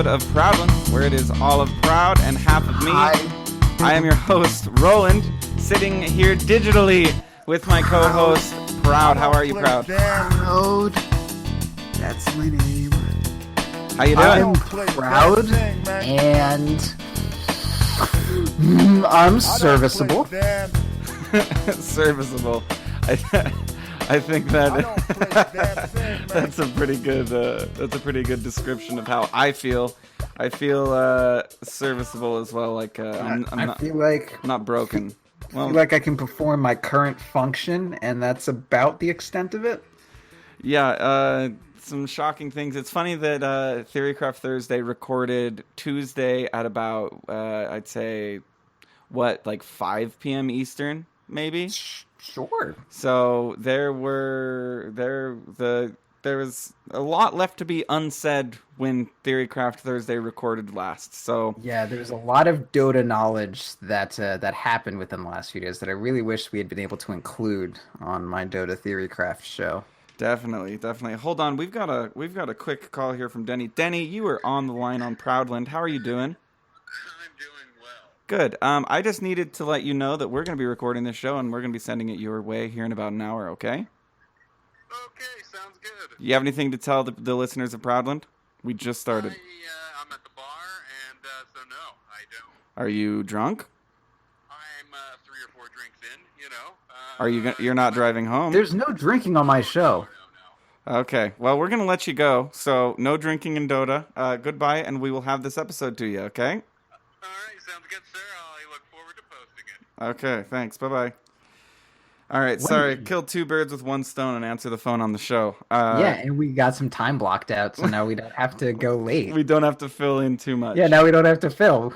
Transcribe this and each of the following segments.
of Proudland, where it is all of Proud and half of me. Hi. I am your host, Roland, sitting here digitally with my co-host, Proud. How are you, Proud? Proud. That's my name. How you doing? I'm proud and I'm serviceable. Serviceable. I think that that's a pretty good description of how I feel. I feel serviceable as well. Like I'm not broken. I feel like I can perform my current function, and that's about the extent of it. Yeah. Some shocking things. It's funny that Theorycraft Thursday recorded Tuesday at about I'd say like 5 p.m. Eastern, maybe. Sure. So there was a lot left to be unsaid when Theorycraft Thursday recorded last. So yeah, there's a lot of Dota knowledge that happened within the last few days that I really wish we had been able to include on my Dota Theorycraft show. Definitely. Hold on, we've got a quick call here from Denny. Denny, you are on the line on Proudland. How are you doing? I'm doing well. Good. I just needed to let you know that we're going to be recording this show and we're going to be sending it your way here in about an hour. Okay. Okay, sounds good. You have anything to tell the listeners of Proudland? We just started. I'm at the bar, and so no, I don't. Are you drunk? I'm 3 or 4 drinks in, you know. You're not driving home? There's no drinking on my show. No. Okay. Well, we're going to let you go. So, no drinking in Dota. Goodbye, and we will have this episode to you, okay? All right, sounds good, sir. I look forward to posting it. Okay, thanks. Bye-bye. All right, sorry. Killed 2 birds with 1 stone and answer the phone on the show. Yeah, and we got some time blocked out, so now we don't have to go late. We don't have to fill in too much. Yeah, now we don't have to fill.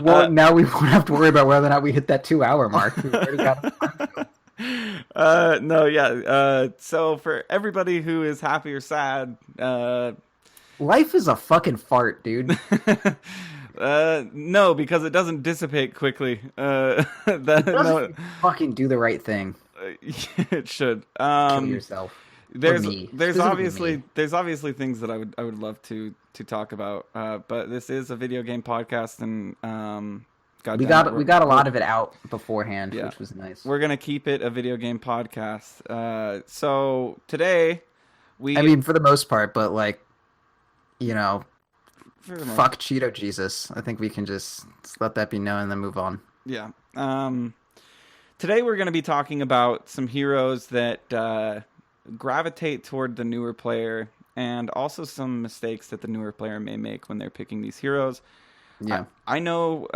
Well, now we won't have to worry about whether or not we hit that 2-hour mark. We've already got so for everybody who is happy or sad, life is a fucking fart, dude. No, because it doesn't dissipate quickly. Fucking do the right thing. It should. Kill yourself. There's obviously things that I would love to talk about. But this is a video game podcast, and we got a lot of it out beforehand, which was nice. We're gonna keep it a video game podcast. So today for the most part, but fuck Cheeto Jesus. I think we can just let that be known and then move on. Yeah. Today we're going to be talking about some heroes that gravitate toward the newer player, and also some mistakes that the newer player may make when they're picking these heroes. Yeah. I know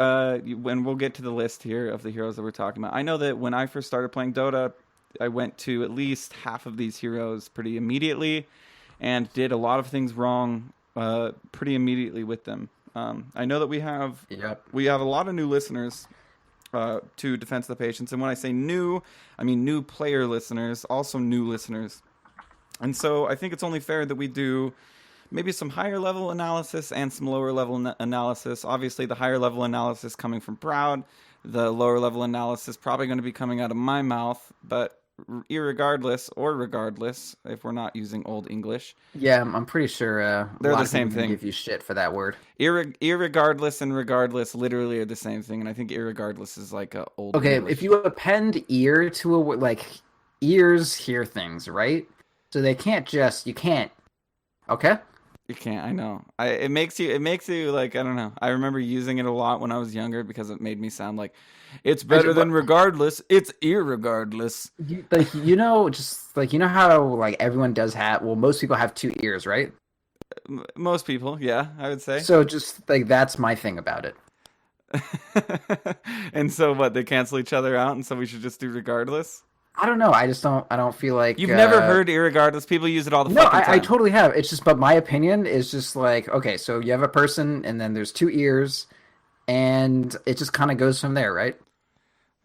when we'll get to the list here of the heroes that we're talking about, I know that when I first started playing Dota, I went to at least half of these heroes pretty immediately and did a lot of things wrong pretty immediately with them. I know that we have a lot of new listeners to Defense of the Patience, and when I say new, I mean new player listeners, also new listeners. And so I think it's only fair that we do maybe some higher level analysis and some lower level analysis. Obviously, the higher level analysis coming from Proud, the lower level analysis probably going to be coming out of my mouth, but regardless, if we're not using old English. Yeah, I'm pretty sure they're the same thing. Give you shit for that word. Irregardless and regardless literally are the same thing, and I think irregardless is like a old Okay, English. If you append ear to a word, like ears hear things, right? So you can't. Okay? You can't, I know. It makes you like, I don't know. I remember using it a lot when I was younger because it made me sound like it's better than regardless. It's irregardless. You know how like everyone does have. Well, most people have 2 ears, right? Most people, yeah, I would say. So just like that's my thing about it. And so what? They cancel each other out, and so we should just do regardless. I don't know. I don't feel like you've never heard irregardless. People use it all the fucking time. No, I totally have. It's just, but my opinion is just like, okay, so you have a person, and then there's 2 ears, and it just kind of goes from there, right?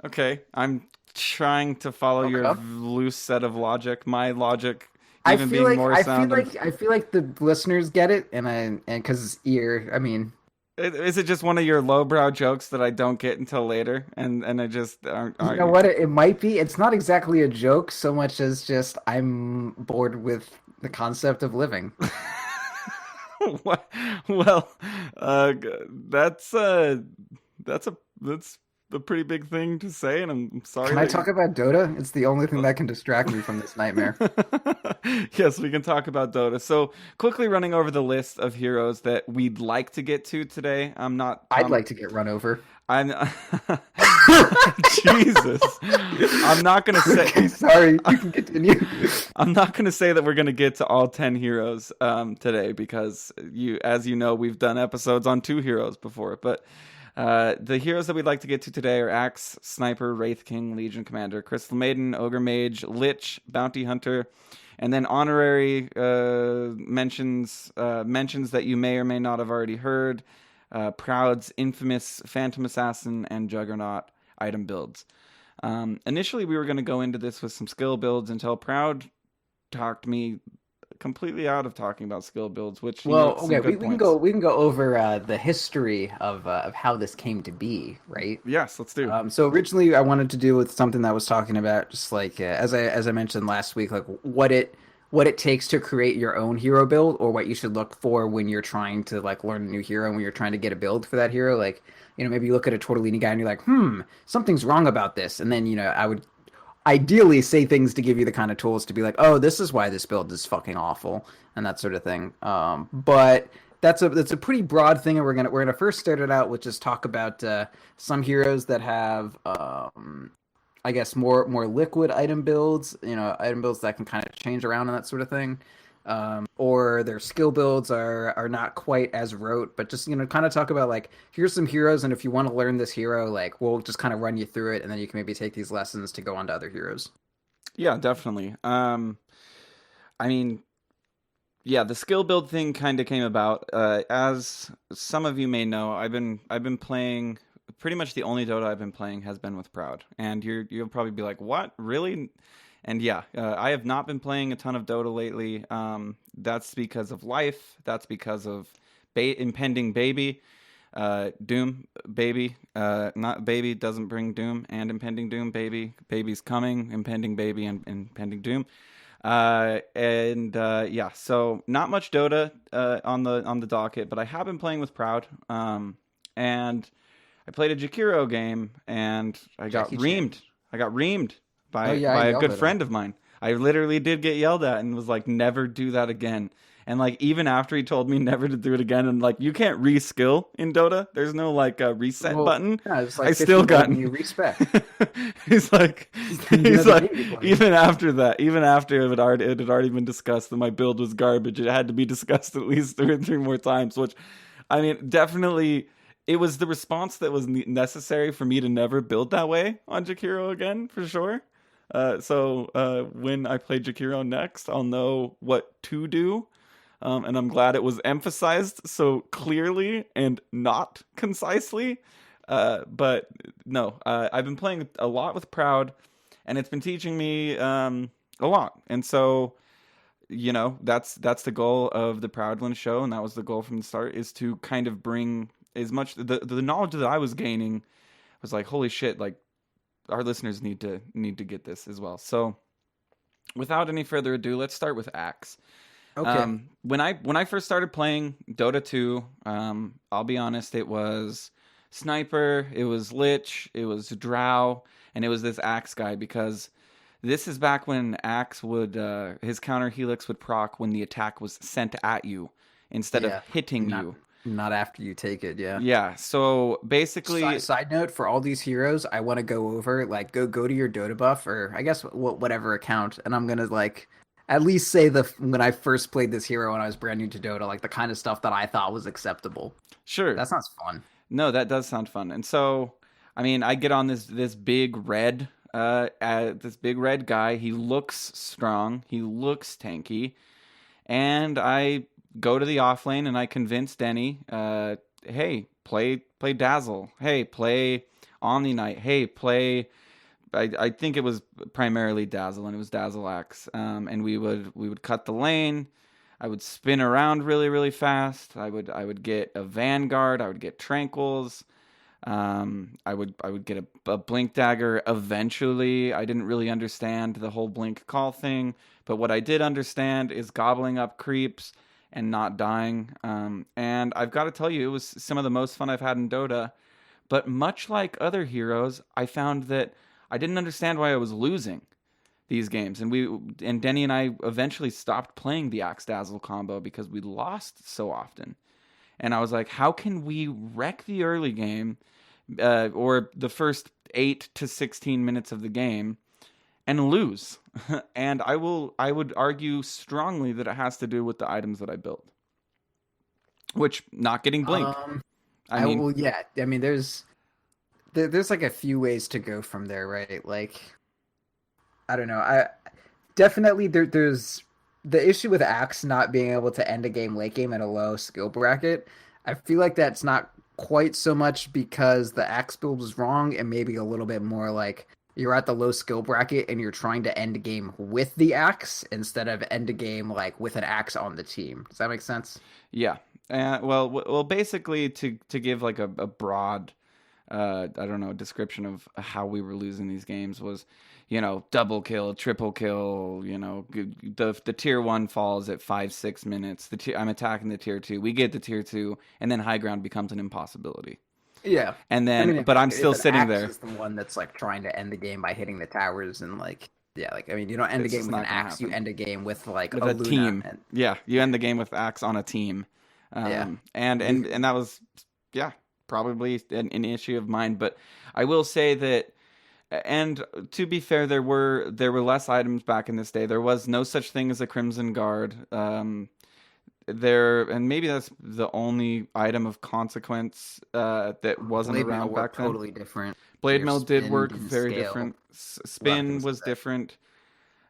Okay, I'm trying to follow your loose set of logic. My logic, even being more sound. I feel like the listeners get it, and because ear, I mean. Is it just one of your lowbrow jokes that I don't get until later, and I just aren't? You know what? It might be. It's not exactly a joke so much as just I'm bored with the concept of living. What- well, that's a pretty big thing to say, and I'm sorry. Can I talk about Dota? It's the only thing that can distract me from this nightmare. Yes, we can talk about Dota. So, quickly running over the list of heroes that we'd like to get to today. I'm not. I'd like to get run over. I'm. Jesus. I'm not gonna say. Okay, sorry, you can continue. I'm not gonna say that we're gonna get to all 10 heroes today because as you know, we've done episodes on 2 heroes before, but. The heroes that we'd like to get to today are Axe, Sniper, Wraith King, Legion Commander, Crystal Maiden, Ogre Mage, Lich, Bounty Hunter, and then honorary mentions that you may or may not have already heard. Proud's infamous Phantom Assassin and Juggernaut item builds. Initially, we were going to go into this with some skill builds until Proud talked me completely out of talking about skill builds, which Okay, we can go over the history of how this came to be, right? Yes, let's do. So originally, I wanted to do with something that was talking about just like as I mentioned last week, like what it takes to create your own hero build, or what you should look for when you're trying to like learn a new hero, and when you're trying to get a build for that hero. Like, maybe you look at a Tortellini guy and you're like, something's wrong about this, and then I would ideally say things to give you the kind of tools to be like, oh, this is why this build is fucking awful, and that sort of thing. But that's a pretty broad thing, and we're gonna first start it out with just talk about some heroes that have I guess more liquid item builds, item builds that can kind of change around and that sort of thing. Or their skill builds are not quite as rote, but just kind of talk about like, here's some heroes, and if you want to learn this hero, like we'll just kind of run you through it, and then you can maybe take these lessons to go on to other heroes. Yeah, definitely. I mean, yeah, the skill build thing kind of came about as some of you may know. I've been playing pretty much the only Dota I've been playing has been with Proud, and you'll probably be like, what, really? And yeah, I have not been playing a ton of Dota lately. That's because of life. That's because of impending baby. Doom, baby. Not baby doesn't bring doom, and impending doom, baby. Baby's coming, impending baby, and impending doom. Yeah, so not much Dota on the docket, but I have been playing with Proud. And I played a Jakiro game, and I got reamed. I got reamed by a good friend of mine. I literally did get yelled at and was like, never do that again. And like, even after he told me never to do it again, and like, you can't reskill in Dota. There's no like reset button. Yeah, it's like I still got you respect. he's like even after that, even after it had already been discussed that my build was garbage, it had to be discussed at least 2 or 3 more times. Which, I mean, definitely. It was the response that was necessary for me to never build that way on Jakiro again, for sure. So when I play Jakiro next, I'll know what to do. And I'm glad it was emphasized so clearly and not concisely. But no, I've been playing a lot with Proud, and it's been teaching me a lot. And so, that's the goal of the Proudland show, and that was the goal from the start, is to kind of bring as much the knowledge that I was gaining was like, holy shit, like our listeners need to get this as well. So without any further ado, let's start with Axe. Okay. When I first started playing Dota 2, I'll be honest, it was Sniper, it was Lich, it was Drow, and it was this Axe guy, because this is back when Axe would his counter helix would proc when the attack was sent at you instead of hitting you. Not after you take it, yeah. Yeah, so basically... Side note, for all these heroes, I want to go over, like, go to your Dota buff, or I guess whatever account, and I'm going to, like, at least say when I first played this hero when I was brand new to Dota, like, the kind of stuff that I thought was acceptable. Sure. That sounds fun. No, that does sound fun. And so, I mean, I get on this big red guy. He looks strong. He looks tanky. And I go to the off lane and I convince Denny, hey, play Dazzle. Hey, play Omni Knight. Hey, play... I think it was primarily Dazzle, and it was Dazzle Axe. And we would cut the lane. I would spin around really, really fast. I would get a Vanguard. I would get Tranquils. I would get a Blink Dagger eventually. I didn't really understand the whole Blink Call thing, but what I did understand is gobbling up creeps and not dying. And I've got to tell you, it was some of the most fun I've had in Dota. But much like other heroes, I found that I didn't understand why I was losing these games. And Denny and I eventually stopped playing the Axe Dazzle combo because we lost so often. And I was like, how can we wreck the early game or the first 8 to 16 minutes of the game and lose? And I would argue strongly that it has to do with the items that I built, which not getting blink. I mean, there's like a few ways to go from there, right? Like, I don't know. I definitely there's the issue with Axe not being able to end a game late game at a low skill bracket. I feel like that's not quite so much because the Axe build was wrong, and maybe a little bit more like you're at the low skill bracket and you're trying to end a game with the Axe instead of end a game like with an Axe on the team. Does that make sense? Yeah. Well, basically to give like a broad, I don't know, description of how we were losing these games was, double kill, triple kill, the tier 1 falls at 5-6 minutes. I'm attacking the tier 2. We get the tier 2, and then high ground becomes an impossibility. Yeah. And then, but I'm still sitting there. Is the one that's like trying to end the game by hitting the towers and like, yeah, like, I mean, you don't end the game with an Axe, you end a game with like with a team. Yeah, you end the game with Axe on a team. And that was, probably an issue of mine. But I will say that, and to be fair, there were less items back in this day. There was no such thing as a Crimson Guard. And maybe that's the only item of consequence that wasn't Blade around back then. Totally different. Blade Mail did work very different. Spin was different.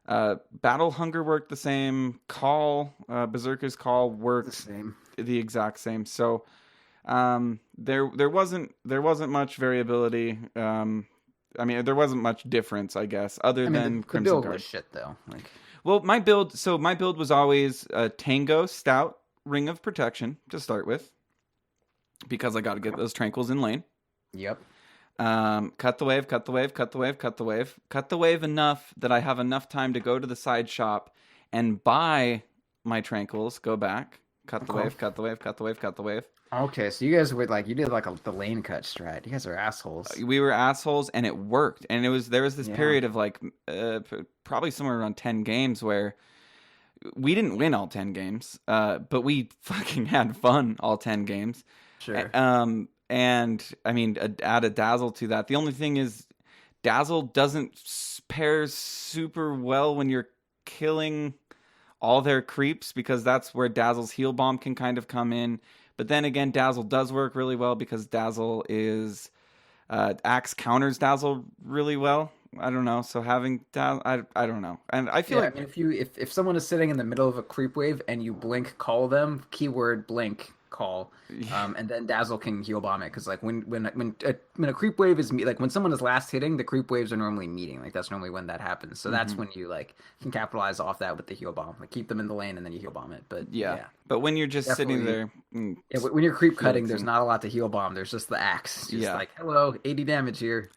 Battle Hunger worked the same. Call, Berserker's Call worked the exact same. So there wasn't much variability. I mean, there wasn't much difference, I guess, than Crimson build Guard. Was shit though. Like, well, my build was always a Tango, Stout, Ring of Protection to start with, because I got to get those Tranquils in lane. Yep. Cut the wave, cut the wave, cut the wave, cut the wave. Cut the wave enough that I have enough time to go to the side shop and buy my Tranquils, go back, cut the wave, cut the wave, cut the wave, cut the wave. Okay, so you guys were like, you did like the lane cut strat. You guys are assholes. We were assholes, and it worked. And there was this period of like probably somewhere around 10 games where we didn't win all 10 games, but we fucking had fun all 10 games. Sure. And I mean, add a Dazzle to that. The only thing is, Dazzle doesn't pair super well when you're killing all their creeps, because that's where Dazzle's heal bomb can kind of come in. But then again, Dazzle does work really well because Dazzle is Axe counters Dazzle really well. I don't know. So having Dazzle, I don't know. And I feel like, I mean, if someone is sitting in the middle of a creep wave and you blink call them, keyword blink call, and then Dazzle can heal bomb it, because like when a creep wave is like when someone is last hitting, the creep waves are normally meeting. Like that's normally when that happens. So that's when you like can capitalize off that with the heal bomb. Like keep them in the lane and then you heal bomb it. But but when you're just sitting there, when you're creep cutting, there's not a lot to heal bomb. There's just the Axe. Just like, hello, 80 damage here.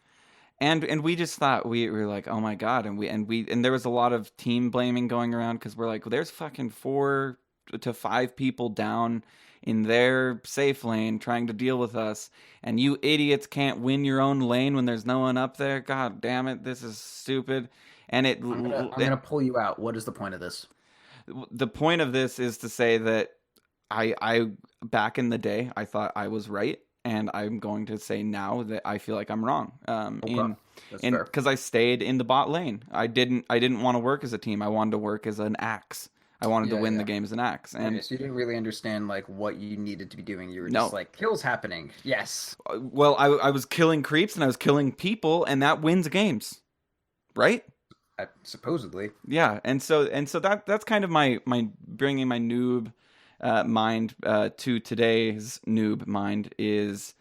And we just thought, we were like, oh my god, and there was a lot of team blaming going around, because we're like, there's fucking 4 to 5 people down in their safe lane trying to deal with us, and you idiots can't win your own lane when there's no one up there. God damn it, this is stupid. And I'm gonna pull you out. What is the point of this? The point of this is to say that I back in the day I thought I was right, and I'm going to say now that I feel like I'm wrong. Because I stayed in the bot lane. I didn't want to work as a team. I wanted to work as an Axe. I wanted to win the game as an Axe. And so you didn't really understand like what you needed to be doing. You were just like, kills happening. Yes. Well, I was killing creeps and I was killing people, and that wins games, right? Supposedly. Yeah, and so that's kind of my bringing my noob mind to today's noob mind is,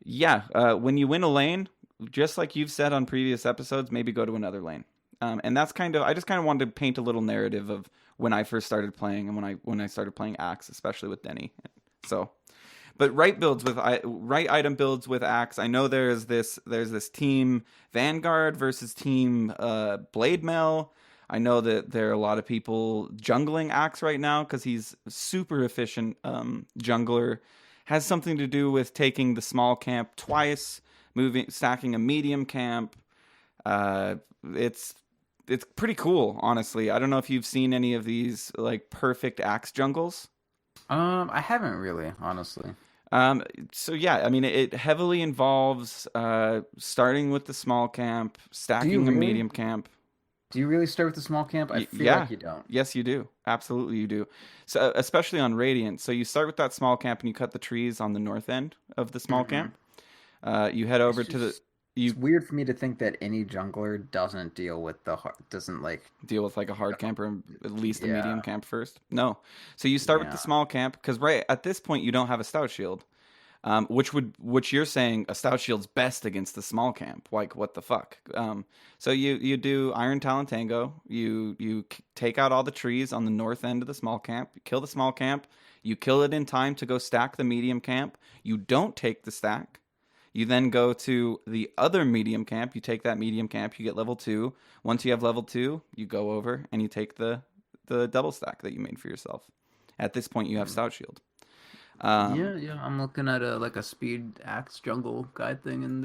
when you win a lane, just like you've said on previous episodes, maybe go to another lane. And that's I just kind of wanted to paint a little narrative of when I first started playing and when I started playing Axe, especially with Denny. So, but right item builds with Axe. I know there's this team Vanguard versus team Blade Mail. I know that there are a lot of people jungling Axe right now because he's super efficient jungler. Has something to do with taking the small camp twice, stacking a medium camp. Uh, it's it's pretty cool, honestly. I don't know if you've seen any of these like perfect Axe jungles. I haven't really, honestly. Um, so yeah, I mean, it heavily involves starting with the small camp, Do you stacking a really? medium camp. Do you really start with the small camp? I feel Yeah, like you don't. yes, you do. Absolutely, you do. So especially on Radiant. So you start with that small camp and you cut the trees on the north end of the small Hmm. camp. You head It's over to the just it's you weird for me to think that any jungler doesn't deal with doesn't like deal with like a hard camp or at least a medium yeah camp first. No, so you start with the yeah. small camp because right at this point you don't have a stout shield. Which you're saying a stout shield's best against the small camp. Like what the fuck? So you do Iron Talon Tango. You take out all the trees on the north end of the small camp. You kill the small camp. You kill it in time to go stack the medium camp. You don't take the stack. You then go to the other medium camp. You take that medium camp. You get level 2. Once you have level 2, you go over and you take the double stack that you made for yourself. At this point, you have stout shield. Um, Yeah. I'm looking at a speed axe jungle guide thing, and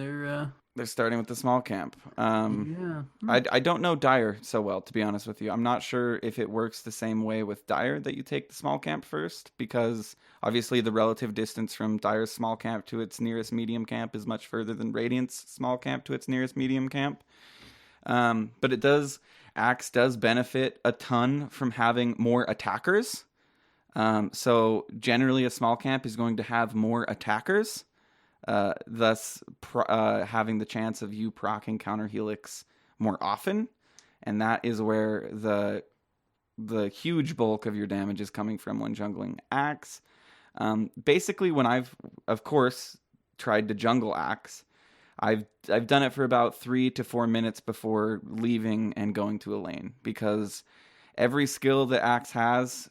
They're starting with the small camp. yeah. I don't know Dire so well, to be honest with you. I'm not sure if it works the same way with Dire that you take the small camp first, because obviously the relative distance from Dire's small camp to its nearest medium camp is much further than Radiant's small camp to its nearest medium camp. But Axe does benefit a ton from having more attackers. So generally, a small camp is going to have more attackers, thus having the chance of you proccing counter helix more often, and that is where the huge bulk of your damage is coming from when jungling Axe. Basically, when I've of course tried to jungle Axe, I've done it for about 3 to 4 minutes before leaving and going to a lane because every skill that Axe has.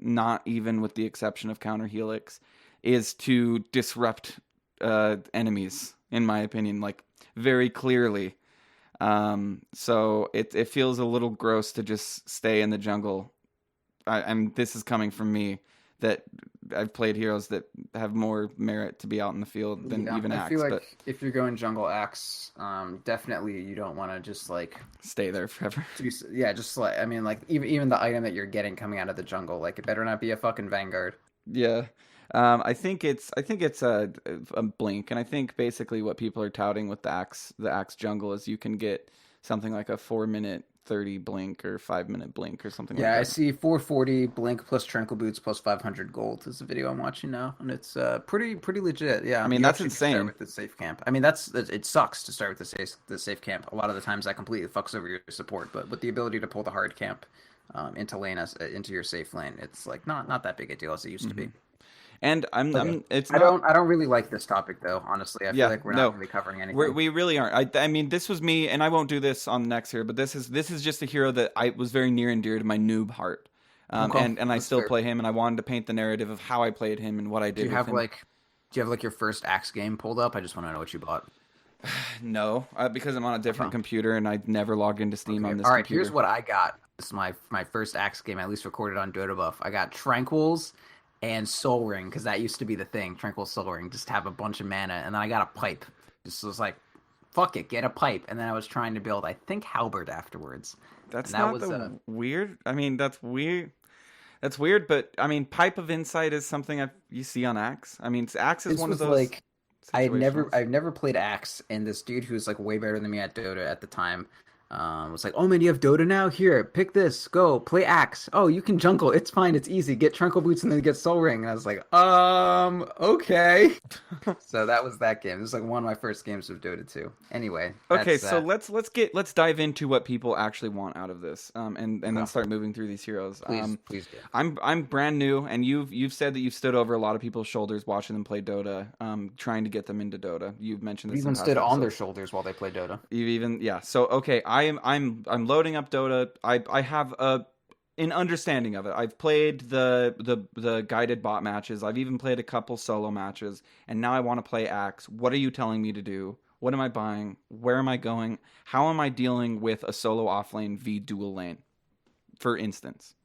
Not even with the exception of counter helix, is to disrupt enemies, in my opinion, like very clearly. So it feels a little gross to just stay in the jungle. And this is coming from me that I've played heroes that have more merit to be out in the field than Yeah, even I Axe, feel like but if you're going jungle axe, definitely you don't want to just like stay there forever. yeah, just like I mean, like even the item that you're getting coming out of the jungle, like it better not be a fucking vanguard. Yeah. I think it's a blink, and I think basically what people are touting with the axe jungle is you can get something like a 4 minute 30 blink or 5 minute blink or something like Yeah, I that. see 440 blink plus tranquil boots plus 500 gold is the video I'm watching now, and it's pretty legit. I Yeah, mean you that's actually can start insane. with the safe camp. I mean it sucks to start with the safe camp. A lot of the times that completely fucks over your support, but with the ability to pull the hard camp into into your safe lane, it's like not that big a deal as it used to be. And Okay. it's I not. don't really like this topic though, honestly. I feel Yeah, like we're not no, really covering we anything. we really aren't. I mean, this was me, and I won't do this on the next here, but this is just a hero that I was very near and dear to my noob heart. Okay, And I that's still fair. play him, and I wanted to paint the narrative of how I played him and what I Do did you with have him. like do you have like your first axe game pulled up? I just want to know what you bought. No, because I'm on a different Okay. computer, and I never logged into Steam Okay. on this All right, here's computer. what I got. This is my first axe game, at least recorded on Dota Buff. I got Tranquils and Soul Ring, because that used to be the thing. Tranquil Soul Ring, just have a bunch of mana, and then I got a pipe. Just was like, fuck it, get a pipe. And then I was trying to build, I think, Halberd afterwards. That's And that not was the weird. I mean, that's weird. That's weird, but I mean, Pipe of Insight is something you see on Axe. I mean, Axe is this one of was those like situationals. I've never played Axe, and this dude who's like way better than me at Dota at the time was like, "Oh man, you have Dota now? Here, pick this. Go play Axe. Oh, you can jungle. It's fine. It's easy. Get Tranquil Boots and then get Soul Ring." And I was like, okay. So that was that game. It was like one of my first games of Dota 2. Anyway, Okay, that's so let's dive into what people actually want out of this, and then okay. start moving through these heroes. Please do. I'm brand new, and you've said that you've stood over a lot of people's shoulders watching them play Dota, trying to get them into Dota. You've mentioned We this in even past stood on their episodes. shoulders while they played Dota. You've even yeah. So okay, I'm loading up Dota. I have an understanding of it. I've played the guided bot matches. I've even played a couple solo matches, and now I want to play Axe. What are you telling me to do? What am I buying? Where am I going? How am I dealing with a solo offlane v dual lane, for instance?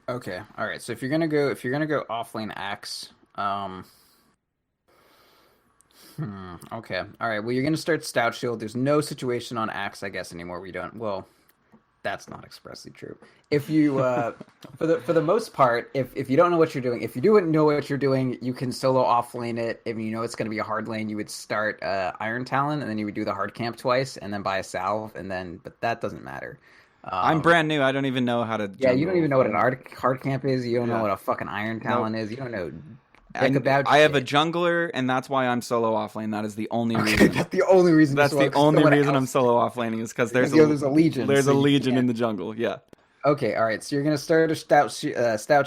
Okay, all right. So if you're gonna go offlane Axe, okay, all right. Well, you're gonna start Stout Shield. There's no situation on Axe, I guess, anymore. We don't. Well, that's not expressly true. If you, for the most part, if you don't know what you're doing, if you do know what you're doing, you can solo offlane it. If you know it's going to be a hard lane, you would start Iron Talon, and then you would do the hard camp twice, and then buy a salve, and then. But that doesn't matter. I'm brand new. I don't even know how to. Yeah, you don't even know what an hard camp is. You don't know Yeah. what a fucking Iron Talon Nope. is. You don't know. I have a jungler, and that's why I'm solo offlane. That is the only Okay, reason. that's the only reason. That's the only reason I'm solo offlaning is because there's a legion. There's so a you legion in can't. the jungle. Yeah. Okay, all right. So you're gonna start a stout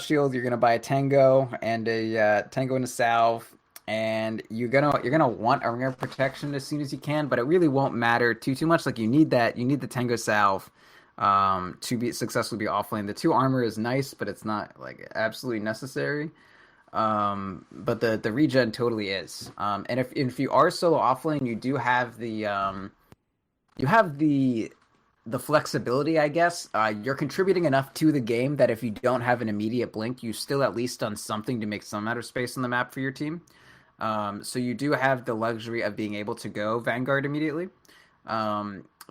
shield. You're gonna buy a Tango and a Tango and a salve, and you're gonna want a ring of protection as soon as you can. But it really won't matter too much. Like you need that. You need the Tango salve to be successfully be offlane. The 2 armor is nice, but it's not like absolutely necessary. But the regen totally is. And if you are solo offlane, you do have the flexibility, I guess. You're contributing enough to the game that if you don't have an immediate blink, you still at least done something to make some amount of space on the map for your team. So you do have the luxury of being able to go Vanguard immediately.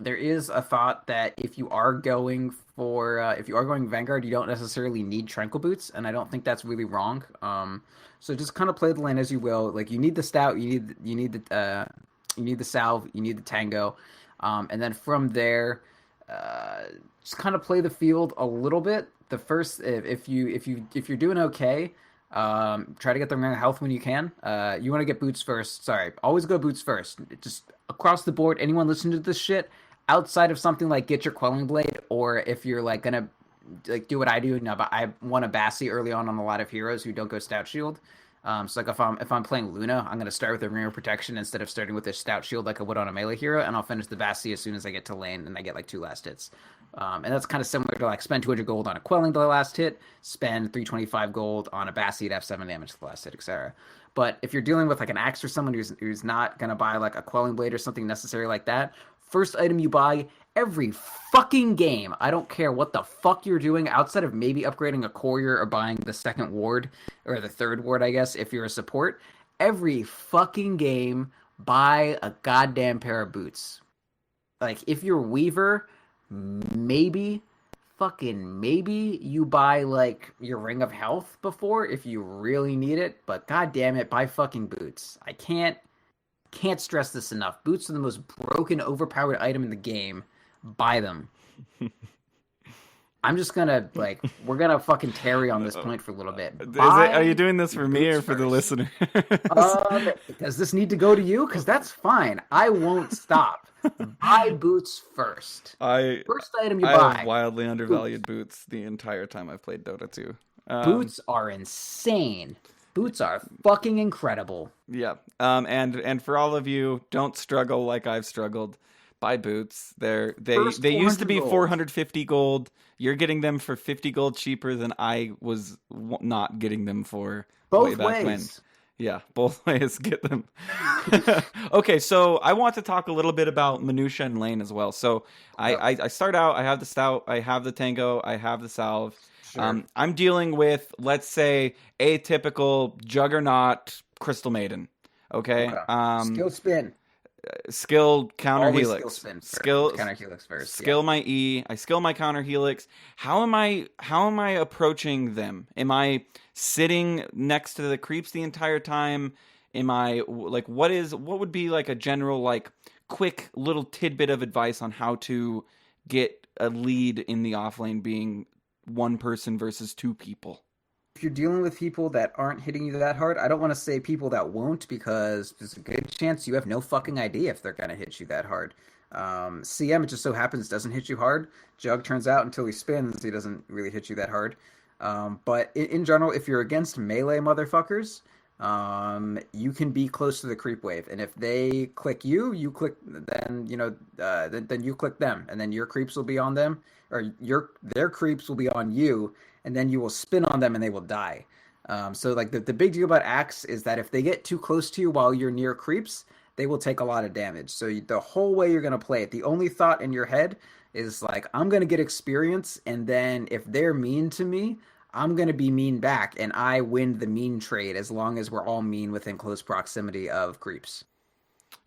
There is a thought that if you are going Vanguard, you don't necessarily need Tranquil Boots, and I don't think that's really wrong. So just kind of play the lane as you will. Like you need the Stout, you need the salve, you need the Tango, and then from there, just kind of play the field a little bit. The first, if you're doing okay, try to get the ring of health when you can. You want to get boots first. Sorry, always go boots first. Just across the board. Anyone listening to this shit, outside of something like get your Quelling Blade, or if you're like gonna like do what I do. Now, but I want a Bassi early on a lot of heroes who don't go Stout Shield. So like if I'm playing Luna, I'm gonna start with a Ring of Protection instead of starting with a Stout Shield like I would on a melee hero, and I'll finish the Bassi as soon as I get to lane and I get like 2 last hits. And that's kind of similar to like spend 200 gold on a Quelling the last hit, spend 325 gold on a Bassi to have 7 damage to the last hit, etc. But if you're dealing with like an Axe or someone who's not gonna buy like a Quelling Blade or something necessary like that, first item you buy every fucking game, I don't care what the fuck you're doing, outside of maybe upgrading a courier or buying the 2nd ward, or the 3rd ward, I guess, if you're a support, every fucking game, buy a goddamn pair of boots. Like, if you're Weaver, maybe you buy, like, your Ring of Health before, if you really need it, but goddamn it, buy fucking boots. I can't stress this enough. Boots are the most broken, overpowered item in the game. Buy them. I'm just gonna we're gonna fucking tarry on this point for a little bit. Are you doing this for me or for the listener? Does this need to go to you? Because that's fine. I won't stop. Buy boots first. First item you buy. I have wildly undervalued boots the entire time I've played Dota 2. Boots are insane. Boots are fucking incredible. Yeah. And for all of you, don't struggle like I've struggled. Buy boots. They used to be 450 gold. You're getting them for 50 gold cheaper than I was not getting them for way back when. Yeah, both ways get them. Okay, so I want to talk a little bit about minutia and lane as well. So I start out, I have the Stout, I have the Tango, I have the Salve. Sure. I'm dealing with, let's say, a typical Juggernaut Crystal Maiden. Okay. Skill spin. Skill counter Always helix. Skill counter helix first. Skill my E. I skill my counter helix. How am I approaching them? Am I sitting next to the creeps the entire time? Am I like what would be like a general like quick little tidbit of advice on how to get a lead in the offlane being one person versus 2 people? If you're dealing with people that aren't hitting you that hard, I don't want to say people that won't, because there's a good chance you have no fucking idea if they're going to hit you that hard. CM, it just so happens, doesn't hit you hard. Jug turns out until he spins, he doesn't really hit you that hard. But in general, if you're against melee motherfuckers, you can be close to the creep wave. And if they click you click, then you click them. And then your creeps will be on them, or their creeps will be on you. And then you will spin on them and they will die. So like the big deal about Axe is that if they get too close to you while you're near creeps, they will take a lot of damage. So the whole way you're going to play it, the only thought in your head is like, I'm going to get experience, and then if they're mean to me, I'm going to be mean back, and I win the mean trade as long as we're all mean within close proximity of creeps.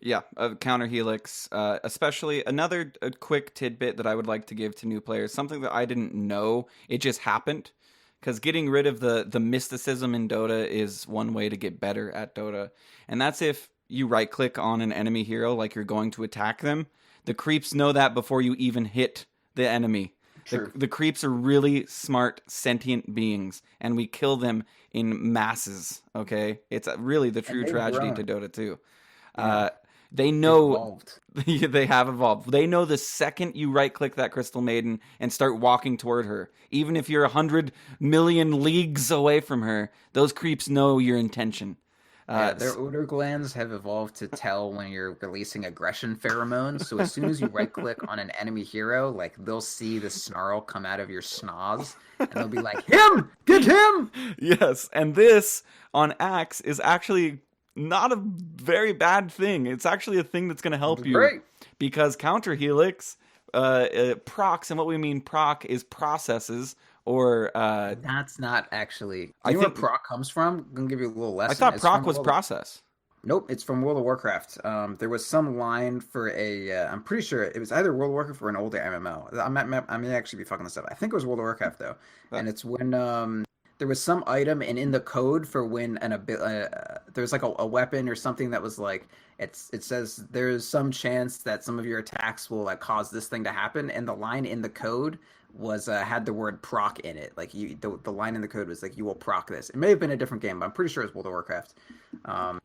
Yeah, counter helix, especially another quick tidbit that I would like to give to new players, something that I didn't know, it just happened, because getting rid of the mysticism in Dota is one way to get better at Dota, and that's if you right-click on an enemy hero like you're going to attack them. The creeps know that before you even hit the enemy. The creeps are really smart, sentient beings, and we kill them in masses, okay? It's really the true tragedy to Dota 2. Yeah. They know they have evolved. They know the second you right-click that Crystal Maiden and start walking toward her, even if you're 100 million leagues away from her, those creeps know your intention. Their odor glands have evolved to tell when you're releasing aggression pheromones. So as soon as you right-click on an enemy hero, like they'll see the snarl come out of your schnoz, and they'll be like, "Him! Get him!" Yes, and this on Axe is actually not a very bad thing. It's actually a thing that's going to help you. Great. Because counter helix procs, and what we mean proc is processes. Or that's not actually. I think where proc comes from. I'm gonna give you a little lesson. I thought proc was process. Nope, it's from World of Warcraft. There was some line for I'm pretty sure it was either World of Warcraft or an older MMO. I may actually be fucking this up. I think it was World of Warcraft though, and it's when there was some item, and in the code for when there's like a weapon or something that was like it says there's some chance that some of your attacks will like cause this thing to happen, and the line in the code was had the word proc in it. Like the line in the code was like, you will proc this. It may have been a different game, but I'm pretty sure it's World of Warcraft.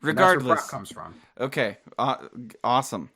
Regardless, that's where proc comes from. Okay, awesome.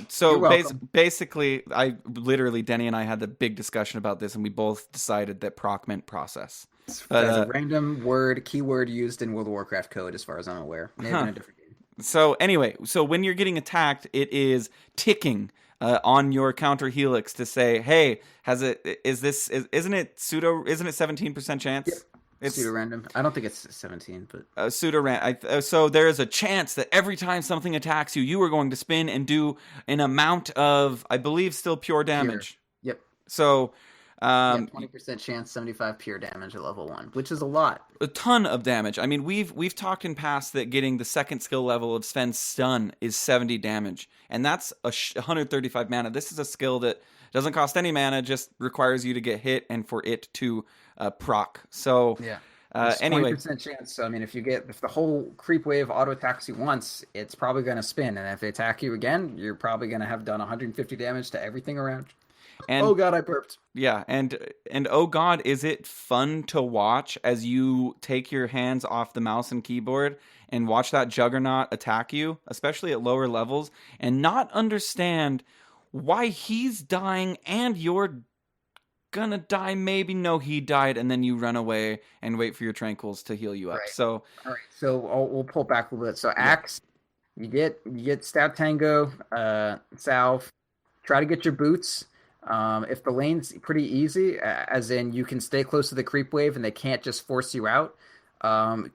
So basically, Denny and I had the big discussion about this, and we both decided that proc meant process. That's a random keyword used in World of Warcraft code, as far as I'm aware. May have been a different game. So anyway, when you're getting attacked, it is ticking on your counter helix to say, hey, isn't it 17% chance? Yep. It's pseudo random. I don't think it's 17, but pseudo random. So there is a chance that every time something attacks you, you are going to spin and do an amount of, I believe, still pure damage. Yep. So 20% chance, 75 pure damage at level 1, which is a lot. A ton of damage. I mean, we've talked in past that getting the second skill level of Sven's stun is 70 damage, and that's 135 mana. This is a skill that doesn't cost any mana, just requires you to get hit and for it to proc. So yeah. Anyway, 20% chance. So I mean, if the whole creep wave auto attacks you once, it's probably going to spin, and if they attack you again, you're probably going to have done 150 damage to everything around. And, oh god, I burped. Yeah, and oh god, is it fun to watch as you take your hands off the mouse and keyboard and watch that juggernaut attack you, especially at lower levels, and not understand why he's dying and you're gonna die. Maybe no, he died, and then you run away and wait for your tranquils to heal you up. Right. So all right, so we'll pull back a little bit. So Axe, you get Stab Tango, Salve, try to get your boots. If the lane's pretty easy, as in you can stay close to the creep wave and they can't just force you out,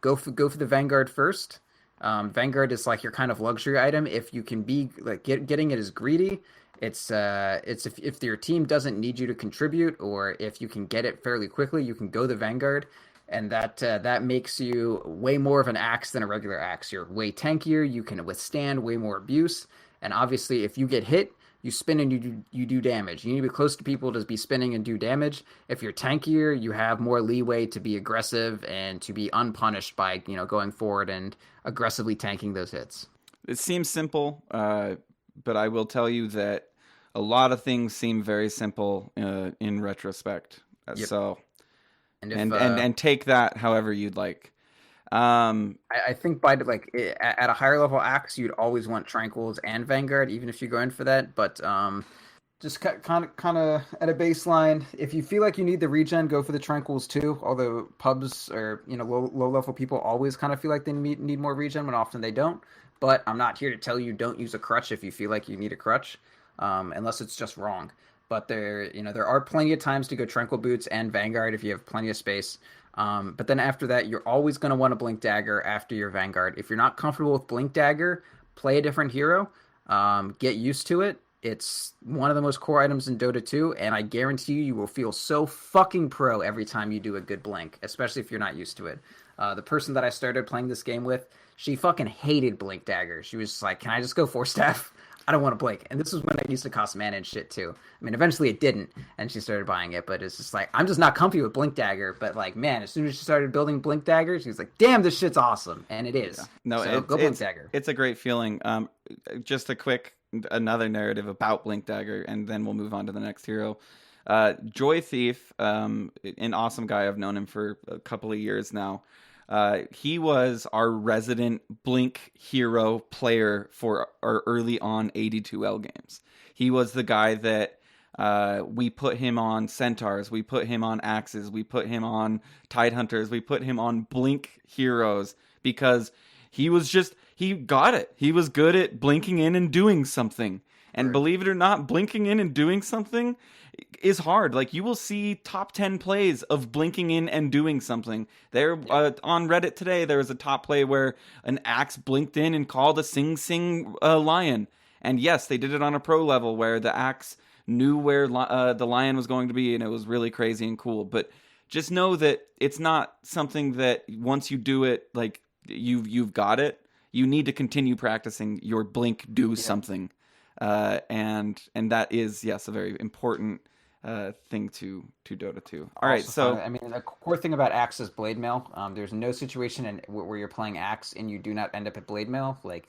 go for the Vanguard first. Vanguard is like your kind of luxury item. If you can be like getting it is greedy. It's if your team doesn't need you to contribute, or if you can get it fairly quickly, you can go the Vanguard, and that makes you way more of an Axe than a regular Axe. You're way tankier. You can withstand way more abuse, and obviously, if you get hit, you spin and you do damage. You need to be close to people to be spinning and do damage. If you're tankier, you have more leeway to be aggressive and to be unpunished by going forward and aggressively tanking those hits. It seems simple, but I will tell you that a lot of things seem very simple in retrospect. Yep. So, and take that however you'd like. I think by at a higher level Axe, you'd always want Tranquils and Vanguard, even if you go in for that. But just kind of at a baseline, if you feel like you need the regen, go for the Tranquils too. Although pubs or low level people always kind of feel like they need more regen when often they don't. But I'm not here to tell you don't use a crutch if you feel like you need a crutch, unless it's just wrong. But there are plenty of times to go Tranquil Boots and Vanguard if you have plenty of space. But then after that, you're always going to want to Blink Dagger after your Vanguard. If you're not comfortable with Blink Dagger, play a different hero, get used to it. It's one of the most core items in Dota 2, and I guarantee you will feel so fucking pro every time you do a good blink, especially if you're not used to it. The person that I started playing this game with, she fucking hated blink dagger. She was just like, can I just go 4-staff? I don't want to blink. And this was when I used to cost mana and shit too. I mean, eventually it didn't, and she started buying it, but it's just like, I'm just not comfy with blink dagger. But like, man, as soon as she started building blink dagger, she's like, damn, this shit's awesome. And it is. Yeah. No, so go blink dagger. It's a great feeling. Just a quick, another narrative about blink dagger, and then we'll move on to the next hero. Joy Thief, an awesome guy. I've known him for a couple of years now. He was our resident Blink hero player for our early on 82L games. He was the guy that we put him on Centaurs, we put him on Axes, we put him on Tidehunters, we put him on Blink heroes because he got it. He was good at blinking in and doing something. And believe it or not, blinking in and doing something is hard. Like, you will see top 10 plays of blinking in and doing something. There on Reddit today, there was a top play where an Axe blinked in and called a Sing Sing lion. And yes, they did it on a pro level where the Axe knew where the lion was going to be, and it was really crazy and cool. But just know that it's not something that once you do it, like, you've got it. You need to continue practicing your blink do something. And that is, yes, a very important thing to Dota 2. All right, so I mean, the core thing about Axe is blade mail. There's no situation where you're playing Axe and you do not end up at blade mail. Like,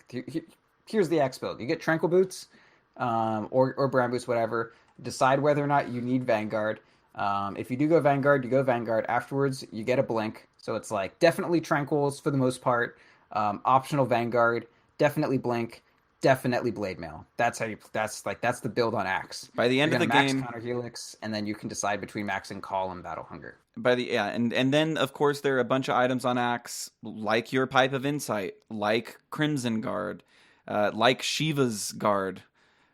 here's the Axe build: you get Tranquil Boots, or Brown Boots, whatever. Decide whether or not you need Vanguard. If you do go Vanguard, you go Vanguard. Afterwards, you get a blink. So it's like definitely Tranquils for the most part. Optional Vanguard, definitely blink. Definitely blade mail. That's the build on Axe. By the end of the game, max counter helix, and then you can decide between maxing call and battle hunger. And then of course there are a bunch of items on Axe, like your Pipe of Insight, like Crimson Guard, like Shiva's Guard.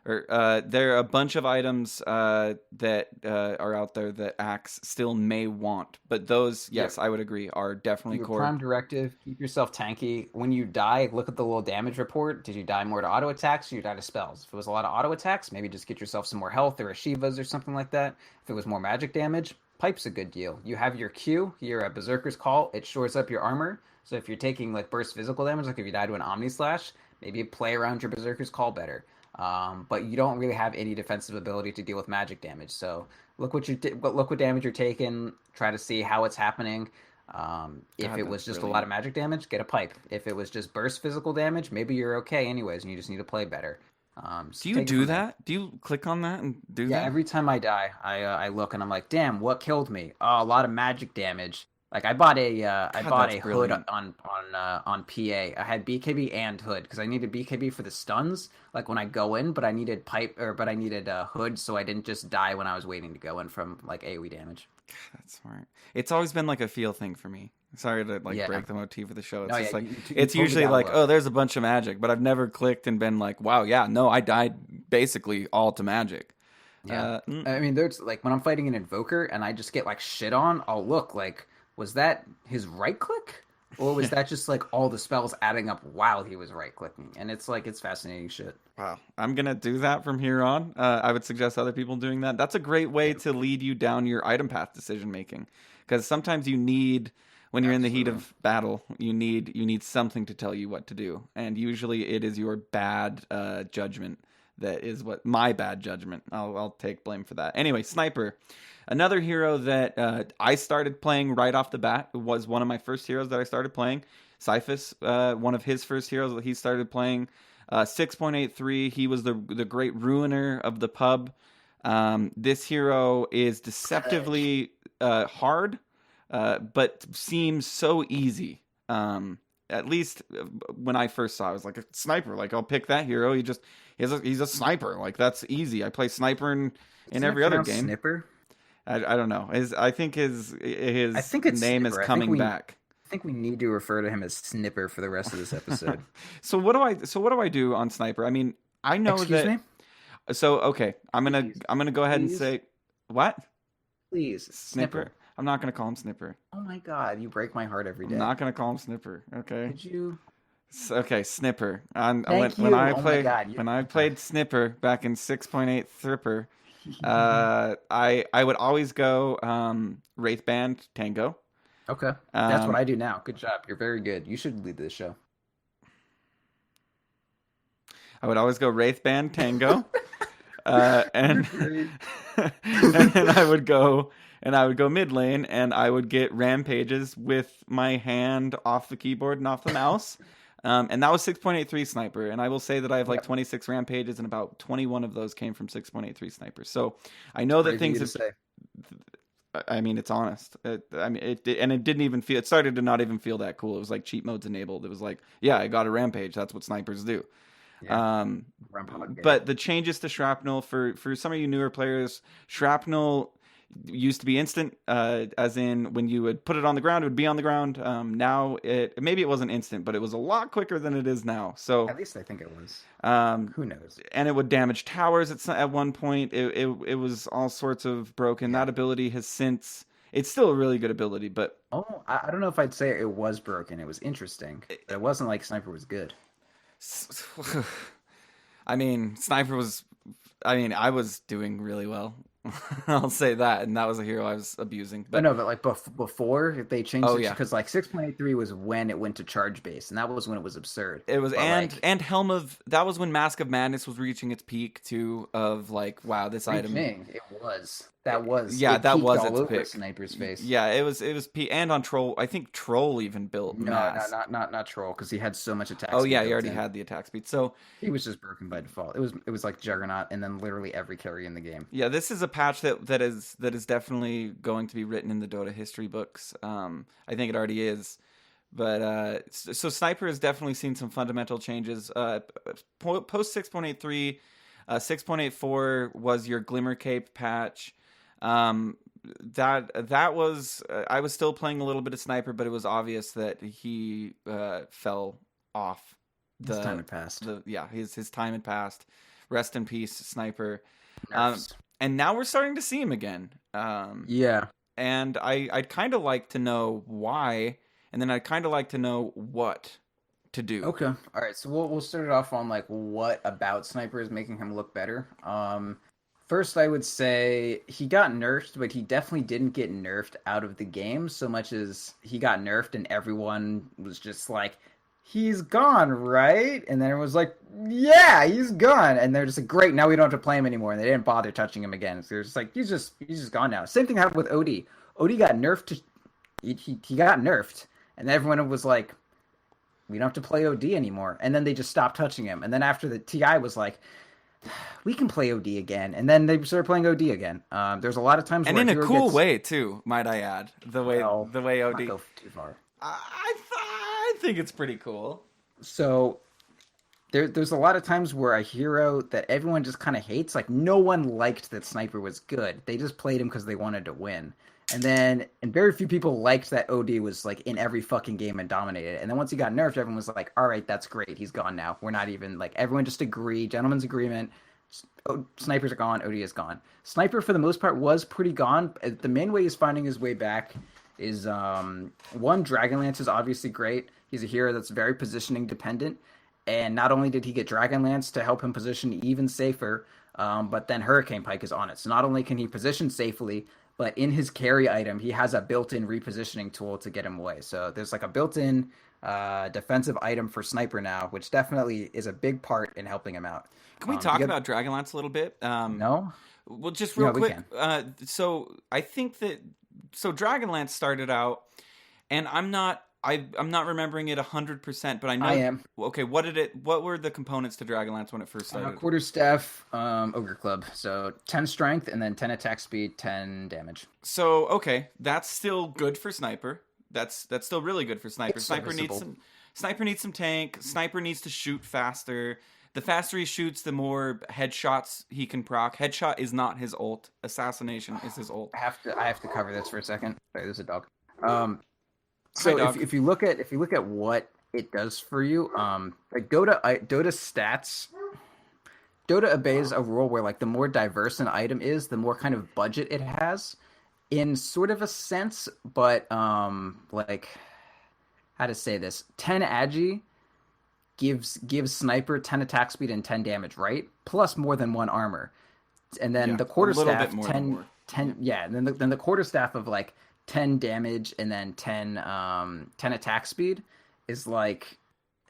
There are a bunch of items that are out there that Axe still may want, but those, yes, I would agree, are definitely core. Prime directive: keep yourself tanky. When you die, look at the little damage report. Did you die more to auto attacks, or you die to spells? If it was a lot of auto attacks, maybe just get yourself some more health or a Shiva's or something like that. If it was more magic damage, Pipe's a good deal. You have your Q, your Berserker's Call. It shores up your armor. So if you're taking like burst physical damage, like if you die to an Omni Slash, maybe you play around your Berserker's Call better. But you don't really have any defensive ability to deal with magic damage. So look what damage you're taking. Try to see how it's happening. If it was just a lot of magic damage, get a Pipe. If it was just burst physical damage, maybe you're okay anyways, and you just need to play better. Do you do that? Do you click on that and do that? Yeah, every time I die, I look and I'm like, damn, what killed me? Oh, a lot of magic damage. Like I bought a hood on PA. I had BKB and hood because I needed BKB for the stuns, like when I go in, but I needed hood so I didn't just die when I was waiting to go in from like AoE damage. That's smart. It's always been like a feel thing for me. Sorry to break the motif of the show. It's it's usually like, oh, there's a bunch of magic, but I've never clicked and been like, wow, yeah, no, I died basically all to magic. Yeah, I mean, there's like when I'm fighting an Invoker and I just get like shit on, I'll look like, was that his right click? Or was that just like all the spells adding up while he was right clicking? And it's like, it's fascinating shit. Wow. I'm going to do that from here on. I would suggest other people doing that. That's a great way to lead you down your item path decision making. Because sometimes you need, when you're in the heat of battle, you need something to tell you what to do. And usually it is your bad judgment that is what my bad judgment. I'll take blame for that. Anyway, Sniper. Another hero that I started playing right off the bat was one of my first heroes that I started playing. Cyphus, one of his first heroes that he started playing. 6.83, he was the great ruiner of the pub. This hero is deceptively hard, but seems so easy. At least when I first saw it, I was like, a sniper. Like, I'll pick that hero. He's a sniper. Like, that's easy. I play sniper in every other game. Snipper? I don't know. I think his name Snipper. is coming back. I think we need to refer to him as Snipper for the rest of this episode. So what do I do on Sniper? I mean, I know Excuse me? So okay, I'm gonna go ahead and say what? Please, Snipper. I'm not gonna call him Snipper. Oh my god, you break my heart every day. I'm not gonna call him Snipper. Okay. Could you? Okay, Snipper. Thank When you. I Oh my play God. when I played Snipper back in 6.8 Thripper, I would always go Wraith Band Tango. Okay. That's what Um, I do now. Good job. You're very good. You should lead this show. I would always go Wraith Band Tango, You're and great. and then I would go mid lane, and I would get rampages with my hand off the keyboard and off the mouse. And that was 6.83 Sniper, and I will say that I have like Yep. 26 rampages, and about 21 of those came from 6.83 Sniper. So I know that Brave of things you to have. say. I mean, it's honest. And it didn't even feel. It started to not even feel that cool. It was like cheat modes enabled. It was like, yeah, I got a rampage. That's what snipers do. Yeah. Um, Run pod game. but the changes to shrapnel for some of you newer players, shrapnel used to be instant, as in when you would put it on the ground, it would be on the ground. Now maybe it wasn't instant, but it was a lot quicker than it is now. So At least I think it was. um, Who knows? and it would damage towers at one point. It was all sorts of broken. Yeah. That ability has since. It's still a really good ability, but Oh, I don't know if I'd say it was broken. It was interesting. But it wasn't like Sniper was good. I mean, Sniper was. I mean, I was doing really well. I'll say that, and that was a hero I was abusing. But But no, but like before they changed Oh, it, yeah. because like 6.83 was when it went to charge base, and that was when it was absurd. it was, But, and like, and Helm of that was when Mask of Madness was reaching its peak too. Of like, wow, this item. thing, it was. That was. Yeah, it that peaked was all its over pick. Sniper's face. Yeah, it was peak, and on Troll. I think Troll even built No, Mask. not Troll, because he had so much attack. Oh speed yeah, he built already in. had the attack speed. So He was just broken by default. It was like Juggernaut, and then literally every carry in the game. yeah, this is a patch that is definitely going to be written in the Dota history books. I think it already is. But so Sniper has definitely seen some fundamental changes. Post 6.83, 6.84 was your Glimmer Cape patch. That was I was still playing a little bit of Sniper, but it was obvious that he fell off. His time had passed. His time had passed. Rest in peace, Sniper. Um, Nerfs. and now we're starting to see him again. Yeah. And I'd kind of like to know why, and then I'd kind of like to know what to do. Okay. All right. So we'll start it off on like what about Sniper is making him look better. First, I would say he got nerfed, but he definitely didn't get nerfed out of the game so much as he got nerfed and everyone was just like, he's gone, right? And then it was like, yeah, he's gone. And they're just like, great, now we don't have to play him anymore. And they didn't bother touching him again. So they're just like, he's just gone now. Same thing happened with OD. OD got nerfed. He got nerfed. And everyone was like, we don't have to play OD anymore. And then they just stopped touching him. And then after the TI was like, we can play OD again, and then they started playing OD again. There's a lot of times, And where in a hero cool gets, way too, might I add. The way Well, OD. not go too far. I think it's pretty cool. So there's a lot of times where a hero that everyone just kind of hates, like no one liked that Sniper was good. They just played him because they wanted to win. And very few people liked that OD was like in every fucking game and dominated. And then once he got nerfed, everyone was like, all right, that's great. He's gone now. We're not even like, everyone just agreed, gentleman's agreement. Snipers are gone. OD is gone. Sniper, for the most part, was pretty gone. The main way he's finding his way back is one, Dragonlance is obviously great. He's a hero that's very positioning dependent. And not only did he get Dragonlance to help him position even safer, but then Hurricane Pike is on it. So not only can he position safely, but in his carry item, he has a built-in repositioning tool to get him away. So there's like a built-in defensive item for Sniper now, which definitely is a big part in helping him out. Can we talk about Dragonlance a little bit? No? Well, just real Yeah, we quick. can. So I think that Dragonlance started out, and I'm not remembering it 100%, but I know I am. Okay, what were the components to Dragonlance when it first started? Quarterstaff, Ogre Club. So 10 strength and then 10 attack speed, 10 damage. So okay, that's still good for Sniper. That's still really good for Sniper. It's Sniper needs some tank. Sniper needs to shoot faster. The faster he shoots, the more headshots he can proc. Headshot is not his ult. Assassination is his ult. I have to cover this for a second. Sorry, there's a dog. Hi, So dog. if you look at what it does for you, like Dota stats, Dota obeys a rule where like the more diverse an item is, the more kind of budget it has, in sort of a sense. But like, how to say this? 10 agi gives sniper 10 attack speed and 10 damage, right? Plus more than one armor. And then Yeah, the a little quarterstaff bit more than 10 more. 10 yeah, and then the quarterstaff of like 10 damage and then 10 attack speed is like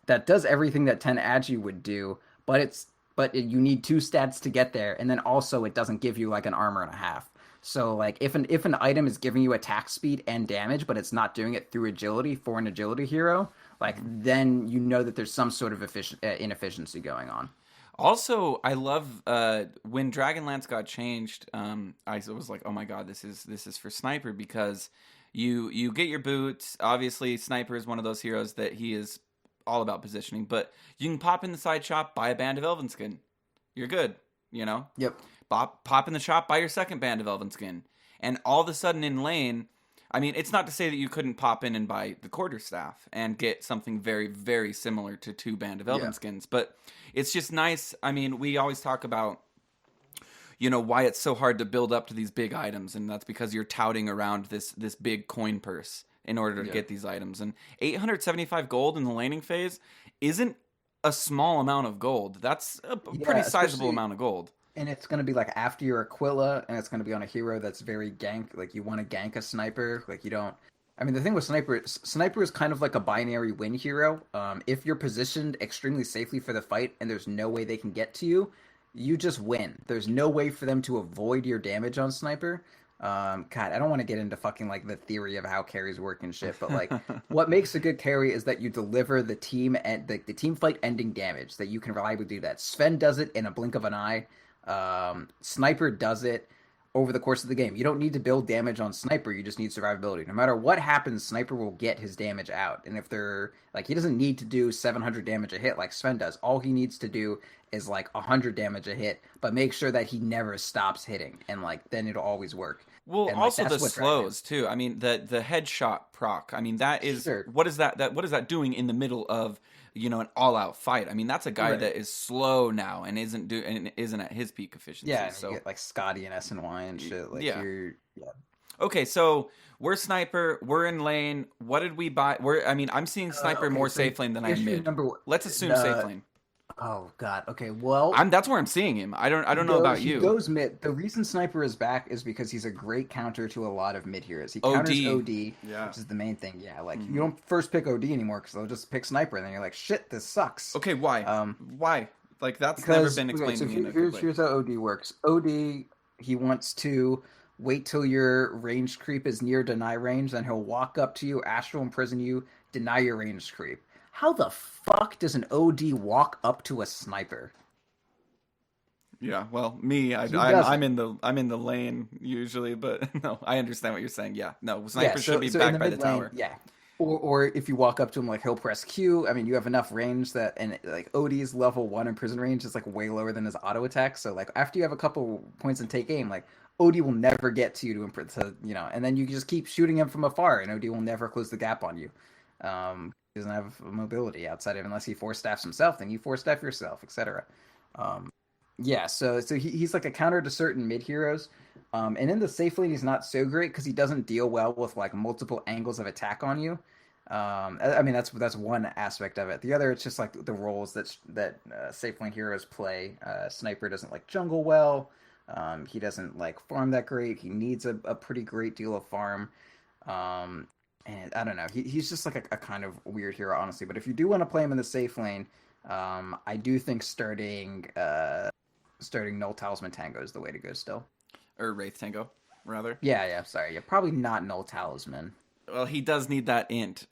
that does everything that 10 agi would do, but you need two stats to get there, and then also it doesn't give you like an armor and a half. So like if an item is giving you attack speed and damage, but it's not doing it through agility for an agility hero, like then you know that there's some sort of inefficiency going on. Also, I love when Dragonlance got changed. I was like, oh my god, this is for sniper because you get your boots. Obviously, sniper is one of those heroes that he is all about positioning. But you can pop in the side shop, buy a band of Elven skin. You're good. You know. Yep. Pop in the shop, buy your second band of Elven skin, and all of a sudden in lane. I mean, it's not to say that you couldn't pop in and buy the quarterstaff and get something very, very similar to two Band of Elven skins, but it's just nice. I mean, we always talk about, why it's so hard to build up to these big items, and that's because you're touting around this big coin purse in order to get these items. And 875 gold in the laning phase isn't a small amount of gold. That's a pretty sizable amount of gold. And it's going to be like after your Aquila, and it's going to be on a hero that's very gank. Like you want to gank a sniper. Like you don't. I mean, the thing with sniper is kind of like a binary win hero. If you're positioned extremely safely for the fight, and there's no way they can get to you, you just win. There's no way for them to avoid your damage on sniper. God, I don't want to get into fucking like the theory of how carries work and shit, but like what makes a good carry is that you deliver the team and the team fight ending damage. That you can reliably do that. Sven does it in a blink of an eye. Sniper does it over the course of the game. You don't need to build damage on Sniper, you just need survivability. No matter what happens, Sniper will get his damage out. And if they're like, he doesn't need to do 700 damage a hit like Sven does. All he needs to do is like 100 damage a hit, but make sure that he never stops hitting, and like then it'll always work. Well, and, also the slows too. I mean, the headshot proc. I mean, that is what is that what is that doing in the middle of an all-out fight? I mean, that's a guy that is slow now and isn't at his peak efficiency. Yeah, so you get like Scotty and SNY and shit. Like Okay, so we're sniper. We're in lane. What did we buy? I'm seeing sniper more safe lane than I'm mid. Let's assume safe lane. Oh God. Okay. Well, that's where I'm seeing him. I don't know about you. He goes mid. The reason Sniper is back is because he's a great counter to a lot of mid heroes. He counters OD, which is the main thing. Yeah, like you don't first pick OD anymore because they'll just pick Sniper, and then you're like, shit, this sucks. Okay, why? Why? Like that's never been explained to me. Here's how OD works. OD, he wants to wait till your range creep is near deny range, then he'll walk up to you, astral imprison you, deny your range creep. How the fuck does an OD walk up to a sniper? Yeah, well, me, I'm in the lane usually, but no, I understand what you're saying. Yeah, no, sniper should be back by the tower. Yeah, or if you walk up to him, like he'll press Q. I mean, you have enough range that, and like OD's level 1 in prison range is like way lower than his auto attack. So like after you have a couple points and take aim, like OD will never get to you and then you just keep shooting him from afar, and OD will never close the gap on you. He doesn't have mobility outside of unless he force staffs himself, then you force staff yourself, etc. So he's like a counter to certain mid heroes. And in the safe lane, he's not so great because he doesn't deal well with like multiple angles of attack on you. I mean that's one aspect of it. The other, it's just like the roles that safe lane heroes play. Sniper doesn't like jungle well. He doesn't like farm that great. He needs a pretty great deal of farm. And I don't know. He's just like a kind of weird hero, honestly. But if you do want to play him in the safe lane, I do think starting Null Talisman Tango is the way to go still. Or Wraith Tango, rather. Yeah, sorry. Yeah, probably not Null Talisman. Well, he does need that int.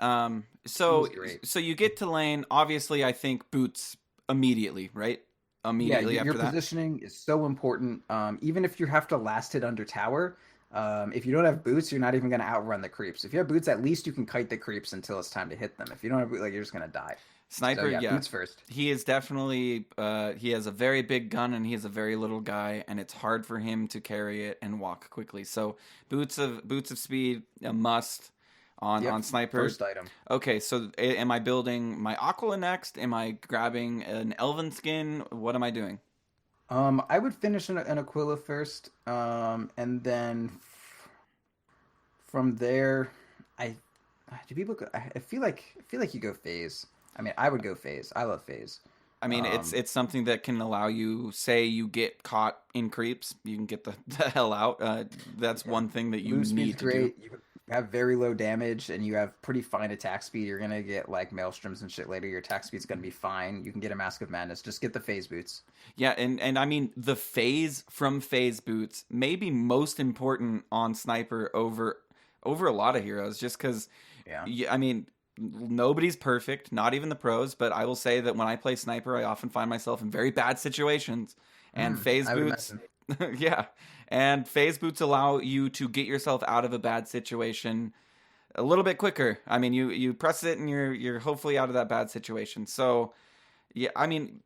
So you get to lane. Obviously, I think boots immediately, right? Immediately after that. Your positioning is so important. Even if you have to last hit under tower, if you don't have boots, you're not even going to outrun the creeps. If you have boots, at least you can kite the creeps until it's time to hit them. If you don't have boots, like, you're just going to die. Sniper, so, boots first. He is definitely, he has a very big gun and he is a very little guy, and it's hard for him to carry it and walk quickly. So boots of speed, a must on Sniper. First item. Okay, so am I building my Aquila next? Am I grabbing an Elven skin? What am I doing? I would finish an Aquila first, and then from there, I feel like you go phase. I mean, I would go phase. I love phase. I mean, it's something that can allow you, say you get caught in creeps, you can get the hell out. That's one thing that you Move speed's need to great. do. You have very low damage, and you have pretty fine attack speed. You're gonna get like maelstroms and shit later. Your attack speed's gonna be fine. You can get a Mask of Madness. Just get the phase boots. Yeah, and I mean, the phase from phase boots may be most important on sniper over a lot of heroes, just because, I mean, nobody's perfect, not even the pros, but I will say that when I play sniper, I often find myself in very bad situations, and phase boots, yeah, and phase boots allow you to get yourself out of a bad situation a little bit quicker. I mean, you press it and you're hopefully out of that bad situation. So, yeah, I mean,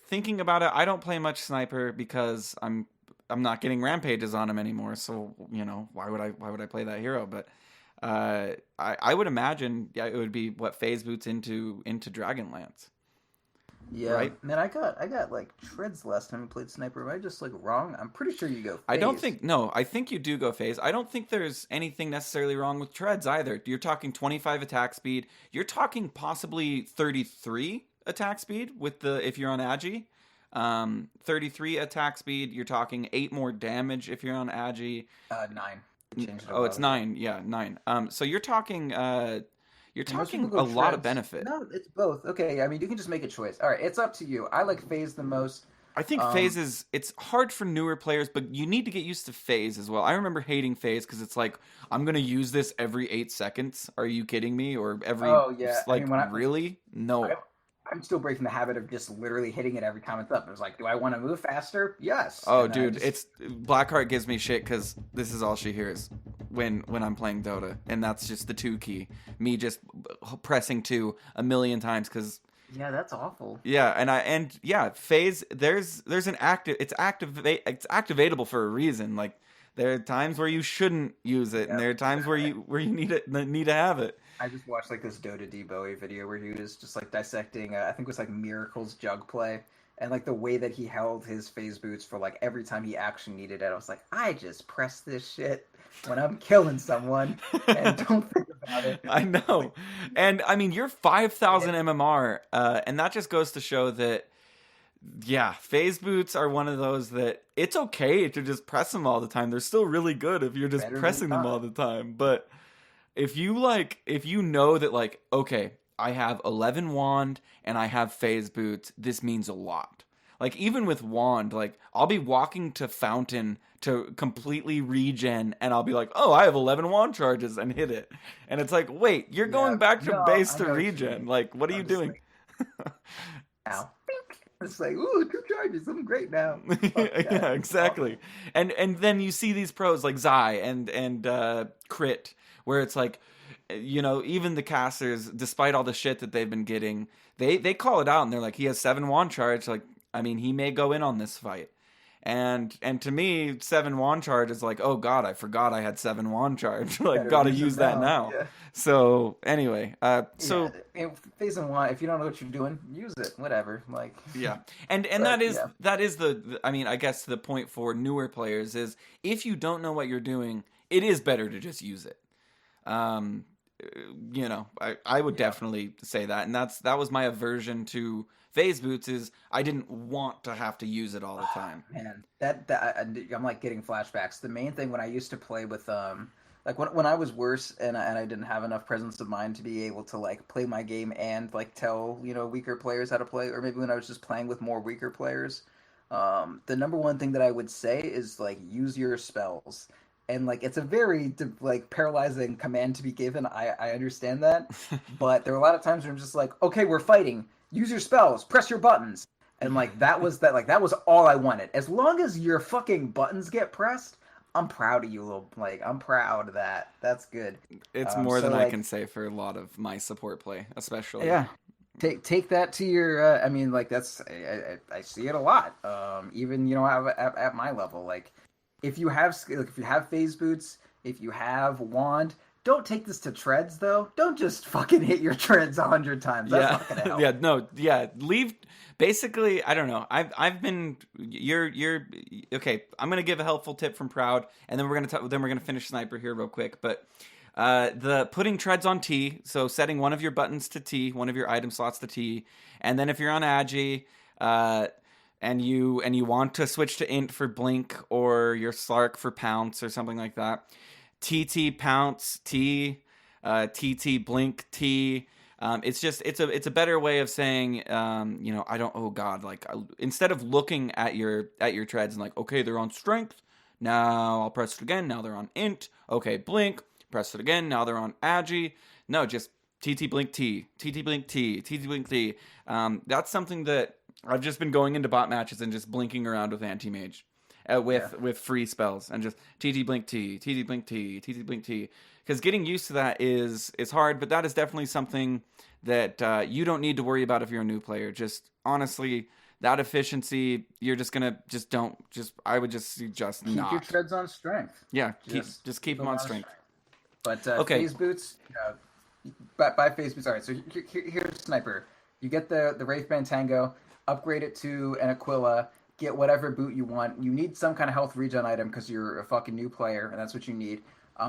thinking about it, I don't play much sniper because I'm not getting rampages on him anymore. So, you know, why would I play that hero? But I would imagine it would be what phase boots into Dragonlance. Yeah, right? Man, I got like treads last time I played sniper. Am I just like wrong? I'm pretty sure you go phase. I think you do go phase. I don't think there's anything necessarily wrong with treads either. You're talking 25 attack speed. You're talking possibly 33 attack speed with if you're on Agi. 33 attack speed. You're talking 8 more damage if you're on Agi. 9. Oh, it's 9. Yeah, 9. So you're talking a lot of benefit. No, it's both. Okay, I mean, you can just make a choice. All right, it's up to you. I like phase the most. I think phase it's hard for newer players, but you need to get used to phase as well. I remember hating phase because it's like, I'm going to use this every 8 seconds. Are you kidding me? Or every, like, I mean, really? No. I'm still breaking the habit of just literally hitting it every time it's up. It's like, do I want to move faster? Yes. Oh, dude, it's Blackheart gives me shit because this is all she hears when I'm playing Dota, and that's just the 2 key. Me just pressing 2 a million times because. Yeah, that's awful. Yeah, and phase. There's an active. It's activatable for a reason. Like, there are times where you shouldn't use it, and there are times where you need to have it. I just watched like this Dota D Bowie video where he was just like dissecting, I think it was like Miracle's jug play, and like the way that he held his phase boots for like every time he actually needed it. I was like, I just press this shit when I'm killing someone and don't think about it. I know. And I mean, you're 5,000 MMR, and that just goes to show that, yeah, phase boots are one of those that it's okay to just press them all the time. They're still really good if you're just pressing them all the time. But if you know that, like, okay, I have 11 wand and I have phase boots, this means a lot. Like, even with wand, like, I'll be walking to fountain to completely regen, and I'll be like, oh, I have 11 wand charges, and hit it. And it's like, wait, you're going back to base to regen. Like, what are you doing? Like, ow. It's like, ooh, 2 charges, I'm great now. Yeah, exactly. And then you see these pros like Zai and Crit, where it's like, you know, even the casters, despite all the shit that they've been getting, they call it out, and they're like, he has 7 wand charge. Like, I mean, he may go in on this fight. And to me, 7 wand charge is like, oh god, I forgot I had 7 wand charge. Like, gotta use that now. Yeah. So anyway, phase and wand. If you don't know what you're doing, use it. Whatever. Like, yeah, and that is the. I mean, I guess the point for newer players is if you don't know what you're doing, it is better to just use it. You know, I would definitely say that, and that was my aversion to phase boots, is I didn't want to have to use it all the time. Man, that I'm like getting flashbacks. The main thing when I used to play with like when I was worse and I didn't have enough presence of mind to be able to like play my game and like tell, you know, weaker players how to play, or maybe when I was just playing with more weaker players, the number one thing that I would say is like use your spells. And like it's a very like paralyzing command to be given. I understand that, but there are a lot of times where I'm just like, okay, we're fighting. Use your spells. Press your buttons. And like that was all I wanted. As long as your fucking buttons get pressed, I'm proud of you, little. Like, I'm proud of that. That's good. It's more than I can say for a lot of my support play, especially. Yeah. Take that to your. I mean, like that's. I see it a lot. Even you know at my level, like if you have phase boots, if you have wand. Don't take this to treads, though. Don't just fucking hit your treads 100 times. That's not gonna help. Yeah, no, yeah. Leave. Basically, I don't know. I've been. You're okay. I'm gonna give a helpful tip from Proud, and then we're gonna finish sniper here real quick. But The putting treads on T, so setting one of your buttons to T, one of your item slots to T, and then if you're on Agi, and you want to switch to int for blink or your Slark for pounce or something like that, TT pounce T, TT blink T. It's a better way of saying, I don't. Oh God, instead of looking at your treads and like, okay, they're on strength. Now I'll press it again. Now they're on int. Okay, blink. Press it again. Now they're on agi. No, just TT blink T, TT blink T, TT blink T. That's something that I've just been going into bot matches and just blinking around with anti-mage, with free spells and just TT blink T, TT blink T, TT blink T. Because getting used to that is hard, but that is definitely something that you don't need to worry about if you're a new player. Just honestly, that efficiency, you're just gonna I would just suggest keep not. your treads on strength. Yeah, just keep them on strength. But okay. phase boots, by phase boots. All right, so here's Sniper. You get the Wraithband Tango, upgrade it to an Aquila, get whatever boot you want. You need some kind of health regen item because you're a fucking new player, and that's what you need.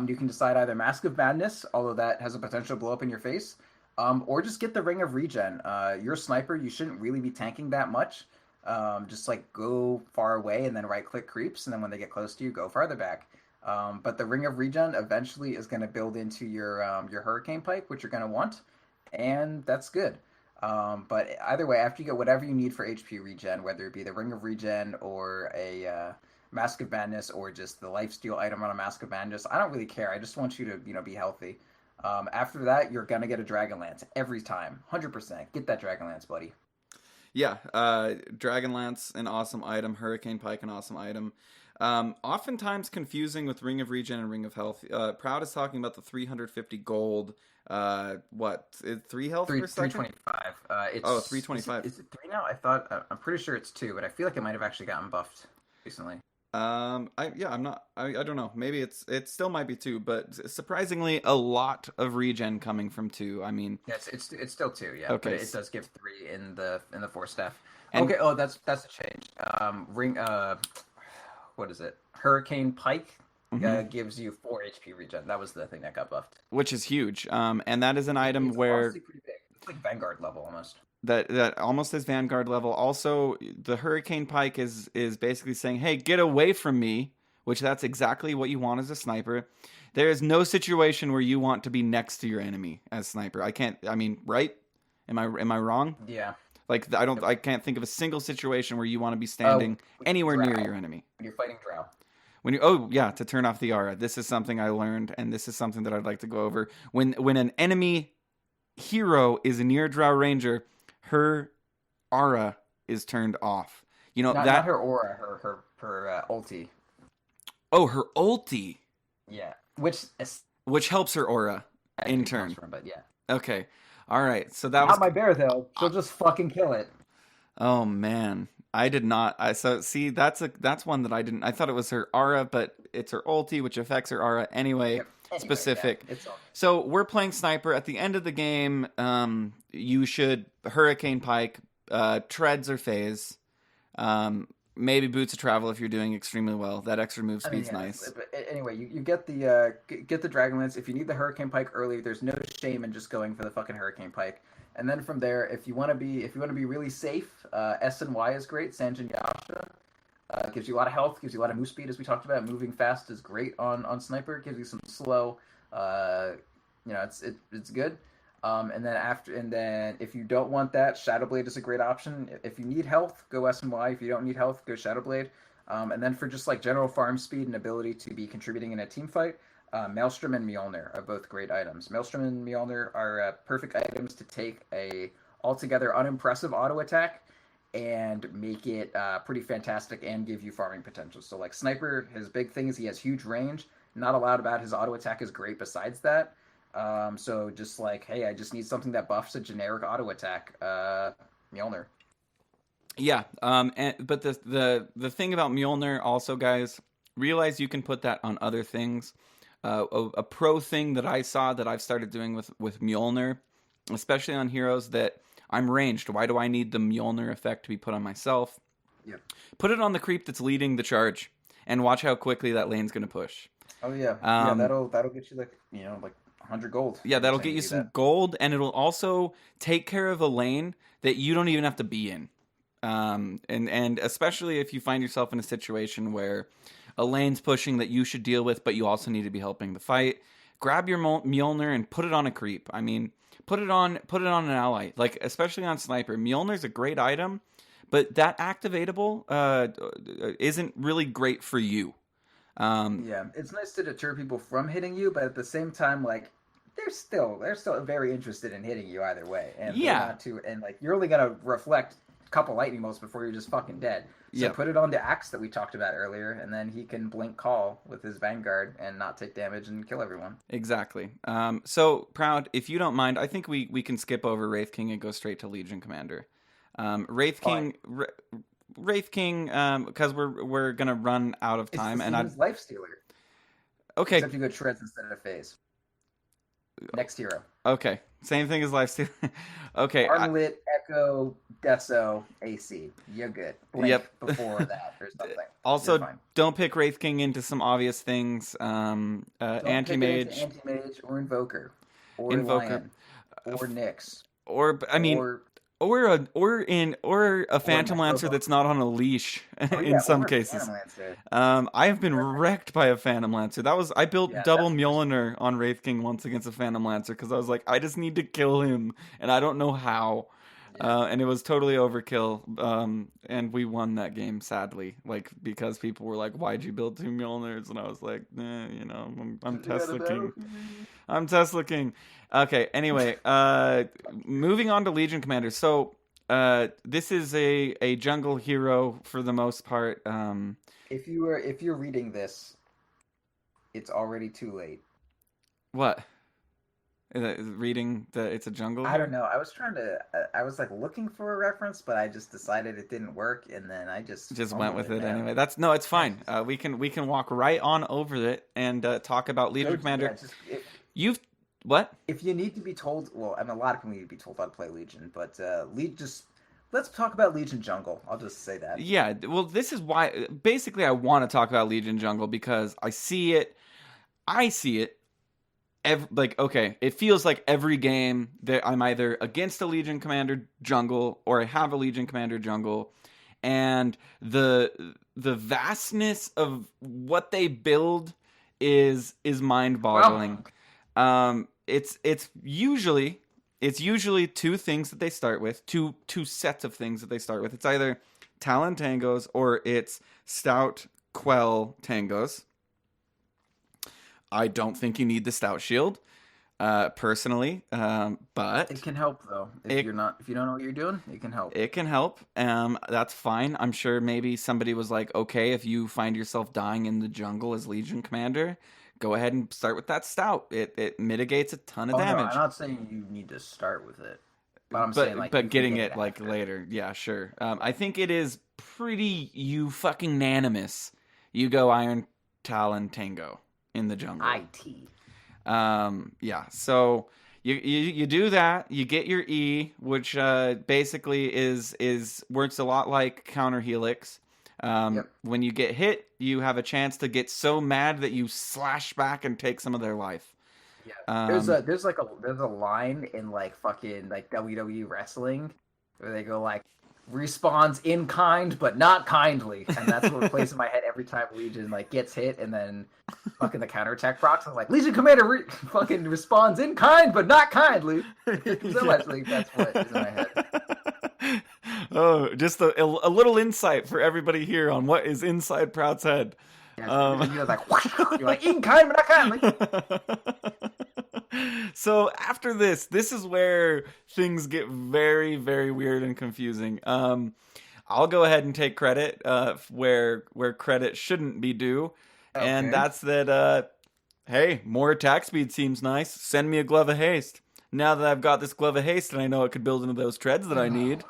You can decide either Mask of Madness, although that has a potential to blow up in your face, or just get the Ring of Regen. You're a Sniper, you shouldn't really be tanking that much. Just like go far away and then right-click creeps, and then when they get close to you, go farther back. But the Ring of Regen eventually is going to build into your Hurricane Pike, which you're going to want, and that's good. But either way, after you get whatever you need for HP regen, whether it be the Ring of Regen or a Mask of Madness or just the lifesteal item on a Mask of Madness, I don't really care. I just want you to be healthy. After that, you're going to get a Dragonlance every time. 100%. Get that Dragonlance, buddy. Yeah, Dragonlance, an awesome item. Hurricane Pike, an awesome item. Oftentimes confusing with Ring of Regen and Ring of Health. Proud is talking about the 350 gold. 3 health per second? 325. 325. Is it 3 now? I'm pretty sure it's 2, but I feel like it might have actually gotten buffed recently. I don't know. Maybe it still might be 2, but surprisingly a lot of regen coming from 2. I mean, yes, it's still 2, yeah. Okay. But it does give 3 in the 4 staff. And, okay, that's a change. What is it? Hurricane Pike gives you 4 HP regen. That was the thing that got buffed. Which is huge. And that is an item it's where pretty big. It's like Vanguard level almost. That almost is Vanguard level. Also, the Hurricane Pike is basically saying, hey, get away from me, which that's exactly what you want as a sniper. There is no situation where you want to be next to your enemy as sniper. Right? Am I wrong? Yeah. Like, I can't think of a single situation where you want to be standing anywhere near your enemy. When you're fighting Drow. To turn off the aura. This is something I learned, and this is something that I'd like to go over. When an enemy hero is near Drow Ranger, her aura is turned off. Not her aura, her ulti. Oh, her ulti. Yeah, which helps her aura in turn. But yeah. Okay. All right. So that was not my bear though. She'll just fucking kill it. Oh man, I did not. That's one that I didn't. I thought it was her aura, but it's her ulti, which affects her aura anyway. Specific. Yeah, so we're playing sniper. At the end of the game, you should Hurricane Pike, treads or phase, maybe boots of travel if you're doing extremely well. That extra move speed's nice. But anyway, you get the Dragonlance. If you need the Hurricane Pike early, there's no shame in just going for the fucking Hurricane Pike. And then from there, if you want to be really safe, S and Y is great. Sanjin Yasha. Gives you a lot of health, gives you a lot of move speed, as we talked about. Moving fast is great on Sniper. Gives you some slow. It's good. And then if you don't want that, Shadowblade is a great option. If you need health, go S and Y. If you don't need health, go Shadowblade. And then for just like general farm speed and ability to be contributing in a team fight, Maelstrom and Mjolnir are both great items. Maelstrom and Mjolnir are perfect items to take a altogether unimpressive auto attack and make it pretty fantastic and give you farming potential. So like Sniper, his big thing is he has huge range. Not a lot about his auto attack is great besides that. So just like, hey, I just need something that buffs a generic auto attack. Mjolnir. Yeah, but the thing about Mjolnir also, guys, realize you can put that on other things. A pro thing that I saw that I've started doing with Mjolnir, especially on heroes that I'm ranged. Why do I need the Mjolnir effect to be put on myself? Yeah. Put it on the creep that's leading the charge, and watch how quickly that lane's going to push. Oh yeah, that'll get you like 100 gold. Yeah, every that'll time get you do some that. gold, and it'll also take care of a lane that you don't even have to be in. And especially if you find yourself in a situation where a lane's pushing that you should deal with, but you also need to be helping the fight. Grab your Mjolnir and put it on a creep. I mean, put it on an ally. Like especially on sniper, Mjolnir's a great item, but that activatable isn't really great for you. Um, Yeah, it's nice to deter people from hitting you, but at the same time, like they're still very interested in hitting you either way, and they're yeah, not too. And like you're only gonna reflect a couple lightning bolts before you're just fucking dead. So yeah, put it on the axe that we talked about earlier, and then he can blink call with his vanguard and not take damage and kill everyone. exactly. So Proud, if you don't mind, I think we can skip over Wraith King and go straight to Legion Commander. Wraith Fine. King. Wraith King, because we're gonna run out of It's the time, and same as Life Stealer, okay, except you go shreds instead of phase. Next hero. okay, same thing as Lifesteal. Okay, Armlet, Echo, Deso, AC. You're good. Blink yep. before that or something. You're Also, fine. don't pick Wraith King into some obvious things. Don't pick it into Anti-mage, Anti-Mage or Invoker. Or Invoker, Lion. Or Nyx. or I mean, Or or a Phantom Lancer Necrobo. that's not on a leash Oh in yeah, some or cases. Phantom Lancer. I have been wrecked by a Phantom Lancer. I built Yeah, double that's Mjolnir on Wraith King once against a Phantom Lancer because I was like, I just need to kill him, and I don't know how. yeah. And it was totally overkill. And we won that game sadly, like because people were like, "Why'd you build two Mjolnirs?" And I was like, I'm You gotta Tesla know. King. I'm Tesla King. Okay. Anyway, moving on to Legion Commander. So, this is a jungle hero for the most part. If you're reading this, it's already too late. What? Reading that it's a jungle I hero? don't know. I was like looking for a reference, but I just decided it didn't work, and then I just Just went fumbled with it man. anyway. It's fine. We can walk right on over it and talk about Legion Commander. Yeah, just You've what? if you need to be told, well, I mean, a lot of people need to be told how to play Legion, but just let's talk about Legion Jungle. I'll just say that. Yeah, well, this is why. Basically, I want to talk about Legion Jungle because I see it. Okay, it feels like every game that I'm either against a Legion Commander jungle or I have a Legion Commander jungle, and the vastness of what they build is mind-boggling. It's usually two things that they start with, two sets of things that they start with. It's either Talon Tangos or it's Stout Quell Tangos. I don't think you need the Stout Shield, personally, but It can help though. If you don't know what you're doing, it can help. it can help. That's fine. I'm sure maybe somebody was like, okay, if you find yourself dying in the jungle as Legion Commander, go ahead and start with that Stout. It mitigates a ton of Oh no, damage. I'm not saying you need to start with it, but I'm saying like you But can getting get it like after. later, yeah, sure. I think it is pretty you fucking unanimous. You go Iron Talon Tango in the jungle. IT. Yeah. So you do that. You get your E, which basically is works a lot like counter helix. Yep. When you get hit, you have a chance to get so mad that you slash back and take some of their life. Yeah. There's a line in like fucking like WWE wrestling where they go like respawns in kind but not kindly, and that's what plays in my head every time Legion like gets hit, and then fucking the counterattack procs. I'm like, Legion Commander fucking responds in kind but not kindly. So much like that's what is in my head. Oh, just a little insight for everybody here on what is inside Proud's head. Yeah, you're like you're like in kind but not kindly. So after this is where things get very, very weird and confusing. I'll go ahead and take credit where credit shouldn't be due, and Okay. that's that. Hey, more attack speed seems nice. Send me a glove of haste. Now that I've got this glove of haste and I know it could build into those treads that I need,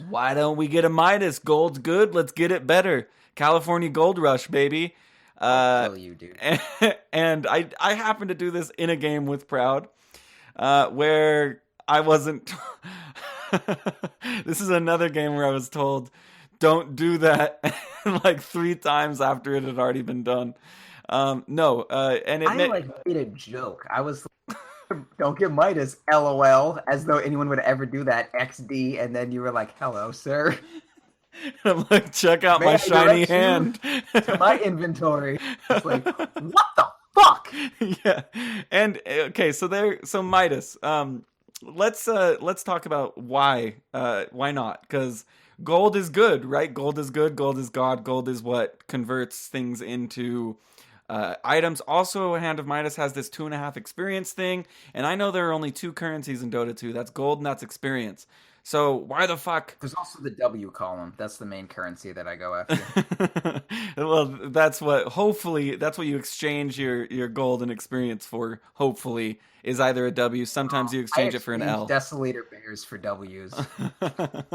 why don't we get a Midas? Gold's good. Let's get it better. California Gold Rush, baby. I'll kill you, dude. And I happened to do this in a game with Proud, where I wasn't. This is another game where I was told, "Don't do that," like 3 times after it had already been done. No, and it I made a joke. I was don't get Midas, LOL, as though anyone would ever do that, XD, and then you were like, hello, sir. I'm like, check out May my I shiny direct you hand to my inventory. It's like, what the fuck? Yeah, and okay, so Midas. Let's talk about why not? Because gold is good, right? Gold is good. Gold is God. Gold is what converts things into items. Also, Hand of Midas has this 2.5 experience thing, and I know there are only 2 currencies in Dota 2. That's gold and that's experience. So why the fuck? There's also the W column. That's the main currency that I go after. Well, that's what you exchange your gold and experience for. Hopefully, is either a W. Sometimes you exchange it for an L. Desolator bears for W's.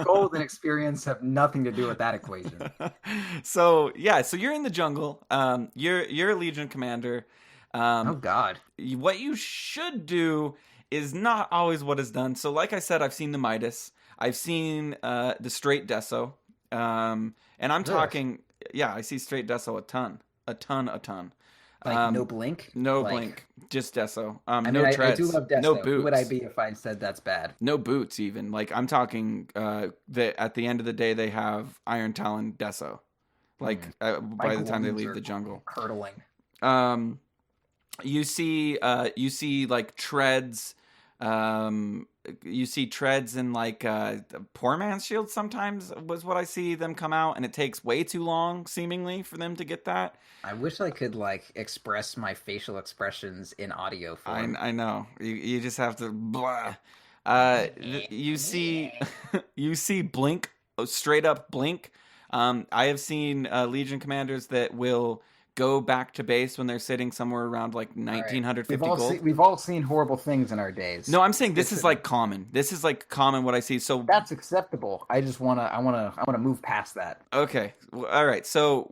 Gold and experience have nothing to do with that equation. So you're in the jungle. You're a Legion commander. Oh God. What you should do is not always what is done. So, like I said, I've seen the Midas. I've seen the straight Deso. And I'm talking, I see straight Deso a ton. Like no blink? No blink, just Deso. No mean, treads, I do love Deso. no boots. Who would I be if I said that's bad? No boots even. Like I'm talking that at the end of the day they have Iron Talon Deso. Like by the time they leave the jungle. Curdling. You see like treads. You see treads in like poor man's shield sometimes was what I see them come out, and it takes way too long seemingly for them to get that. I wish I could like express my facial expressions in audio form. I know you just have to blah. You see you see blink, straight up blink. I have seen Legion commanders that will go back to base when they're sitting somewhere around like 1950 gold. We've all seen horrible things in our days. No, I'm saying this is like common. This is like common what I see. So that's acceptable. I wanna move past that. Okay, all right. So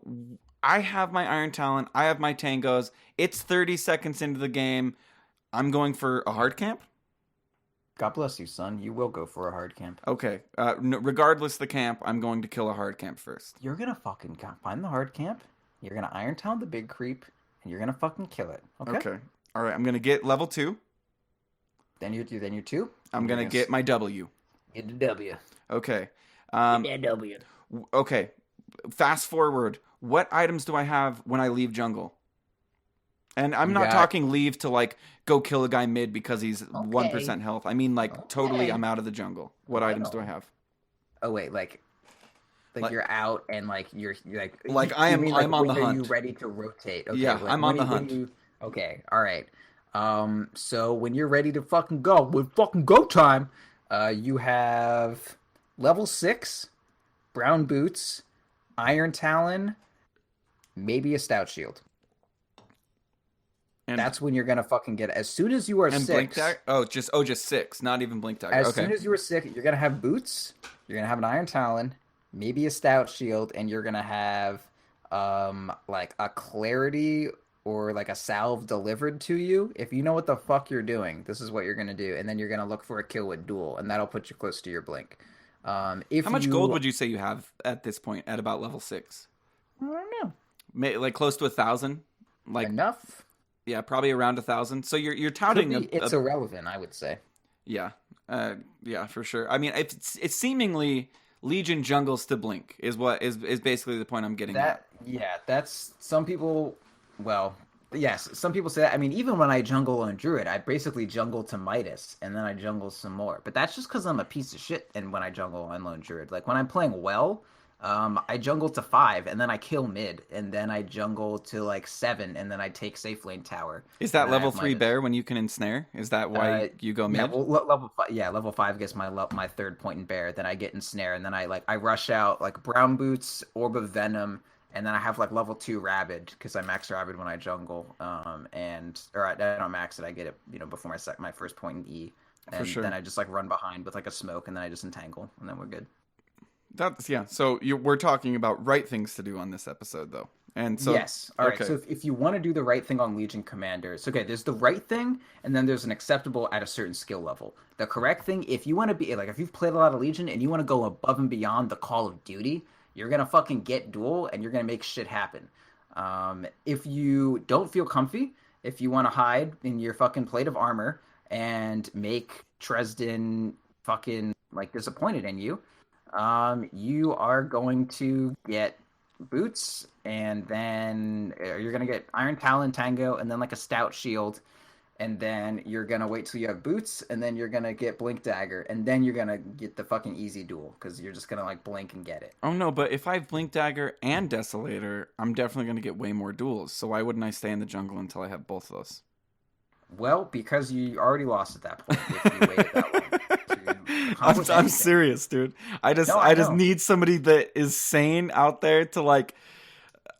I have my Iron Talon. I have my Tangos. It's 30 seconds into the game. I'm going for a hard camp. God bless you, son. You will go for a hard camp. Okay. Regardless the camp, I'm going to kill a hard camp first. You're gonna fucking find the hard camp. You're gonna Iron Talon the big creep, and you're gonna fucking kill it. Okay. All right. I'm gonna get level 2. Then you're 2. I'm gonna get my W. Get the W. Okay. Get that W. Okay. Fast forward. What items do I have when I leave jungle? And I'm not talking leave to like go kill a guy mid because he's 1% health. I mean like totally I'm out of the jungle. What items do I have? Oh wait, like you're out and like you're like I'm on the hunt. Are you ready to rotate? Okay, yeah, like, I'm on the hunt. Okay, all right. So when you're ready to fucking go, with fucking go time, you have level 6, brown boots, Iron Talon, maybe a stout shield. And that's when you're gonna fucking get it. As soon as you are 6. Blink dagger? Just 6, not even blink dagger. As soon as you are 6, you're gonna have boots. You're gonna have an Iron Talon, maybe a stout shield, and you're gonna have like a clarity or like a salve delivered to you. If you know what the fuck you're doing, this is what you're gonna do, and then you're gonna look for a kill with duel, and that'll put you close to your blink. How much gold would you say you have at this point at about level 6? I don't know. Like close to 1,000. Like enough. Yeah, probably around 1,000. So you're touting it's irrelevant, I would say. Yeah, yeah, for sure. I mean, it's seemingly Legion jungles to blink is what is basically the point I'm getting at. Yeah, that's some people. Well, yes, some people say that. I mean, even when I jungle on Druid, I basically jungle to Midas and then I jungle some more. But that's just because I'm a piece of shit. And when I jungle on lone Druid, like when I'm playing well. I jungle to 5 and then I kill mid and then I jungle to like 7 and then I take safe lane tower. Is that level 3 bear when you can ensnare? Is that why you go mid? Yeah, well, level 5 gets my third point in bear. Then I get ensnare and then I rush out like brown boots, orb of venom, and then I have like level 2 rabid because I max rabid when I jungle. I don't max it. I get it before my first point in E. And then I just like run behind with like a smoke and then I just entangle and then we're good. So we're talking about right things to do on this episode, though, and so yes. All right. So if you want to do the right thing on Legion commanders, okay, there's the right thing, and then there's an acceptable at a certain skill level. The correct thing, if you want to be like, if you've played a lot of Legion and you want to go above and beyond the Call of Duty, you're gonna fucking get duel and you're gonna make shit happen. If you don't feel comfy, if you want to hide in your fucking plate of armor and make Dresden fucking like disappointed in you, you are going to get boots, and then you're gonna get Iron Talon Tango, and then like a stout shield, and then you're gonna wait till you have boots, and then you're gonna get Blink Dagger, and then you're gonna get the fucking easy duel because you're just gonna like blink and get it. Oh no, but if I have Blink Dagger and Desolator, I'm definitely going to get way more duels. So why wouldn't I stay in the jungle until I have both of those? Well, because you already lost at that point if you waited that long to accomplish I'm anything. serious, dude. I just No, I just know. need somebody that is sane out there to like.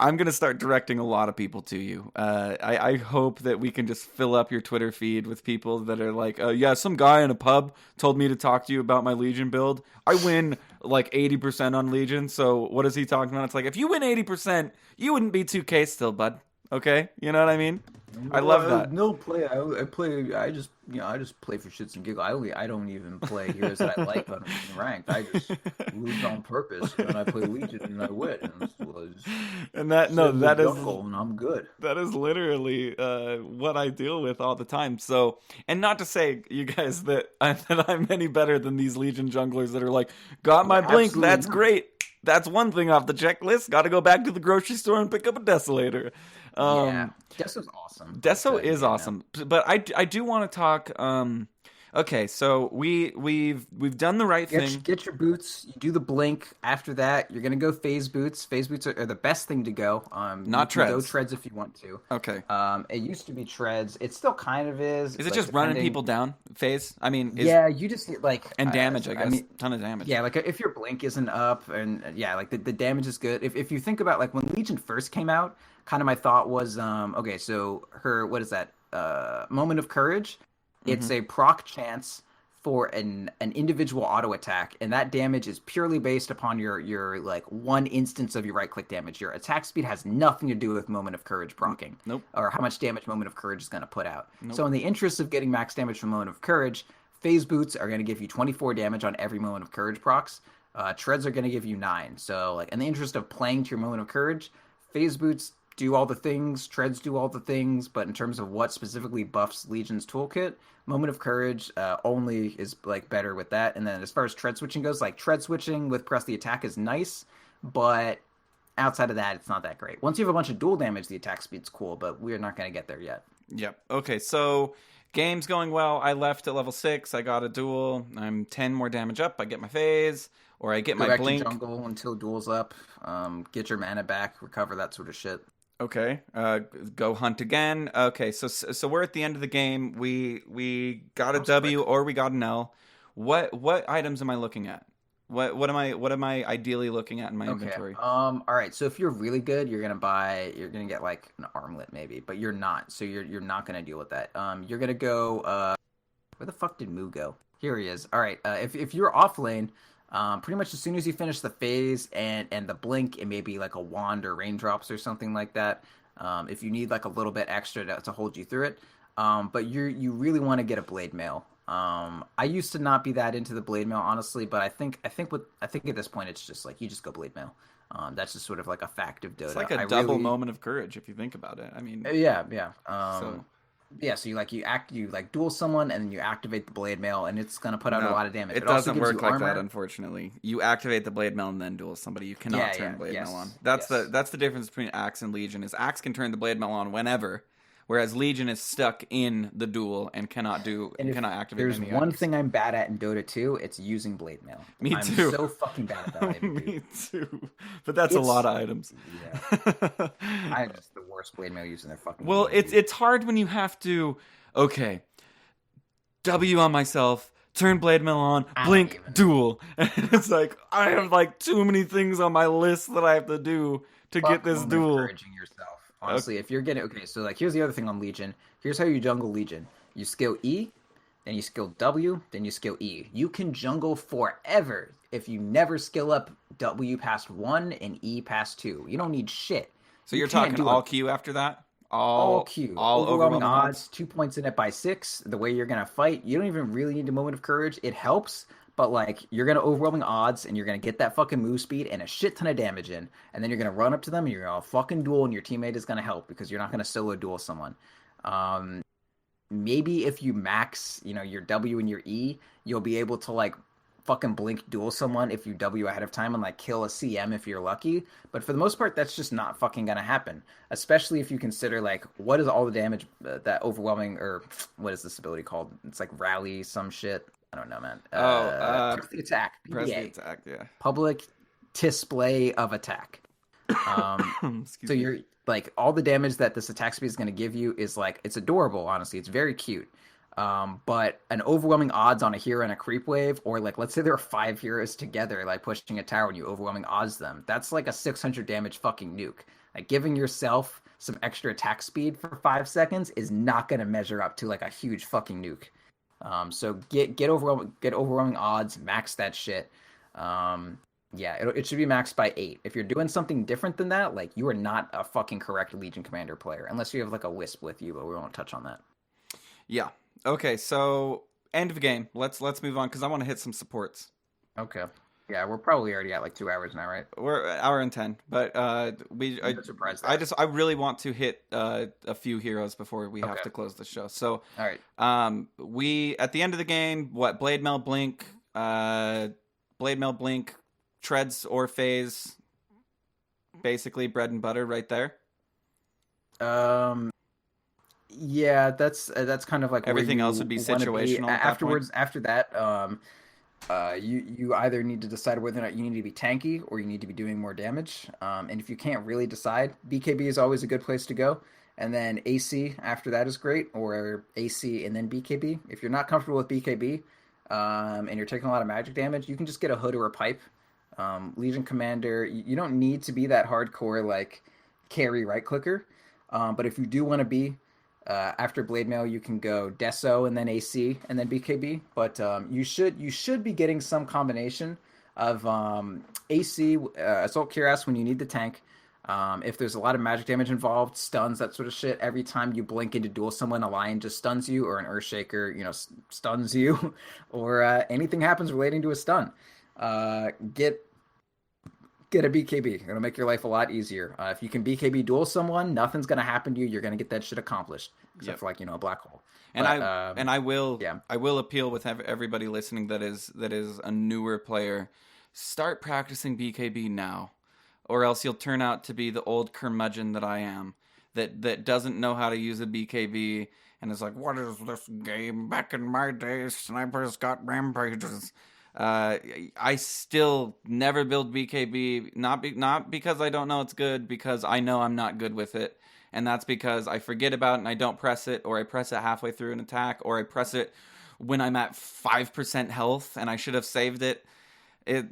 I'm gonna start directing a lot of people to you. I hope that we can just fill up your Twitter feed with people that are like, yeah, some guy in a pub told me to talk to you about my Legion build. I win like 80% on Legion. So what is he talking about? It's like, if you win 80%, you wouldn't be 2K still, bud. Okay, you know what I mean? I love that. No play. I play. I just play for shits and giggles. I don't even play heroes that I like on ranked. I just lose on purpose, and I play Legion and I win. And that is jungle, and I'm good. That is literally what I deal with all the time. So, and not to say, you guys, that I'm any better than these Legion junglers that are like, got my blink, Absolutely that's not. great. That's one thing off the checklist. Got to go back to the grocery store and pick up a Desolator. Yeah, Deso's awesome. Deso is you know. awesome, but I do want to talk. Okay, so we've done the right thing. Get your boots. You do the blink. After that, you're gonna go phase boots. Phase boots are the best thing to go. Not you can go treads. treads if you want to. Okay. It used to be treads. It still kind of is. Is it like, just running depending- people down phase? I mean, Yeah, you just need like and damage. I guess I mean, ton of damage. yeah, like if your blink isn't up, and yeah, like the damage is good. If you think about like when Legion first came out, kind of my thought was, okay, so her what is that? Moment of Courage. It's a proc chance for an individual auto attack, and that damage is purely based upon your like one instance of your right click damage. Your attack speed has nothing to do with Moment of Courage proccing. Nope. Or how much damage Moment of Courage is going to put out. Nope. So in the interest of getting max damage from Moment of Courage, phase boots are going to give you 24 damage on every Moment of Courage procs. Treads are going to give you 9. So like in the interest of playing to your Moment of Courage, phase boots do all the things, treads do all the things, but in terms of what specifically buffs Legion's toolkit, Moment of Courage only is like better with that. And then as far as tread switching goes, like tread switching with press the attack is nice, but outside of that, it's not that great. Once you have a bunch of dual damage, the attack speed's cool, but we're not going to get there yet. Yep. Okay, so game's going well. I left at level 6. I got a duel. I'm 10 more damage up. I get my phase, or I get Go my back blink. to jungle until duel's up. Get your mana back, recover that sort of shit. Okay. Go hunt again. Okay. So we're at the end of the game. We got a W or we got an L. What items am I looking at? What am I ideally looking at in my inventory? All right. So if you're really good, you're gonna get like an armlet maybe, but you're not. So you're not gonna deal with that. You're gonna go. Where the fuck did Moo go? Here he is. All right. If you're off lane, pretty much as soon as you finish the phase and the blink, it may be like a wand or raindrops or something like that. If you need like a little bit extra to hold you through it, but you really want to get a blade mail. I used to not be that into the blade mail, honestly, but I think at this point it's just like you just go blade mail. That's just sort of like a fact of Dota. It's like a double Moment of Courage if you think about it. I mean, yeah. So you duel someone and then you activate the blade mail and it's gonna put out a lot of damage. It also doesn't gives work you like armor. that, unfortunately. You activate the blade mail and then duel somebody. You cannot turn blade mail on. That's the difference between Axe and Legion. Is Axe can turn the blade mail on whenever, whereas Legion is stuck in the duel and cannot activate. There's any one items. thing I'm bad at in Dota 2, it's using blade mail. Me I'm too. so fucking bad at that item. Me too. But that's a lot of items. Yeah. I'm just the worst blade mail using their fucking. Well, game, dude. it's hard when you have to. Okay. W on myself, turn blade mail on, blink, duel. And it's like, I have like too many things on my list that I have to do to get this duel. Encouraging yourself. Honestly, if you're getting so like here's the other thing on Legion. Here's how you jungle Legion. You skill E, then you skill W, then you skill E. You can jungle forever if you never skill up W past 1 and E past 2. You don't need shit. So you're talking all Q after that? All Q. All overwhelming odds, 2 points in it by 6. The way you're going to fight, you don't even really need a Moment of Courage. It helps, but like you're gonna overwhelming odds and you're gonna get that fucking move speed and a shit ton of damage in, and then you're gonna run up to them and you're gonna fucking duel, and your teammate is gonna help because you're not gonna solo duel someone. Um, Maybe if you max, your W and your E, you'll be able to like fucking blink duel someone if you W ahead of time and like kill a CM if you're lucky. But for the most part, that's just not fucking gonna happen. Especially if you consider like what is all the damage that overwhelming, or what is this ability called? It's like rally some shit. I don't know, man. Press the attack. Press the PBA. attack. Yeah. Public display of attack. Excuse So me. you're like all the damage that this attack speed is going to give you is like it's adorable. Honestly, it's very cute. But an overwhelming odds on a hero and a creep wave, or like let's say there are 5 heroes together, like pushing a tower and you overwhelming odds them. That's like a 600 damage fucking nuke. Like giving yourself some extra attack speed for 5 seconds is not going to measure up to like a huge fucking nuke. So get overwhelming odds, max that shit. Yeah, it should be maxed by 8. If you're doing something different than that, like you are not a fucking correct Legion Commander player, unless you have like a Wisp with you, but we won't touch on that. Yeah. Okay. So end of game. Let's move on because I want to hit some supports. Okay. Yeah, we're probably already at like 2 hours now, right? We're an hour and 10, but I'm surprised. I really want to hit a few heroes before we have Okay. to close the show. So All right. we at the end of the game, what Blade Mail Blink, Treads or Phase, basically bread and butter right there. Yeah, that's kind of like where Everything you else would be wanna situational at that Afterwards, after that, you either need to decide whether or not you need to be tanky or you need to be doing more damage. And if you can't really decide, BKB is always a good place to go. And then AC after that is great, or AC and then BKB. If you're not comfortable with BKB, and you're taking a lot of magic damage, you can just get a hood or a pipe. Legion Commander, you don't need to be that hardcore like carry right clicker. But if you do want to be after Blade Mail, you can go Deso and then AC and then BKB. But you should be getting some combination of AC, Assault Cuirass when you need the tank. If there's a lot of magic damage involved, stuns, that sort of shit. Every time you blink into duel someone, a lion just stuns you, or an Earthshaker, stuns you, or anything happens relating to a stun. Get a BKB. It'll make your life a lot easier. If you can BKB duel someone, nothing's gonna happen to you. You're gonna get that shit accomplished, except for like a black hole. And But, I will yeah. I will appeal with everybody listening that is a newer player. Start practicing BKB now, or else you'll turn out to be the old curmudgeon that I am, that doesn't know how to use a BKB and is like, what is this game? Back in my days, snipers got rampages. I still never build BKB, not because I don't know it's good, because I know I'm not good with it. And that's because I forget about it and I don't press it, or I press it halfway through an attack, or I press it when I'm at 5% health and I should have saved it.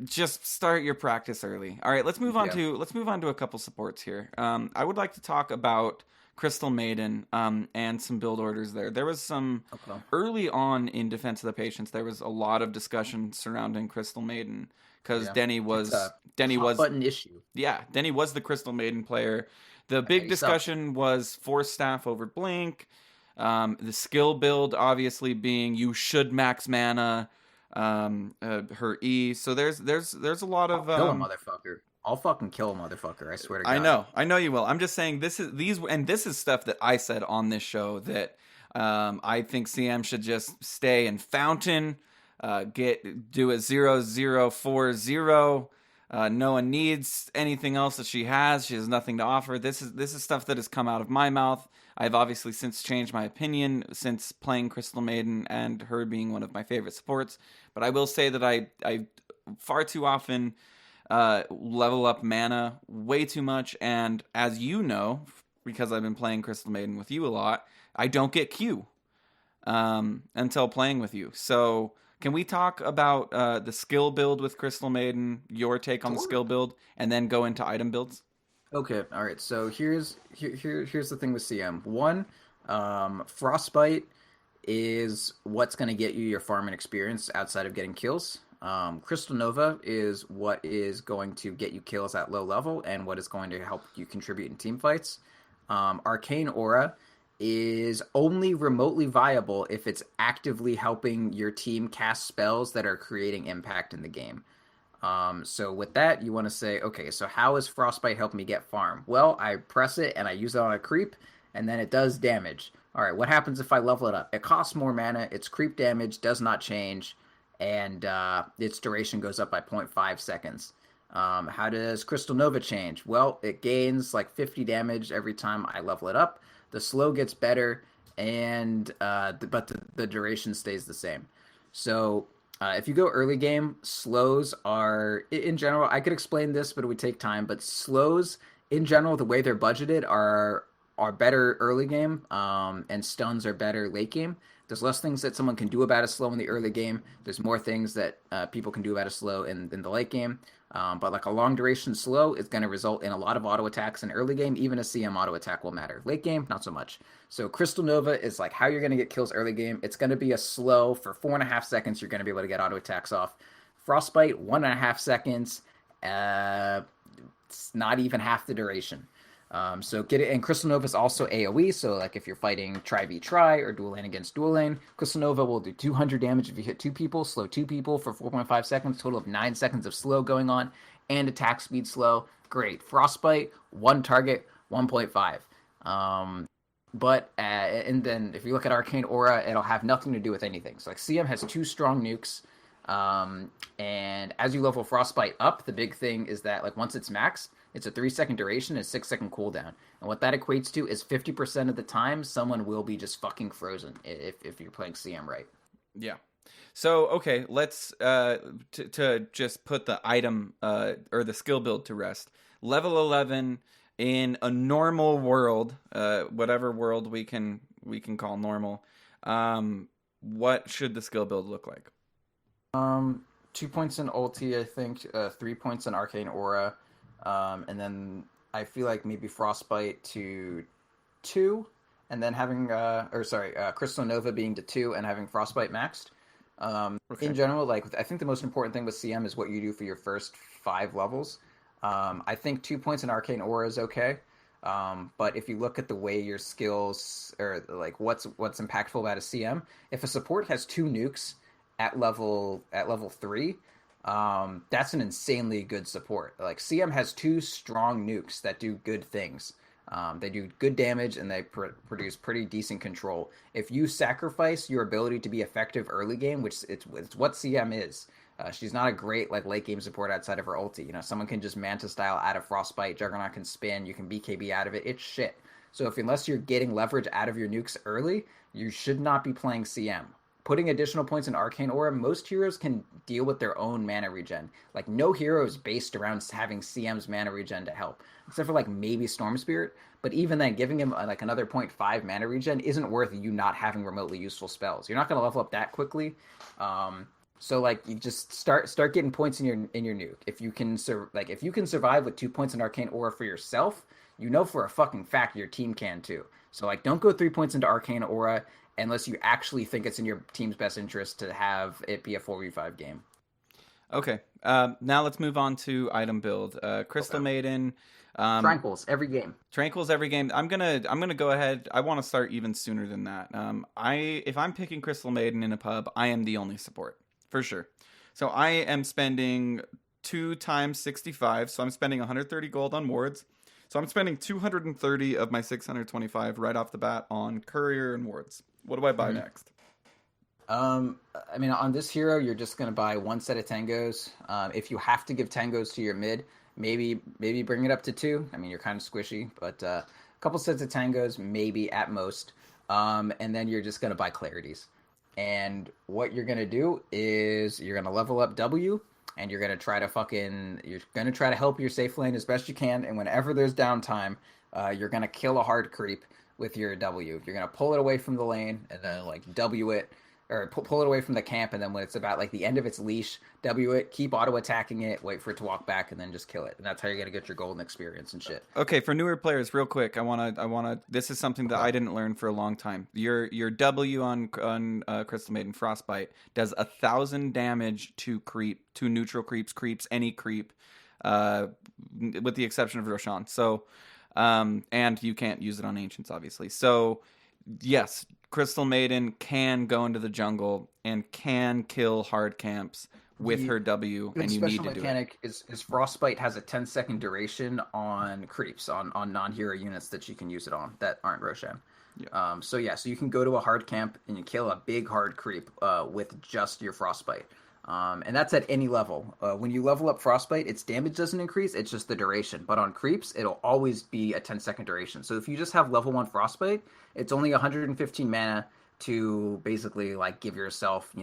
Just start your practice early. All right, let's move on to a couple supports here. I would like to talk about Crystal Maiden and some build orders there. There was some early on in Defense of the Patience. There was a lot of discussion surrounding Crystal Maiden because Denny was button issue. Yeah, Denny was the Crystal Maiden player. The big discussion was Force Staff over Blink. The skill build obviously being you should max mana. Her E. So there's a lot of kill a motherfucker. I'll fucking kill a motherfucker. I swear to God. I know you will. I'm just saying this is stuff that I said on this show that I think CM should just stay in Fountain, do a 0-0-4-0. No one needs anything else that she has. She has nothing to offer. This is stuff that has come out of my mouth. I've obviously since changed my opinion since playing Crystal Maiden and her being one of my favorite supports. But I will say that I far too often level up mana way too much, and as you know, because I've been playing Crystal Maiden with you a lot, I don't get Q until playing with you. So can we talk about the skill build with Crystal Maiden, your take on the skill build, and then go into item builds? Okay, all right. So here's the thing with CM. One, Frostbite is what's going to get you your farm and experience outside of getting kills. Crystal Nova is what is going to get you kills at low level and what is going to help you contribute in team fights. Arcane Aura is only remotely viable if it's actively helping your team cast spells that are creating impact in the game. So with that, you want to say, okay, so how is Frostbite helping me get farm? Well, I press it and I use it on a creep, and then it does damage. All right, what happens if I level it up? It costs more mana, its creep damage does not change, and its duration goes up by 0.5 seconds. How does Crystal Nova change? Well, it gains like 50 damage every time I level it up. The slow gets better, and but the duration stays the same. So if you go early game, slows are in general. I could explain this, but it would take time. But slows in general, the way they're budgeted are better early game, and stuns are better late game. There's less things that someone can do about a slow in the early game. There's more things that people can do about a slow in the late game. But like a long duration slow is going to result in a lot of auto attacks in early game. Even a CM auto attack will matter. Late game, not so much. So Crystal Nova is like how you're going to get kills early game. It's going to be a slow for 4.5 seconds. You're going to be able to get auto attacks off. Frostbite, 1.5 seconds. It's not even half the duration. So get it, and Crystal Nova is also AoE, so like if you're fighting Tri-v-Tri or dual lane against dual lane, Crystal Nova will do 200 damage if you hit 2 people, slow 2 people for 4.5 seconds, total of 9 seconds of slow going on, and attack speed slow. Great. Frostbite, 1 target, 1.5. And then if you look at Arcane Aura, it'll have nothing to do with anything. So like CM has 2 strong nukes, and as you level Frostbite up, the big thing is that like once it's maxed, it's a 3-second duration and a 6-second cooldown. And what that equates to is 50% of the time, someone will be just fucking frozen if you're playing CM right. Yeah. So, okay, let's, to just put the item, or the skill build to rest. Level 11 in a normal world, whatever world we can call normal, what should the skill build look like? 2 points in ulti, I think, 3 points in Arcane Aura, and then I feel like maybe Frostbite to 2, and then having Crystal Nova being to 2 and having Frostbite maxed. Okay. In general, like I think the most important thing with CM is what you do for your first 5 levels. I think 2 points in Arcane Aura is okay. But if you look at the way your skills or like what's impactful about a CM, if a support has 2 nukes at level 3, that's an insanely good support. Like CM has 2 strong nukes that do good things. They do good damage and they produce pretty decent control. If you sacrifice your ability to be effective early game, which it's what CM is, she's not a great like late game support outside of her ulti. You know, someone can just Manta style out of Frostbite, Juggernaut can spin, you can BKB out of it. It's shit. So unless you're getting leverage out of your nukes early, you should not be playing CM. Putting additional points in Arcane Aura, most heroes can deal with their own mana regen. Like, no hero is based around having CM's mana regen to help. Except for, like, maybe Storm Spirit. But even then, giving him, like, another 0.5 mana regen isn't worth you not having remotely useful spells. You're not going to level up that quickly. So, like, you just start getting points in your nuke. If you can survive with 2 points in Arcane Aura for yourself, you know for a fucking fact your team can, too. So, like, don't go 3 points into Arcane Aura unless you actually think it's in your team's best interest to have it be a 4v5 game. Okay. Now let's move on to item build. Crystal Maiden. Tranquils every game. Tranquils every game. I'm gonna go ahead. I want to start even sooner than that. If I'm picking Crystal Maiden in a pub, I am the only support for sure. So I am spending 2 times 65. So I'm spending 130 gold on wards. So I'm spending 230 of my 625 right off the bat on courier and wards. What do I buy next? I mean, on this hero, you're just going to buy 1 set of tangos. If you have to give tangos to your mid, maybe bring it up to 2. I mean, you're kind of squishy, but a couple sets of tangos, maybe at most. And then you're just going to buy clarities. And what you're going to do is you're going to level up W, and you're going to try to help your safe lane as best you can. And whenever there's downtime, you're going to kill a hard creep with your W. You're going to pull it away from the lane and then like W it, or pull it away from the camp. And then when it's about like the end of its leash, W it, keep auto attacking it, wait for it to walk back, and then just kill it. And that's how you're going to get your golden experience and shit. Okay. For newer players, real quick, I want to, this is something that I didn't learn for a long time. Your W on Crystal Maiden Frostbite does 1,000 damage to neutral creeps, any creep, with the exception of Roshan. So, and you can't use it on Ancients, obviously. So yes, Crystal Maiden can go into the jungle and can kill hard camps with her W, and you need to do it. Special mechanic is Frostbite has a 10-second duration on creeps, on non-hero units that you can use it on that aren't Roshan. Yeah. So you can go to a hard camp and you kill a big hard creep with just your Frostbite. And that's at any level. When you level up Frostbite, its damage doesn't increase, it's just the duration. But on creeps, it'll always be a 10-second duration. So if you just have level 1 Frostbite, it's only 115 mana to basically like give yourself,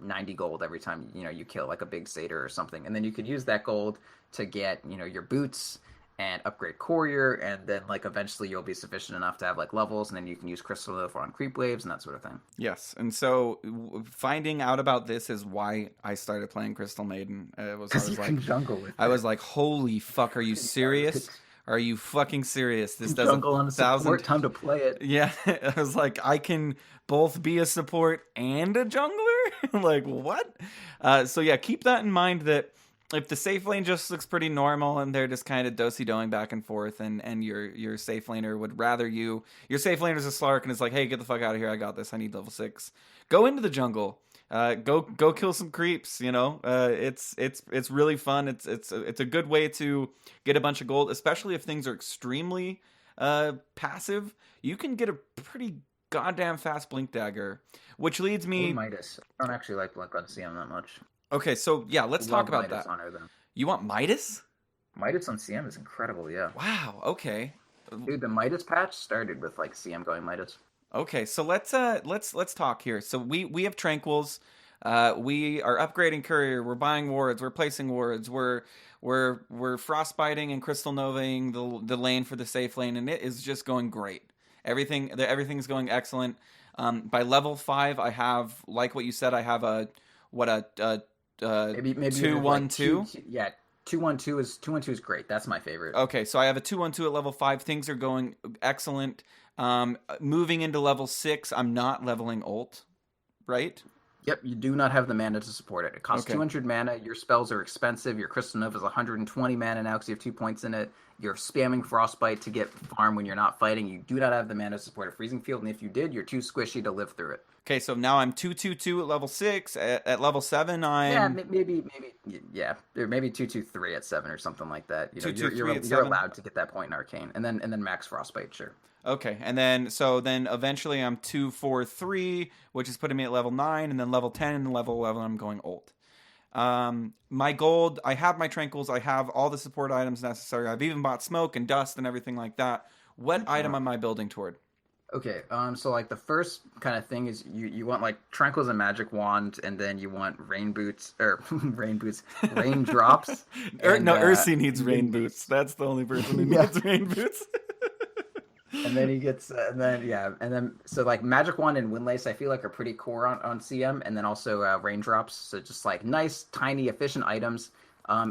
90 gold every time, you kill like a big satyr or something. And then you could use that gold to get, your boots and upgrade courier, and then like eventually you'll be sufficient enough to have like levels, and then you can use crystal Nova on creep waves and that sort of thing. Yes, and so finding out about this is why I started playing Crystal Maiden. I was like, jungle with I was like, holy fuck, are you serious? Are you fucking serious? This does jungle on a support, time to play it. Yeah, I was like, I can both be a support and a jungler? Like, what? So yeah, keep that in mind, that if the safe lane just looks pretty normal and they're just kind of do-si-doing back and forth, and your safe laner would rather your safe laner's a Slark and it's like, hey, get the fuck out of here, I got this, I need level 6. Go into the jungle. Go kill some creeps, It's really fun. It's a good way to get a bunch of gold, especially if things are extremely passive. You can get a pretty goddamn fast blink dagger, which leads me Midas. I don't actually like Blink on CM that much. Okay, so yeah, let's talk about Midas that. On her, though. You want Midas? Midas on CM is incredible, yeah. Wow, okay. Dude, the Midas patch started with like CM going Midas. Okay, so let's talk here. So we have Tranquils. We are upgrading courier. We're buying wards. We're placing wards. We're frostbiting and crystal novaing the lane for the safe lane, and it is just going great. Everything's going excellent. By level 5, I have, like what you said, I have a maybe 2-1-2. Yeah, 2-1-2 is great. That's my favorite. Okay, so I have a 2-1-2 at level 5. Things are going excellent. Moving into level 6, I'm not leveling ult, right? Yep, you do not have the mana to support it. It costs 200 mana. Your spells are expensive. Your Crystal Nova is 120 mana now because you have 2 points in it. You're spamming Frostbite to get farm when you're not fighting. You do not have the mana to support a freezing field, and if you did, you're too squishy to live through it. Okay, so now I'm 2-2-2 at level 6. At level 7, I'm... Yeah, maybe 2-2-3 at 7 or something like that. You're allowed to get that point in Arcane, and then max Frostbite, sure. Okay, and then eventually I'm 2-4-3, which is putting me at level 9, and then level 10, and level 11 I'm going ult. My gold, I have my Tranquils, I have all the support items necessary. I've even bought smoke and dust and everything like that. What item am I building toward? Okay, so like the first kind of thing is you want like Tranquils and Magic Wand, and then you want rain boots or raindrops. Ursi needs rain boots. That's the only person who needs rain boots. And then he gets, so like Magic Wand and Windlace, I feel like are pretty core on CM, and then also Raindrops, so just like nice, tiny, efficient items.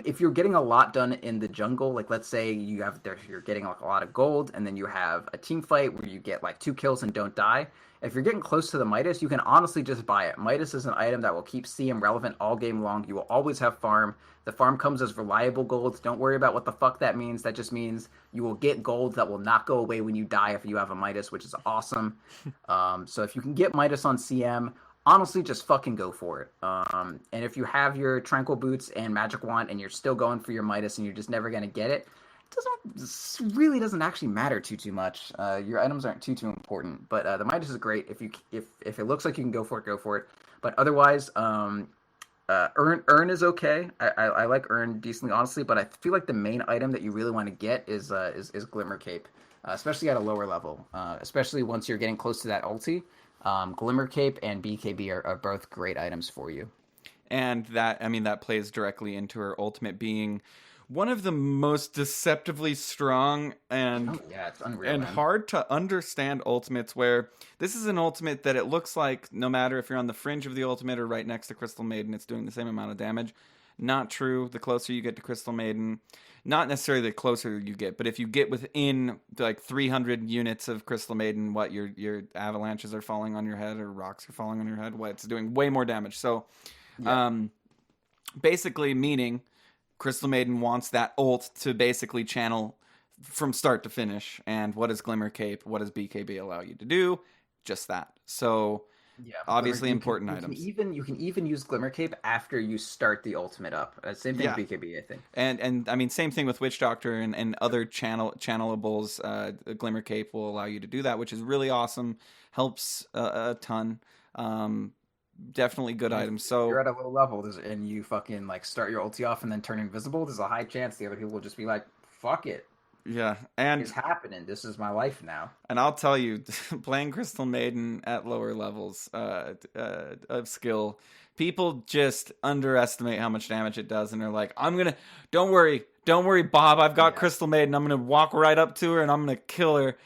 If you're getting a lot done in the jungle, like let's say you're getting like a lot of gold, and then you have a team fight where you get like 2 kills and don't die. If you're getting close to the Midas, you can honestly just buy it. Midas is an item that will keep CM relevant all game long. You will always have farm. The farm comes as reliable gold. Don't worry about what the fuck that means. That just means you will get gold that will not go away when you die if you have a Midas, which is awesome. So if you can get Midas on CM, honestly, just fucking go for it. And if you have your Tranquil Boots and Magic Wand and you're still going for your Midas and you're just never going to get it, really doesn't actually matter too much. Your items aren't too important, but the Midas is great. If it looks like you can go for it, go for it. But otherwise, Urn is okay. I like Urn decently, honestly, but I feel like the main item that you really want to get is Glimmer Cape, especially at a lower level. Especially once you're getting close to that ulti, Glimmer Cape and BKB are both great items for you. And that plays directly into her ultimate being one of the most deceptively strong and it's unreal, and man. hard to understand ultimates, where this is an ultimate that it looks like no matter if you're on the fringe of the ultimate or right next to Crystal Maiden, it's doing the same amount of damage. Not true. The closer you get to Crystal Maiden, not necessarily the closer you get, but if you get within like 300 units of Crystal Maiden, your avalanches are falling on your head or rocks are falling on your head, it's doing way more damage. So basically meaning Crystal Maiden wants that ult to basically channel from start to finish. And what does Glimmer Cape, what does BKB allow you to do? Just that. So Yeah, obviously you important can items. you can even use Glimmer Cape after you start the ultimate up. Same thing Yeah. with BKB, I think. And I mean, same thing with Witch Doctor and other channellables. Glimmer Cape will allow you to do that, which is really awesome. Helps a ton. Definitely good items. If So you're at a low level and you fucking like start your ulti off and then turn invisible, there's a high chance the other people will just be like, "Fuck it, yeah, and it's happening. This is my life now." and I'll tell you, playing Crystal Maiden at lower levels of skill, people just underestimate how much damage it does, and they're like, don't worry, Bob, I've got Crystal Maiden. I'm gonna walk right up to her and I'm gonna kill her."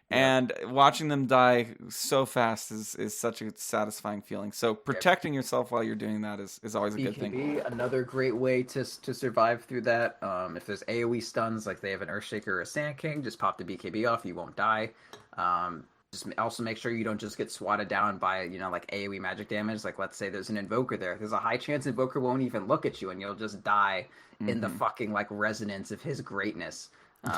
And watching them die so fast is such a satisfying feeling. So protecting yourself while you're doing that is always a good thing. BKB, another great way to survive through that. If there's AoE stuns, like they have an Earthshaker or a Sand King, just pop the BKB off. You won't die. Just also make sure you don't just get swatted down by, like AoE magic damage. Like, let's say there's an Invoker there. There's a high chance Invoker won't even look at you, and you'll just die in the fucking, like, resonance of his greatness.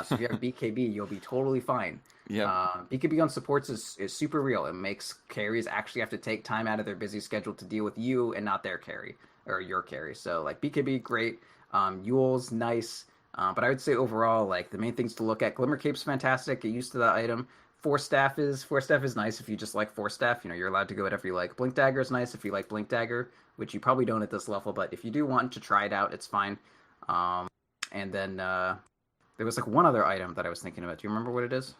So if you have BKB, you'll be totally fine. Yeah. BKB on supports is super real. It makes carries actually have to take time out of their busy schedule to deal with you and not their carry or your carry. So like BKB, great. Yule's nice. But I would say overall, like the main things to look at, Glimmer Cape's fantastic. Get used to that item. Force Staff is nice if you just like Force Staff. You're allowed to go whatever you like. Blink Dagger is nice if you like Blink Dagger, which you probably don't at this level. But if you do want to try it out, it's fine. And then there was like one other item that I was thinking about. Do you remember what it is?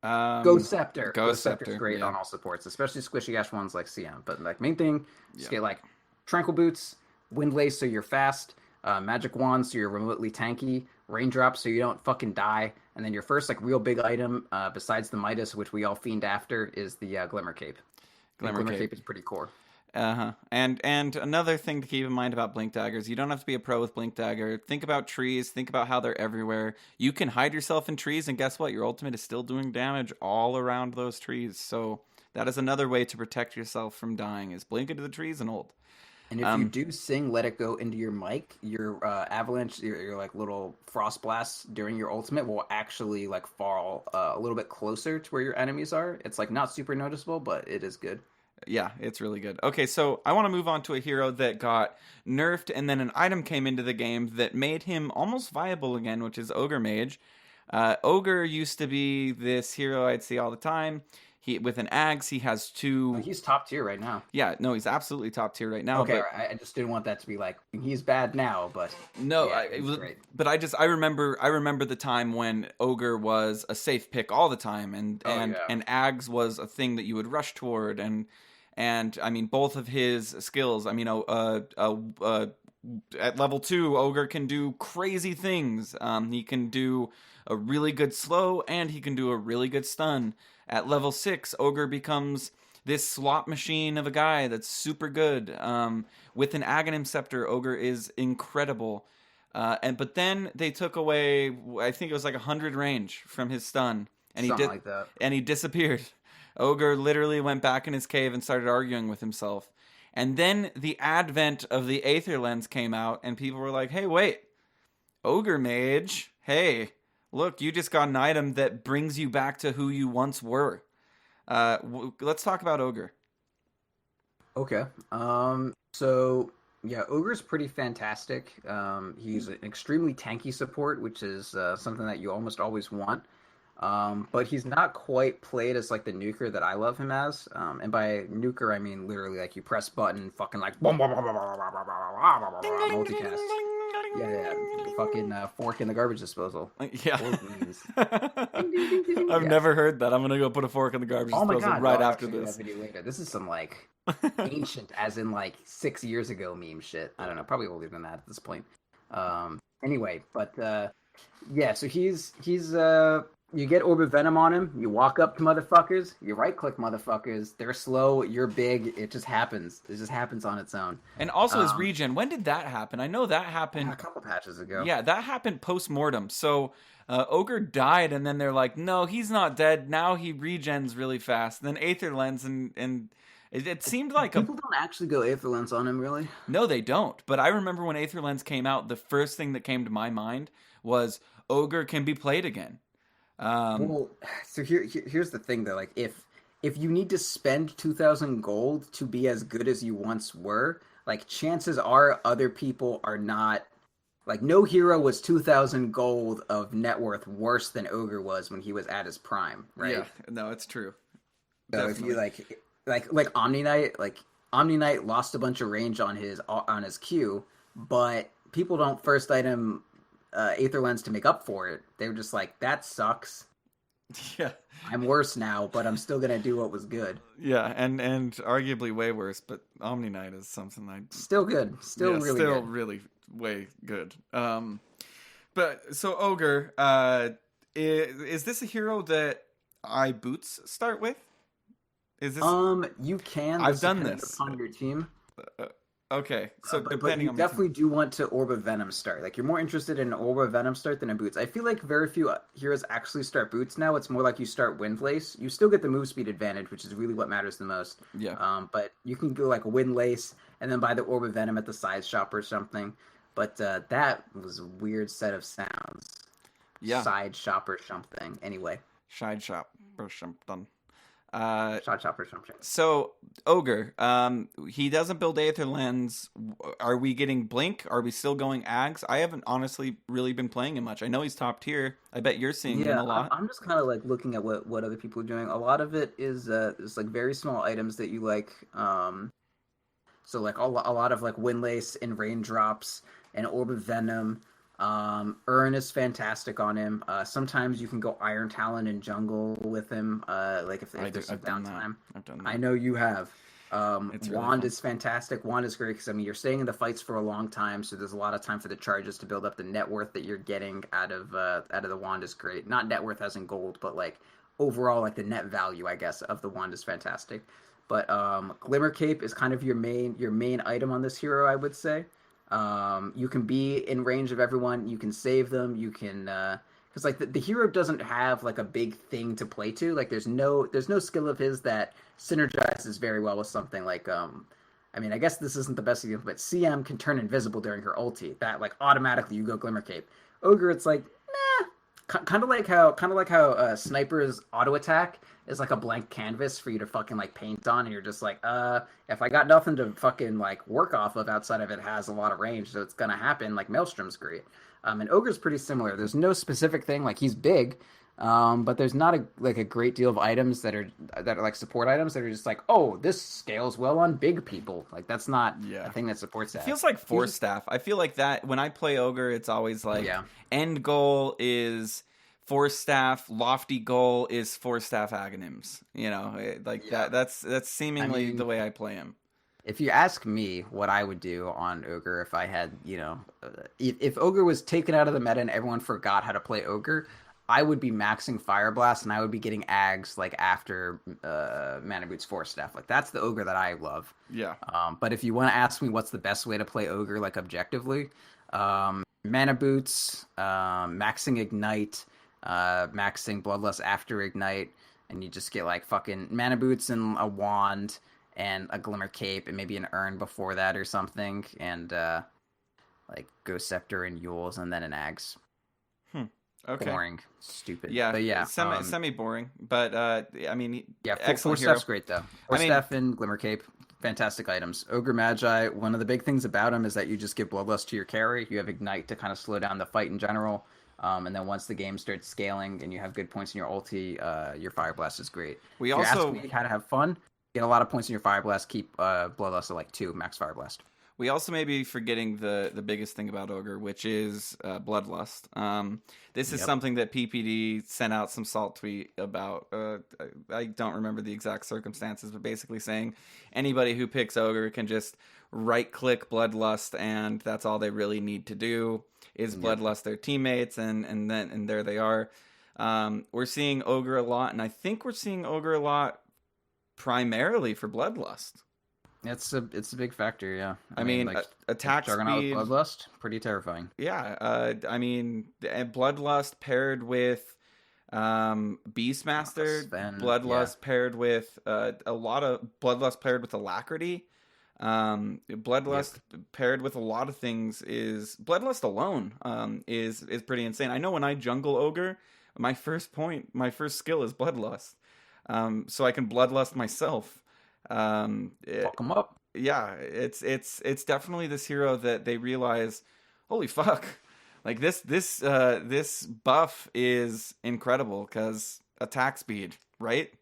Ghost Scepter. Ghost Scepter's great on all supports, especially squishy ash ones like CM. But like main thing, just get like Tranquil Boots, Windlace so you're fast, Magic Wand so you're remotely tanky, Raindrop so you don't fucking die, and then your first like real big item besides the Midas, which we all fiend after, is the Glimmer Cape. Glimmer Cape is pretty core. And another thing to keep in mind about Blink Daggers, you don't have to be a pro with Blink Dagger. Think about trees. Think about how they're everywhere. You can hide yourself in trees, and guess what? Your ultimate is still doing damage all around those trees. So that is another way to protect yourself from dying, is blink into the trees and ult. And if you do sing Let It Go into your mic, your avalanche, your like little frost blasts during your ultimate will actually like fall a little bit closer to where your enemies are. It's like not super noticeable, but it is good. Yeah, it's really good. Okay, so I want to move on to a hero that got nerfed, and then an item came into the game that made him almost viable again, which is Ogre Mage. Ogre used to be this hero I'd see all the time. With an Axe, he has two... He's top tier right now. Yeah, no, he's absolutely top tier right now. Okay, but... I just didn't want that to be like, he's bad now, but... No, he's great. But I remember the time when Ogre was a safe pick all the time, and Ags was a thing that you would rush toward, and I mean, both of his skills, I mean, at level 2, Ogre can do crazy things. He can do a really good slow, and he can do a really good stun. At level 6, Ogre becomes this slot machine of a guy that's super good. With an Aghanim Scepter, Ogre is incredible. But then they took away, I think it was like 100 range from his stun. And he disappeared. Ogre literally went back in his cave and started arguing with himself. And then the advent of the Aether Lens came out, and people were like, hey, wait, Ogre Mage, hey, look, you just got an item that brings you back to who you once were. Let's talk about Ogre. Okay. So, yeah, Ogre's pretty fantastic. He's an extremely tanky support, which is something that you almost always want. But he's not quite played as like the nuker that I love him as. And by nuker, I mean literally like you press button, fucking like multicast. Yeah. Fucking fork in the garbage disposal. Yeah. I've never heard that. I'm gonna go put a fork in the garbage disposal right after this. Video later. This is some like ancient, as in like 6 years ago meme shit. I don't know, probably older than that at this point. Anyway, but yeah, so he's you get Orb of Venom on him, you walk up to motherfuckers, you right-click motherfuckers, they're slow, you're big, it just happens. It just happens on its own. And also his regen, when did that happen? I know that happened... A couple patches ago. Yeah, that happened post-mortem. So, Ogre died, and then they're like, no, he's not dead, now he regens really fast. And then Aether Lens, and it seemed like... People don't actually go Aether Lens on him, really? No, they don't. But I remember when Aether Lens came out, the first thing that came to my mind was, Ogre can be played again. Well, so here's the thing though. Like if you need to spend 2,000 gold to be as good as you once were, like chances are other people are not. Like no hero was 2,000 gold of net worth worse than Ogre was when he was at his prime, right? Yeah, no, it's true. So Definitely. if you like Omni Knight, like Omni Knight lost a bunch of range on his Q, but people don't first item Aether Lens to make up for it. They were just like, that sucks. Yeah. I'm worse now, but I'm still gonna do what was good. Yeah, and arguably way worse, but Omni Knight is something Still good. Still really still good. really way good. But so Ogre, is this a hero that I boots start with? Is this You can. I've This done depends this. upon your team. Okay, so But depending you on definitely do want to Orb of Venom start. Like you're more interested in an Orb of Venom start than a Boots. I feel like very few heroes actually start Boots now. It's more like you start Windlace. You still get the move speed advantage, which is really what matters the most. Yeah. But you can go like Windlace and then buy the Orb of Venom at the side shop or something. But that was a weird set of sounds. Yeah. Side shop or something. Anyway. Side shop or something. Side shop or something. So Ogre, he doesn't build Aether Lens. Are we getting Blink? Are we still going Ags? I haven't honestly really been playing him much. I know he's top tier. I bet you're seeing him a lot. I'm just kind of like looking at what other people are doing. A lot of it is like very small items that you like. So like a lot of like Windlace and Raindrops and Orb of Venom. Urn is fantastic on him. Sometimes you can go Iron Talon and Jungle with him. Like if there's some downtime. I've done that. I know you have. It's really Wand fun. is fantastic. Wand is great because I mean you're staying in the fights for a long time, so there's a lot of time for the charges to build up. The net worth that you're getting out of the Wand is great. Not net worth as in gold, but like overall like the net value I guess of the Wand is fantastic. But Glimmer Cape is kind of your main item on this hero, I would say. You can be in range of everyone. You can save them. You can because like the hero doesn't have like a big thing to play to. Like there's no skill of his that synergizes very well with something like I mean I guess this isn't the best example, but CM can turn invisible during her ulti. That like automatically you go Glimmer Cape. Ogre it's like nah. Kind of like how Sniper's auto attack is like a blank canvas for you to fucking like paint on, and you're just like, if I got nothing to fucking like work off of outside of it has a lot of range, so it's gonna happen. Like Maelstrom's great, and Ogre's pretty similar. There's no specific thing like he's big, but there's not a great deal of items that are like support items that are just like, oh, this scales well on big people. Like that's not a thing that supports that. It feels like Force Staff. I feel like that when I play Ogre, it's always like end goal is Force Staff, lofty goal is Force Staff Aghanims. You know, that's seemingly the way I play him. If you ask me what I would do on Ogre if I had, if Ogre was taken out of the meta and everyone forgot how to play Ogre, I would be maxing Fire Blast and I would be getting Ags like after Mana Boots Force Staff. Like that's the Ogre that I love. Yeah. But if you want to ask me what's the best way to play Ogre like objectively, Mana Boots, maxing Ignite, maxing Bloodlust after Ignite, and you just get like fucking Mana Boots and a Wand and a Glimmer Cape and maybe an Urn before that or something, and like Ghost Scepter and Yules and then an Ags. Okay. Boring, stupid. Yeah, but yeah, semi boring. But I mean, excellent. Force Staff's great though. Force Staff and Glimmer Cape, fantastic items. Ogre Magi, one of the big things about him is that you just give Bloodlust to your carry. You have Ignite to kind of slow down the fight in general. And then once the game starts scaling and you have good points in your ulti, your Fire Blast is great. We if also you ask me how to have fun, get a lot of points in your Fire Blast, keep Bloodlust at like 2 max Fire Blast. We also may be forgetting the biggest thing about Ogre, which is Bloodlust. This is something that PPD sent out some salt tweet about. I don't remember the exact circumstances, but basically saying anybody who picks Ogre can just right-click Bloodlust, and that's all they really need to do is Bloodlust their teammates, and there they are. We're seeing Ogre a lot, and I think we're seeing Ogre a lot primarily for Bloodlust. It's a big factor, yeah. I mean like, attack Juggernaut speed, with Bloodlust, pretty terrifying. Yeah, I mean, Bloodlust paired with Beastmaster, Bloodlust paired with a lot of Bloodlust paired with Alacrity, Bloodlust paired with a lot of things is Bloodlust alone is pretty insane. I know when I jungle Ogre, my first skill is bloodlust. So I can bloodlust myself. Fuck them up. Yeah, it's definitely this hero that they realize, holy fuck, like this buff is incredible because attack speed, right?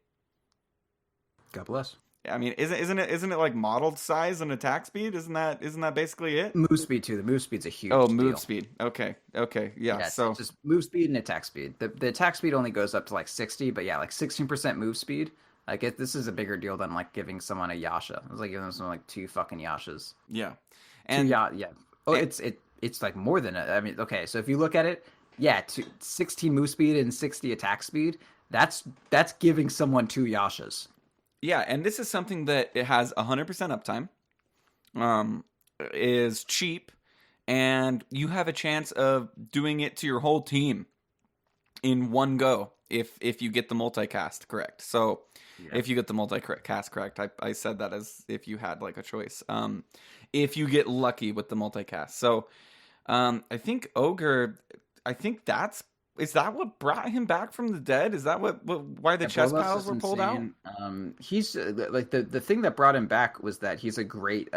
God bless. I mean, isn't it like modeled size and attack speed? Isn't that basically it? Move speed too. The move speed's a huge Move deal. speed. Okay, yeah. Yeah, So it's just move speed and attack speed. The attack speed only goes up to like 60, but yeah, like 16% move speed. Like this is a bigger deal than like giving someone a Yasha. It's like giving someone like 2 fucking Yashas. yeah, and Yeah. Oh, it's like more than I mean, okay, so if you look at it, yeah, 16 move speed and 60 attack speed. That's giving someone 2 Yashas. yeah, and this is something that it has 100% uptime. Is cheap, and you have a chance of doing it to your whole team in one go if you get the multicast correct. So if you get the multicast correct, I said that as if you had like a choice. If you get lucky with the multicast. So I think Ogre, is that what brought him back from the dead? Is that why the chest piles were pulled out? He's like the thing that brought him back was that he's a great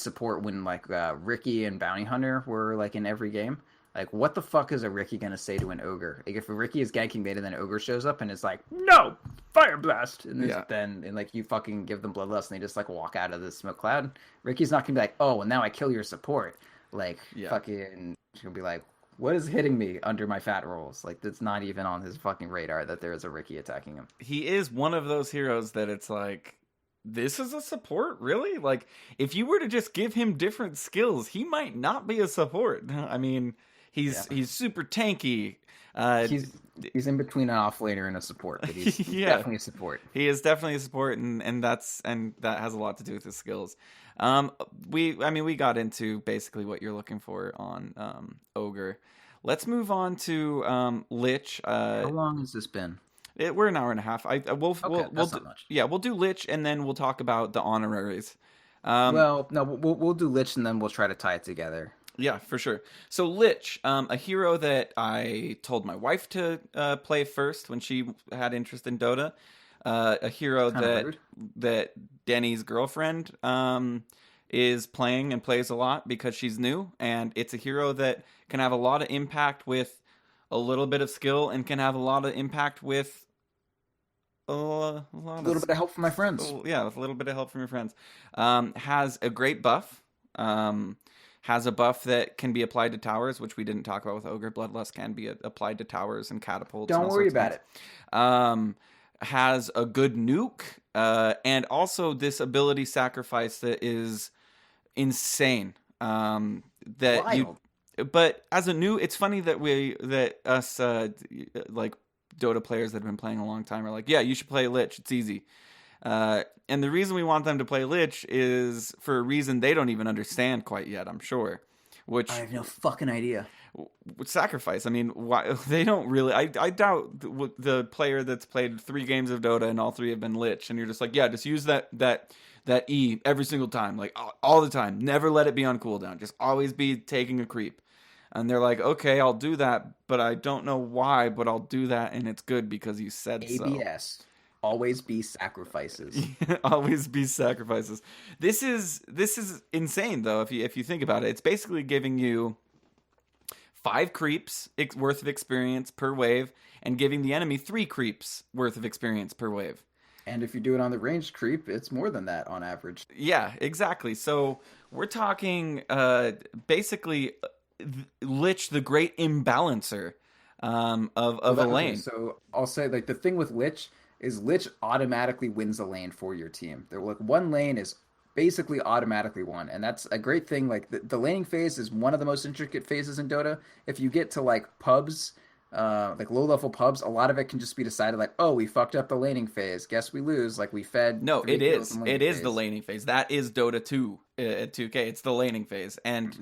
support when like Ricky and Bounty Hunter were like in every game. Like, what the fuck is a Ricky gonna say to an Ogre? Like, if a Ricky is ganking mid and then Ogre shows up and it's like, no, Fire Blast, and then like you fucking give them Bloodlust and they just like walk out of the smoke cloud. Ricky's not gonna be like, oh, well now I kill your support. Like, fucking, she'll be like, what is hitting me under my fat rolls? Like, that's not even on his fucking radar that there is a Ricky attacking him. He is one of those heroes that it's like, this is a support, really? Like, if you were to just give him different skills, he might not be a support. I mean, he's super tanky. He's in between an offlaner and a support, but he's definitely a support. He is definitely a support, and that has a lot to do with his skills. We got into basically what you're looking for on Ogre. Let's move on to Lich. How long has this been? We're an hour and a half. We'll not much. Yeah, we'll do Lich, and then we'll talk about the honoraries. We'll do Lich, and then we'll try to tie it together. Yeah, for sure. So Lich, a hero that I told my wife to play first when she had interest in Dota. A hero that Denny's girlfriend is playing and plays a lot because she's new, and it's a hero that can have a lot of impact with a little bit of skill and can have a lot of impact with a little bit of help from my friends. Yeah, with a little bit of help from your friends. Has a great buff. Has a buff that can be applied to towers, which we didn't talk about with Ogre. Bloodlust can be applied to towers and catapults. Don't worry about it. Has a good nuke, and also this ability sacrifice that is insane. But as a new, it's funny that us like Dota players that have been playing a long time are like, yeah, you should play Lich. It's easy. And the reason we want them to play Lich is for a reason they don't even understand quite yet, I'm sure. Which I have no fucking idea. Sacrifice. I mean, why they don't really. I doubt the player that's played 3 games of Dota and all 3 have been Lich, and you're just like, yeah, just use that E every single time, like all the time. Never let it be on cooldown. Just always be taking a creep. And they're like, okay, I'll do that, but I don't know why, but I'll do that, and it's good because you said so. ABS. Always be sacrifices. Always be sacrifices. This is insane though. If you think about it, it's basically giving you 5 creeps worth of experience per wave, and giving the enemy 3 creeps worth of experience per wave. And if you do it on the ranged creep, it's more than that on average. Yeah, exactly. So we're talking basically Lich, the great imbalancer of a lane. So I'll say, like, the thing with Lich is Lich automatically wins a lane for your team. They're like, one lane is basically automatically won, and that's a great thing. Like the laning phase is one of the most intricate phases in Dota. If you get to like pubs, like low level pubs, a lot of it can just be decided like, oh, we fucked up the laning phase, guess we lose. Like we fed. No, it is the laning phase. That is Dota 2 at 2K. It's the laning phase, and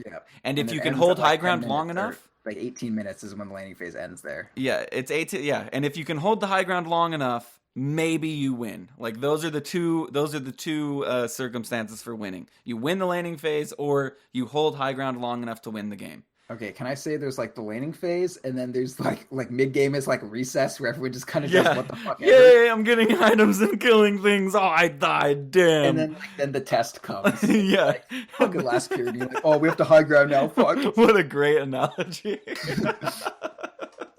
if you can hold high ground long enough. Like 18 minutes is when the laning phase ends there. Yeah, it's 18. Yeah, and if you can hold the high ground long enough, maybe you win. Like those are the two circumstances for winning. You win the laning phase, or you hold high ground long enough to win the game. Okay, can I say there's like the laning phase, and then there's like mid game is like recess where everyone just kind of does Yeah. what the fuck ever, Yay, I'm getting items and killing things. Oh, I died. and Damn. then the test comes. And it's Yeah. like fucking last period, you're like, oh, we have to high ground now. Fuck, What a great analogy.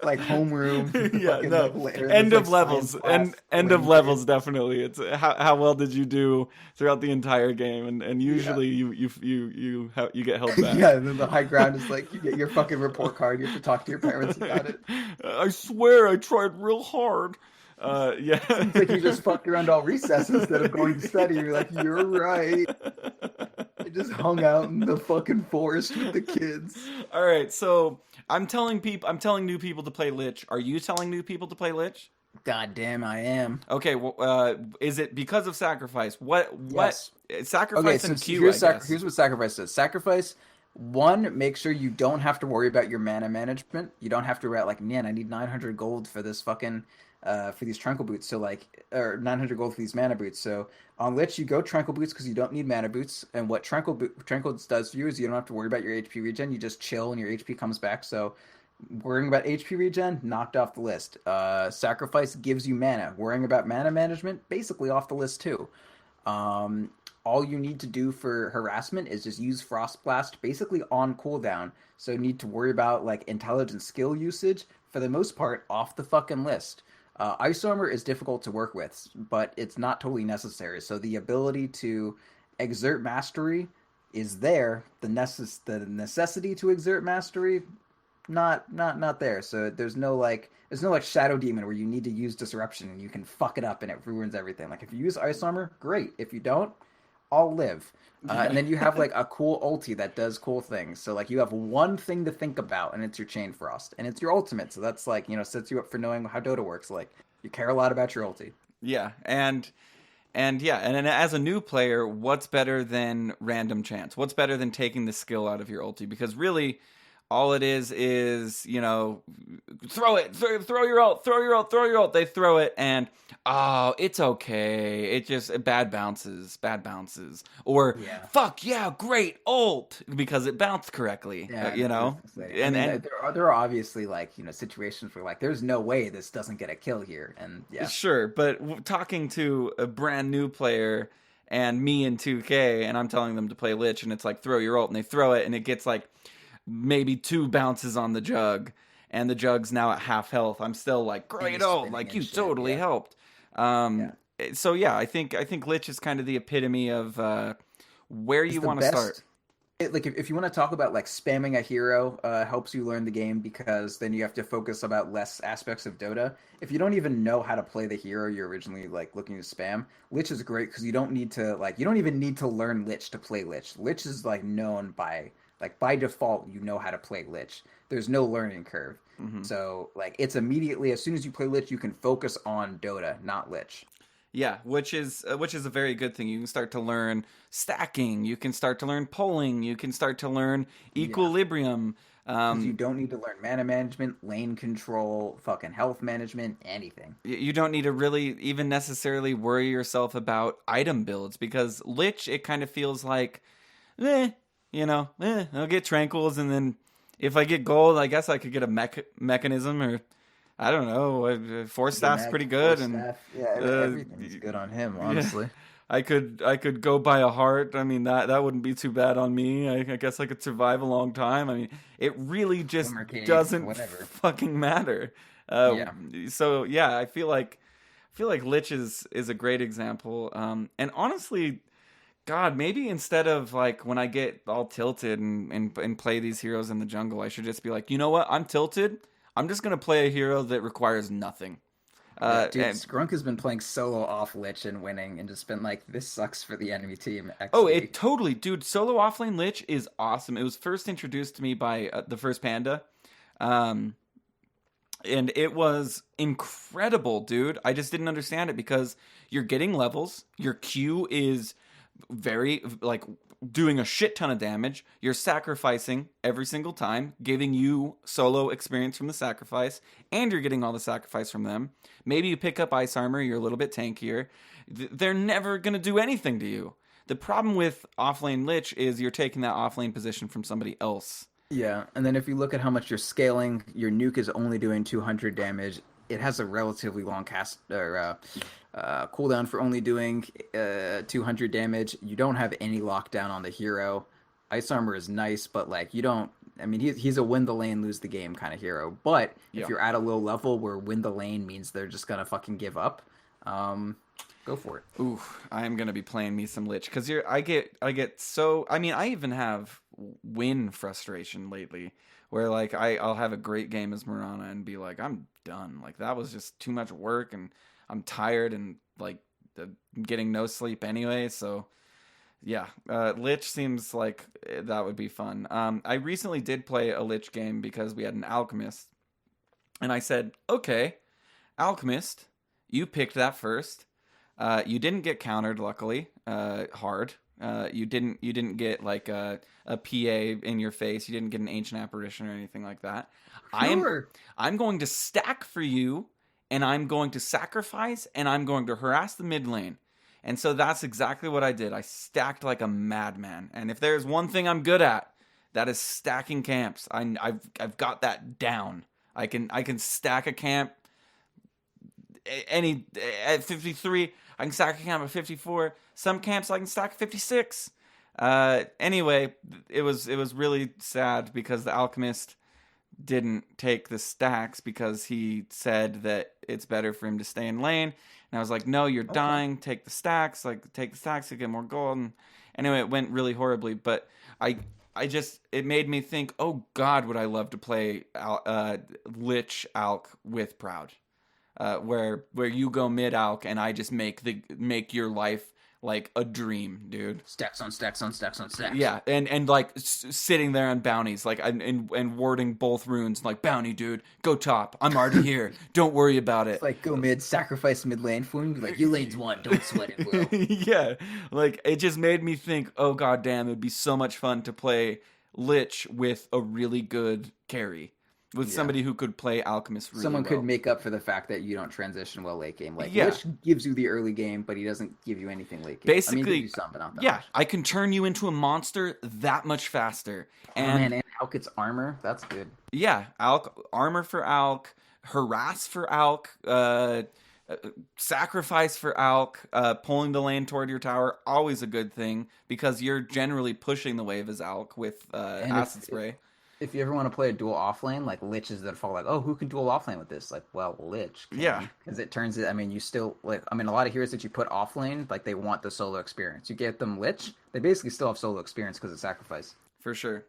like homeroom. Yeah, fucking, no. like, End there's, of like, levels. science class, End of laning levels phase. definitely. It's how well did you do throughout the entire game, and usually you get held back. Yeah, and then the high ground is like you get your fucking report card. You have to talk to your parents about it. I swear I tried real hard. Yeah. Seems like you just fucked around all recess instead of going to study. You're like, you're right. I just hung out in the fucking forest with the kids. All right, so I'm telling new people to play Lich. Are you telling new people to play Lich? God damn, I am. Okay, well, is it because of sacrifice? What Yes. sacrifice Okay, and so Q? here's I guess. here's what sacrifice does. Sacrifice, one, make sure you don't have to worry about your mana management. You don't have to write like, man, I need 900 gold for this fucking for these tranquil boots. So like, or 900 gold for these mana boots. So on Lich, you go tranquil boots because you don't need mana boots. And what tranquil does for you is you don't have to worry about your HP regen. You just chill and your HP comes back. So worrying about HP regen, knocked off the list. Sacrifice gives you mana. Worrying about mana management, basically off the list too. All you need to do for harassment is just use Frost Blast, basically on cooldown. So you need to worry about like intelligent skill usage, for the most part, off the fucking list. Ice Armor is difficult to work with, but it's not totally necessary. So the ability to exert mastery is there. The necessity to exert mastery, not there. So there's no like Shadow Demon where you need to use Disruption and you can fuck it up and it ruins everything. Like if you use Ice Armor, great. If you don't, I'll live. And then you have like a cool ulti that does cool things. So like you have one thing to think about, and it's your Chain Frost, and it's your ultimate. So that's like, sets you up for knowing how Dota works. Like you care a lot about your ulti. Yeah, and then as a new player, what's better than random chance? What's better than taking the skill out of your ulti? Because really, all it is throw it, throw your ult. They throw it, and oh, it's okay. It just bad bounces, or Yeah. fuck yeah, great ult because it bounced correctly. Yeah, and there are obviously like situations where like there's no way this doesn't get a kill here, and yeah, sure, but talking to a brand new player and me in 2K, and I'm telling them to play Lich, and it's like throw your ult, and they throw it, and it gets like maybe 2 bounces on the jug, and the jug's now at half health. I'm still like, great ult, like you totally helped. So yeah, I think Lich is kind of the epitome of where you want to start. Like if you want to talk about like spamming a hero helps you learn the game, because then you have to focus about less aspects of Dota. If you don't even know how to play the hero you're originally like looking to spam, Lich is great because you don't even need to learn Lich to play Lich. Lich is like known by default, you know how to play Lich. There's no learning curve. Mm-hmm. So like it's immediately, as soon as you play Lich, you can focus on Dota, not Lich. Yeah, which is a very good thing. You can start to learn stacking. You can start to learn polling. You can start to learn equilibrium. You don't need to learn mana management, lane control, fucking health management, anything. You don't need to really even necessarily worry yourself about item builds, because Lich, it kind of feels like, I'll get tranquils, and then if I get gold, I guess I could get a mechanism, or I don't know, Force Staff's pretty good, and Everything's good on him, honestly. Yeah. I could go buy a heart. I mean, that wouldn't be too bad on me. I guess I could survive a long time. I mean, it really just doesn't fucking matter. So yeah, I feel like Lich is a great example. And honestly, God, maybe instead of like when I get all tilted and play these heroes in the jungle, I should just be like, you know what? I'm tilted. I'm just gonna play a hero that requires nothing. Skrunk has been playing solo off Lich and winning, and just been like, this sucks for the enemy team. XP. Oh, it totally, dude. Solo offlane Lich is awesome. It was first introduced to me by the first Panda, and it was incredible, dude. I just didn't understand it because you're getting levels. Your Q is very like doing a shit ton of damage. You're sacrificing every single time, giving you solo experience from the sacrifice, and you're getting all the sacrifice from them. Maybe you pick up Ice Armor, you're a little bit tankier. They're never going to do anything to you. The problem with offlane Lich is you're taking that offlane position from somebody else. Yeah, and then if you look at how much you're scaling, your nuke is only doing 200 damage. It has a relatively long cast or cooldown for only doing 200 damage. You don't have any lockdown on the hero. Ice armor is nice, but like you don't. I mean, he's a win the lane, lose the game kind of hero. But if Yeah. you're at a low level where win the lane means they're just gonna fucking give up, go for it. Ooh, I am gonna be playing me some Lich because I get so. I mean, I even have win frustration lately, where like I'll have a great game as Mirana and be like, I'm done. Like that was just too much work, and I'm tired and like getting no sleep anyway. So yeah, Lich seems like that would be fun. I recently did play a Lich game because we had an Alchemist, and I said, okay, Alchemist, you picked that first. You didn't get countered, luckily, hard. You didn't get like a PA in your face. You didn't get an ancient apparition or anything like that. Sure. I'm going to stack for you, and I'm going to sacrifice, and I'm going to harass the mid lane. And so that's exactly what I did. I stacked like a madman. And if there's one thing I'm good at, that is stacking camps. I've got that down. I can stack a camp any at 53. I can stack a camp at 54. Some camps I can stack at 56. Anyway, it was really sad because the Alchemist didn't take the stacks because he said that it's better for him to stay in lane. And I was like, no, you're dying. Take the stacks. Like, take the stacks to get more gold. And anyway, it went really horribly. But it made me think, oh God, would I love to play Lich Alk with Proud. Where you go mid Alk and I just make your life like a dream, dude. Stacks on stacks on stacks on stacks. Yeah, and like sitting there on bounties, like and warding both runes, like bounty, dude, go top. I'm already here. Don't worry about it. It's like go mid, sacrifice mid lane for him. Like your lane's won, don't sweat it, bro. Yeah, like it just made me think, oh god damn, it'd be so much fun to play Lich with a really good carry. With somebody who could play Alchemist really Someone well. could make up for the fact that you don't transition well late game. Like, Yeah. Lich gives you the early game, but he doesn't give you anything late game. Basically, I mean, he gives you some, but not that yeah, much. I can turn you into a monster that much faster. Oh, man, and Alk gets armor. That's good. Yeah, Alk, armor for Alk, harass for Alk, sacrifice for Alk, pulling the lane toward your tower, always a good thing because you're generally pushing the wave as Alk with acid spray. If you ever want to play a dual offlane, like Lich is the default. Like, oh, who can dual offlane with this? Like, well, Lich. Yeah. Because it turns it. I mean, you still like. I mean, a lot of heroes that you put offlane, like they want the solo experience. You get them Lich, they basically still have solo experience because of sacrifice. For sure.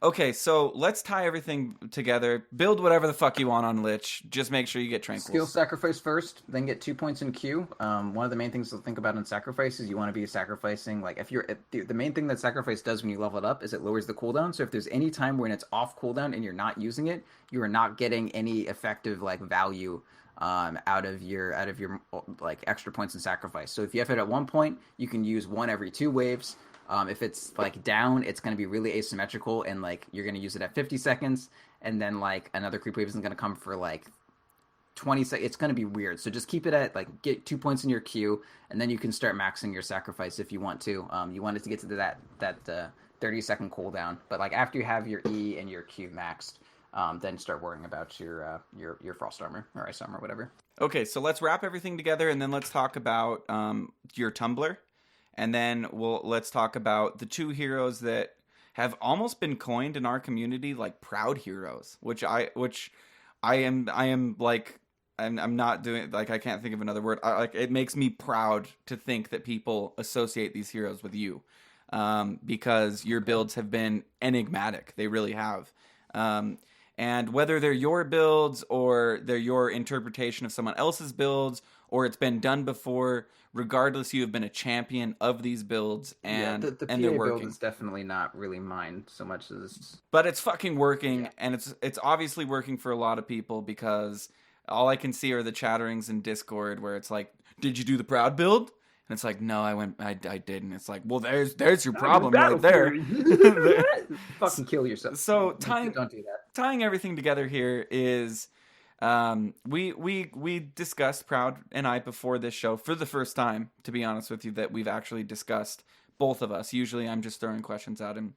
Okay, so let's tie everything together. Build whatever the fuck you want on Lich. Just make sure you get Tranquils. Skill sacrifice first, then get 2 points in Q. One of the main things to think about in sacrifice is you want to be sacrificing. Like if the main thing that sacrifice does when you level it up is it lowers the cooldown. So if there's any time when it's off cooldown and you're not using it, you are not getting any effective like value out of your like extra points in sacrifice. So if you have it at 1 point, you can use one every 2 waves. If it's like down, it's going to be really asymmetrical, and like you're going to use it at 50 seconds, and then like another creep wave isn't going to come for like 20 seconds. It's going to be weird. So just keep it at like get 2 points in your Q, and then you can start maxing your sacrifice if you want to. You want it to get to that 30-second cooldown, but like after you have your E and your Q maxed, then start worrying about your frost armor or ice armor, whatever. Okay, so let's wrap everything together, and then let's talk about your Tumblr. And then let's talk about the 2 heroes that have almost been coined in our community like proud heroes, which I am like I'm not doing, like I can't think of another word. Like it makes me proud to think that people associate these heroes with you, because your builds have been enigmatic. They really have. And whether they're your builds or they're your interpretation of someone else's builds or it's been done before, regardless, you have been a champion of these builds, and the and they're PA working. build is definitely not really mine so much as. But it's fucking working, and it's obviously working for a lot of people because all I can see are the chatterings in Discord where it's like, "Did you do the proud build?" And it's like, "No, I didn't." It's like, "Well, there's your problem right there." Fucking kill yourself. So don't do that. Tying everything together here is we discussed, Proud and I, before this show for the first time, to be honest with you, that we've actually discussed, both of us. Usually I'm just throwing questions at him.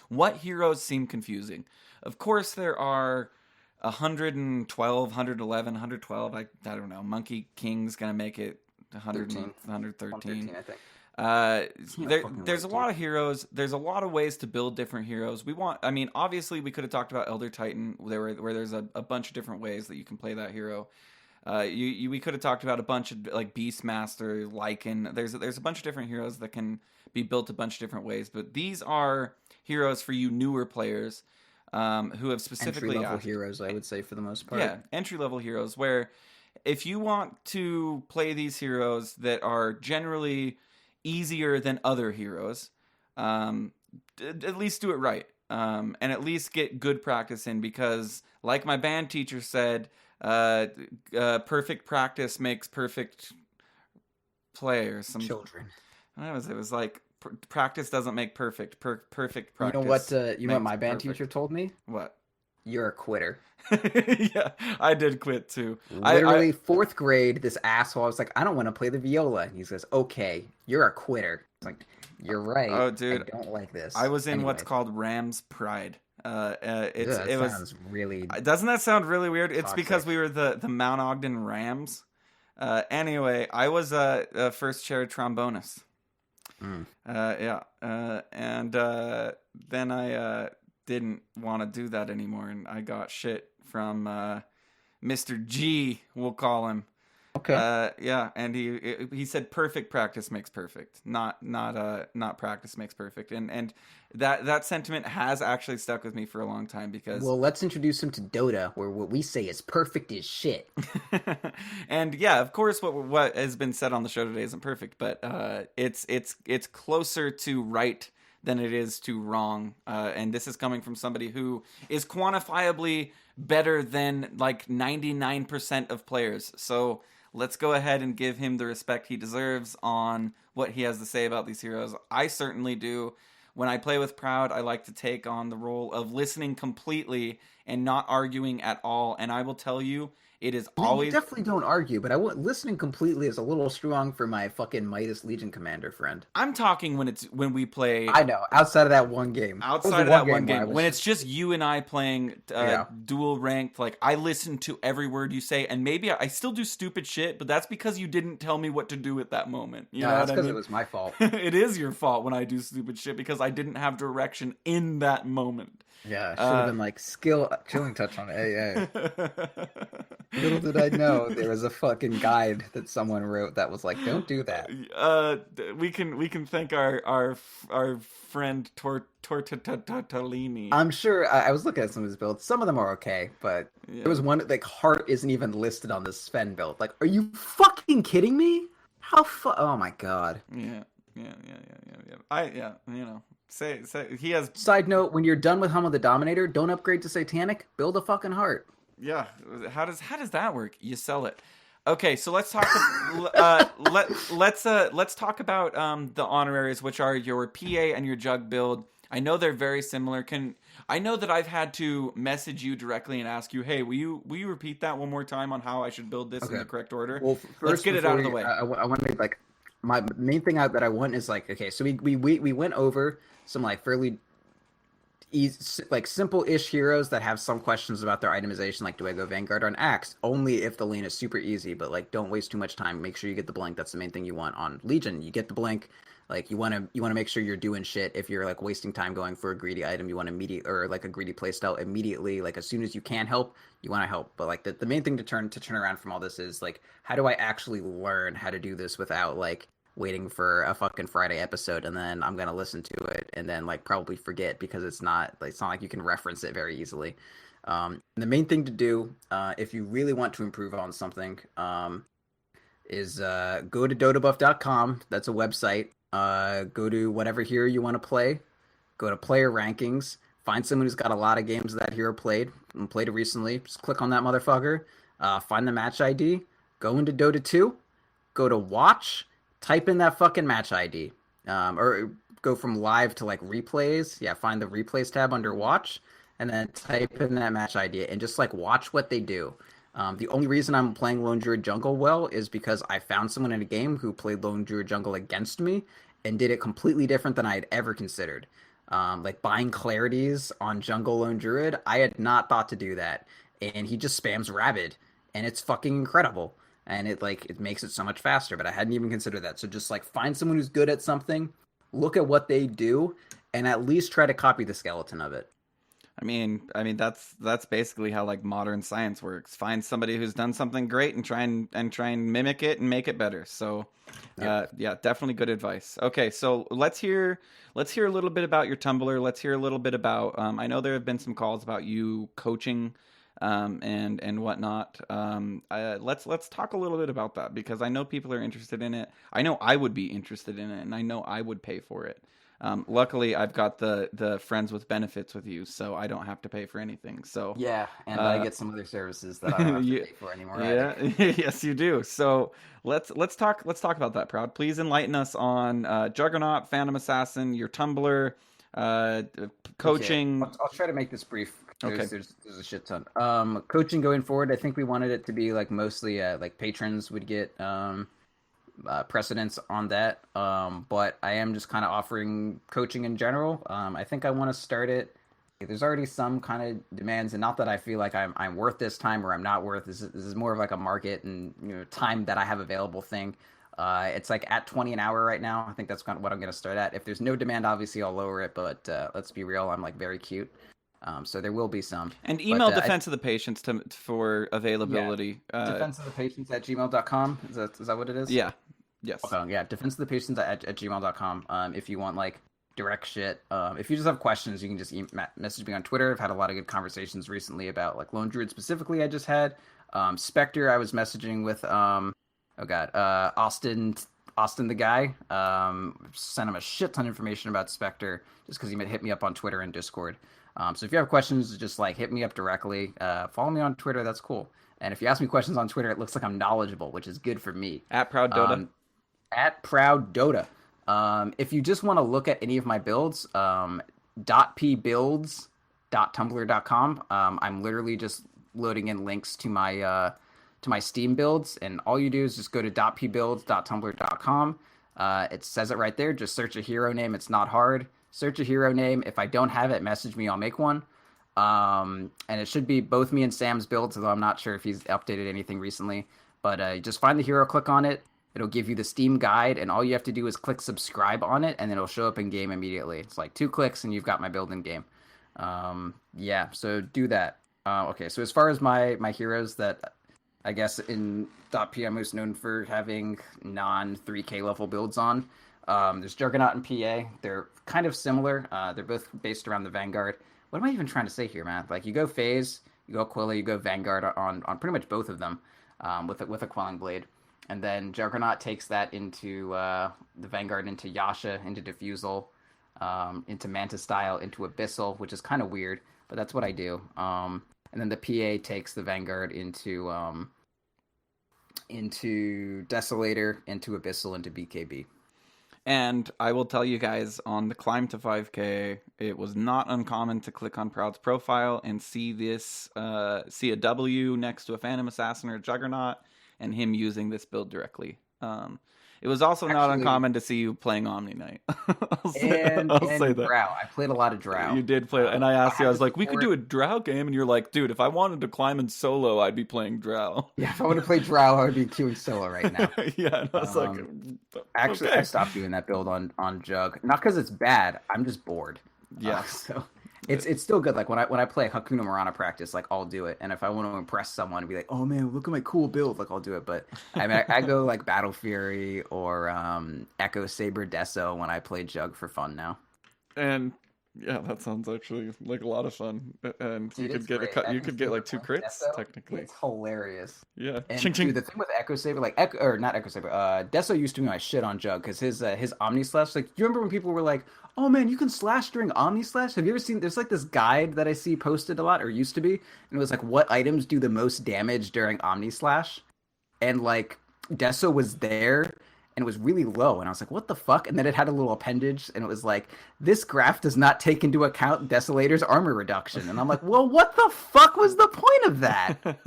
what heroes seem confusing. Of course, there are 112, 111, 112. I don't know. Monkey King's gonna make it 100, 113. I think. There's a lot of heroes. There's a lot of ways to build different heroes. Obviously, we could have talked about Elder Titan, where there's a bunch of different ways that you can play that hero. We could have talked about a bunch of like Beastmaster, Lycan. There's a bunch of different heroes that can be built a bunch of different ways. But these are heroes for you newer players who have specifically entry-level heroes, I would say, for the most part. Yeah, entry-level heroes, where if you want to play these heroes that are generally easier than other heroes, at least do it right, and at least get good practice in, because like my band teacher said, perfect practice makes perfect play, or some children. It was like practice doesn't make perfect. Perfect practice. You know what my band teacher told me? What? You're a quitter. Yeah, I did quit too. Literally, fourth grade, this asshole, I was like, I don't want to play the viola. And he says, okay, you're a quitter. It's like, you're right. Oh, dude. I don't like this. I was in what's called Ram's Pride. It sounds really... Doesn't that sound really weird? It's toxic. because we were the Mount Ogden Rams. Anyway, I was a first chair trombonist. And then I didn't want to do that anymore, and I got shit from Mr. G, we'll call him. Okay. And he said perfect practice makes perfect, not practice makes perfect, and that sentiment has actually stuck with me for a long time, because let's introduce him to Dota, where what we say is perfect as shit. And yeah, of course, what has been said on the show today isn't perfect, but it's closer to right than it is to wrong, and this is coming from somebody who is quantifiably better than like 99% of players. So let's go ahead and give him the respect he deserves on what he has to say about these heroes. I certainly do. When I play with Proud, I like to take on the role of listening completely and not arguing at all. And I will tell you, it is always... You definitely don't argue, but listening completely is a little strong for my fucking Midas Legion commander friend. I'm talking when we play... I know, outside of that one game. Outside of that one game. When it's just you and I playing dual ranked, like, I listen to every word you say, and maybe I still do stupid shit, but that's because you didn't tell me what to do at that moment. You know that's because it was my fault. It is your fault when I do stupid shit, because I didn't have direction in that moment. Yeah, should have been like chilling touch on AA. Little did I know there was a fucking guide that someone wrote that was like, don't do that. We can thank our friend Tortellini. I'm sure I was looking at some of his builds. Some of them are okay, but there was one like Heart isn't even listed on this Sven build. Like, are you fucking kidding me? Oh my god. Yeah. Say he has. Side note: when you're done with Hummel the Dominator, don't upgrade to Satanic. Build a fucking Heart. Yeah, how does that work? You sell it. Okay, so let's talk. Let's talk about the honoraries, which are your PA and your Jug build. I know they're very similar. I know that I've had to message you directly and ask you, hey, will you repeat that one more time on how I should build this in the correct order? Well, let's get it out of the way. I want to like my main thing that I want is like, okay, so we went over some like fairly easy, like simple-ish heroes that have some questions about their itemization, like do I go Vanguard or an Axe? Only if the lane is super easy, but like don't waste too much time. Make sure you get the blink. That's the main thing you want on Legion. You get the blink. Like you want to make sure you're doing shit. If you're like wasting time going for a greedy item, you want or like a greedy playstyle immediately. Like as soon as you can help, you want to help. But like the main thing to turn around from all this is like, how do I actually learn how to do this without like waiting for a fucking Friday episode, and then I'm gonna listen to it and then like probably forget because it's not like you can reference it very easily. The main thing to do if you really want to improve on something is go to dotabuff.com. That's a website. Go to whatever hero you want to play. Go to player rankings. Find someone who's got a lot of games that hero played and played it recently. Just click on that motherfucker. Find the match ID. Go into Dota 2. Go to watch. Type in that fucking match ID. Or go from live to like replays. Yeah, find the replays tab under watch. And then type in that match ID and just like watch what they do. The only reason I'm playing Lone Druid Jungle well is because I found someone in a game who played Lone Druid Jungle against me and did it completely different than I had ever considered. like buying clarities on Jungle Lone Druid. I had not thought to do that, and he just spams Rabid, and it's fucking incredible. And it makes it so much faster. But I hadn't even considered that. So just like find someone who's good at something, look at what they do, and at least try to copy the skeleton of it. That's basically how like modern science works. Find somebody who's done something great and try and mimic it and make it better. So, yeah, definitely good advice. Okay, so let's hear a little bit about your Tumblr. Let's hear a little bit about. I know there have been some calls about you coaching, and whatnot. Let's talk a little bit about that because I know people are interested in it. I know I would be interested in it, and I know I would pay for it. Luckily, I've got the friends with benefits with you, so I don't have to pay for anything. So yeah, and I get some other services that I don't have to pay for anymore. Yeah, yes, you do. So let's talk about that. Proud, please enlighten us on Juggernaut, Phantom Assassin, your Tumblr, coaching. Okay. I'll try to make this brief. There's a shit ton. Coaching going forward, I think we wanted it to be like mostly like patrons would get precedence on that. But I am just kind of offering coaching in general. I think I want to start it. There's already some kind of demands, and not that I feel like I'm worth this time or I'm not worth. This is more of like a market and time that I have available thing. It's like at 20 an hour right now. I think that's kind of what I'm going to start at. If there's no demand, obviously I'll lower it. But let's be real, I'm like very cute. So there will be some. And email Defense of the Patients for availability. Yeah. Defense of the Patients at gmail.com. Is that what it is? Yeah. Yes. Okay, yeah. Defense of the Patients at gmail.com. If you want like direct shit. If you just have questions, you can just message me on Twitter. I've had a lot of good conversations recently about like Lone Druid specifically. I just had Spectre. I was messaging with Austin the guy. Sent him a shit ton of information about Spectre just because he hit me up on Twitter and Discord. So if you have questions, just like hit me up directly. Follow me on Twitter. That's cool. And if you ask me questions on Twitter, it looks like I'm knowledgeable, which is good for me. At Proud Dota. At Proud Dota. If you just want to look at any of my builds, .pbuilds.tumblr.com. I'm literally just loading in links to my Steam builds, and all you do is just go to .pbuilds.tumblr.com. It says it right there. Just search a hero name. It's not hard. Search a hero name. If I don't have it, message me. I'll make one. And it should be both me and Sam's builds, although I'm not sure if he's updated anything recently. But just find the hero, click on it. It'll give you the Steam guide, and all you have to do is click subscribe on it, and it'll show up in game immediately. It's like 2 clicks, and you've got my build in game. Yeah, so do that. Okay, so as far as my heroes that I guess in .p I'm most known for having non-3k level builds on, there's Juggernaut and PA. They're kind of similar. They're both based around the Vanguard. What am I even trying to say here, man? Like, you go Phase, you go Aquila, you go Vanguard on pretty much both of them with a Quelling Blade. And then Juggernaut takes that into the Vanguard, into Yasha, into Diffusal, into Manta Style, into Abyssal, which is kind of weird, but that's what I do. And then the PA takes the Vanguard into Desolator, into Abyssal, into BKB. And I will tell you guys, on the climb to 5K, it was not uncommon to click on Proud's profile and see a W next to a Phantom Assassin or a Juggernaut, and him using this build directly. It was also not uncommon to see you playing Omni Knight. I'll say that. Drow. I played a lot of Drow. You did play, and I asked you, I was like, we could do a Drow game, and you're like, dude, if I wanted to climb in solo, I'd be playing Drow. Yeah, if I wanted to play Drow, I would be queuing solo right now. Yeah, and I was like, actually, okay. I stopped doing that build on Jug. Not because it's bad, I'm just bored. Yeah. So it's still good. Like when I play Hakuna Marana practice, like I'll do it. And if I want to impress someone and be like, oh man, look at my cool build, like I'll do it. But I mean, I go like Battle Fury or Echo Saber Deso when I play Jug for fun now. And yeah, that sounds actually like a lot of fun. And Dude, you could get like 2 crits Deso, technically. It's hilarious. Yeah. And ching, ching. Dude, the thing with Echo Saber, like Deso used to be my shit on Jug because his Omni Slash. Like, you remember when people were like, oh man, you can slash during Omni Slash? Have you ever seen, there's like this guide that I see posted a lot, or used to be, and it was like, what items do the most damage during Omni Slash? And like, Deso was there, and it was really low. And I was like, what the fuck? And then it had a little appendage, and it was like, this graph does not take into account Desolator's armor reduction. And I'm like, well, what the fuck was the point of that?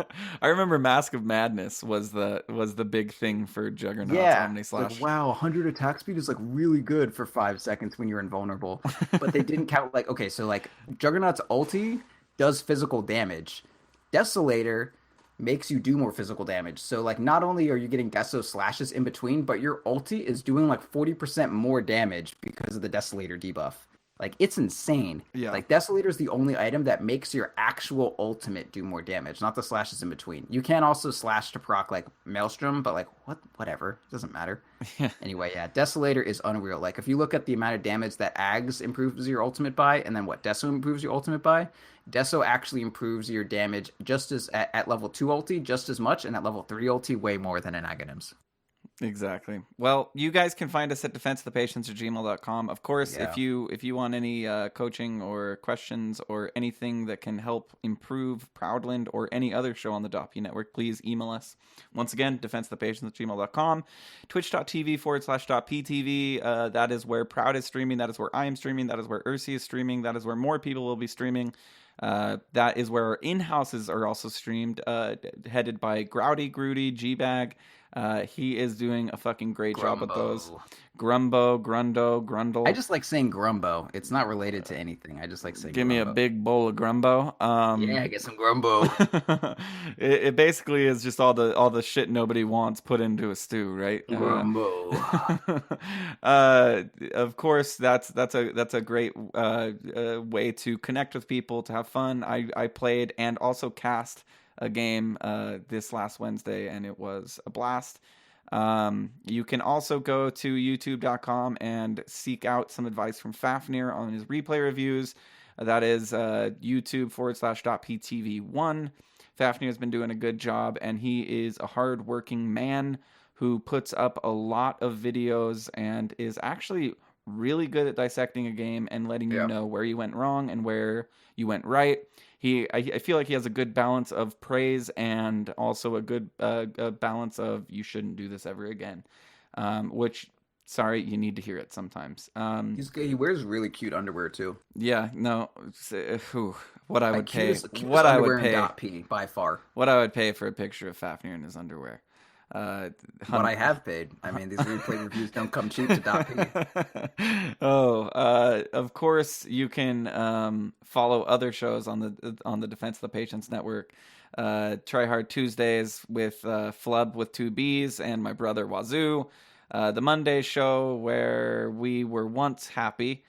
I remember Mask of Madness was the big thing for Juggernaut's Yeah, Omni it's like, Slash. wow, 100 attack speed is like really good for 5 seconds when you're invulnerable. But they didn't count like, okay, so like Juggernaut's ulti does physical damage. Desolator makes you do more physical damage. So like not only are you getting Deso slashes in between, but your ulti is doing like 40% more damage because of the Desolator debuff. Like it's insane. Yeah. Like Desolator is the only item that makes your actual ultimate do more damage, not the slashes in between. You can also slash to proc like Maelstrom, but like whatever, it doesn't matter. Anyway, yeah, Desolator is unreal. Like if you look at the amount of damage that Ags improves your ultimate by, and then what Deso improves your ultimate by, Deso actually improves your damage just as at level 2 ulti just as much, and at level 3 ulti way more than an Aghanims. Exactly. Well, you guys can find us at defenseofthepatients@gmail.com. Of course, Yeah. if you want any coaching or questions or anything that can help improve Proudland or any other show on the .p network, please email us. Once again, defenseofthepatients@gmail.com. Twitch.tv/.ptv. That is where Proud is streaming. That is where I am streaming. That is where Ursi is streaming. That is where more people will be streaming. That is where our in-houses are also streamed, headed by Groody, G-Bag. He is doing a fucking great job with those. Grumbo, Grundo, Grundle. I just like saying Grumbo. It's not related to anything. I just like saying Give Grumbo. me a big bowl of Grumbo. Yeah, get some Grumbo. it basically is just all the shit nobody wants put into a stew, right? Grumbo. Of course, that's a great way to connect with people, to have fun. I played and also cast a game this last Wednesday, and it was a blast. You can also go to youtube.com and seek out some advice from Fafnir on his replay reviews. That is youtube.com/.ptv1. Fafnir has been doing a good job, and he is a hard-working man who puts up a lot of videos and is actually really good at dissecting a game and letting you know where you went wrong and where you went right. I feel like he has a good balance of praise and also a good balance of you shouldn't do this ever again. Which, sorry, you need to hear it sometimes. He wears really cute underwear too. Yeah, no, what I would pay. Cutest What I would underwear pay. in .p by far. What I would pay for a picture of Fafnir in his underwear. But I have paid. I mean, these replay reviews don't come cheap to .p. Of course, you can follow other shows on the Defense of the Patients Network. Try Hard Tuesdays with Flub with 2 B's and my brother Wazoo. The Monday show where we were once happy.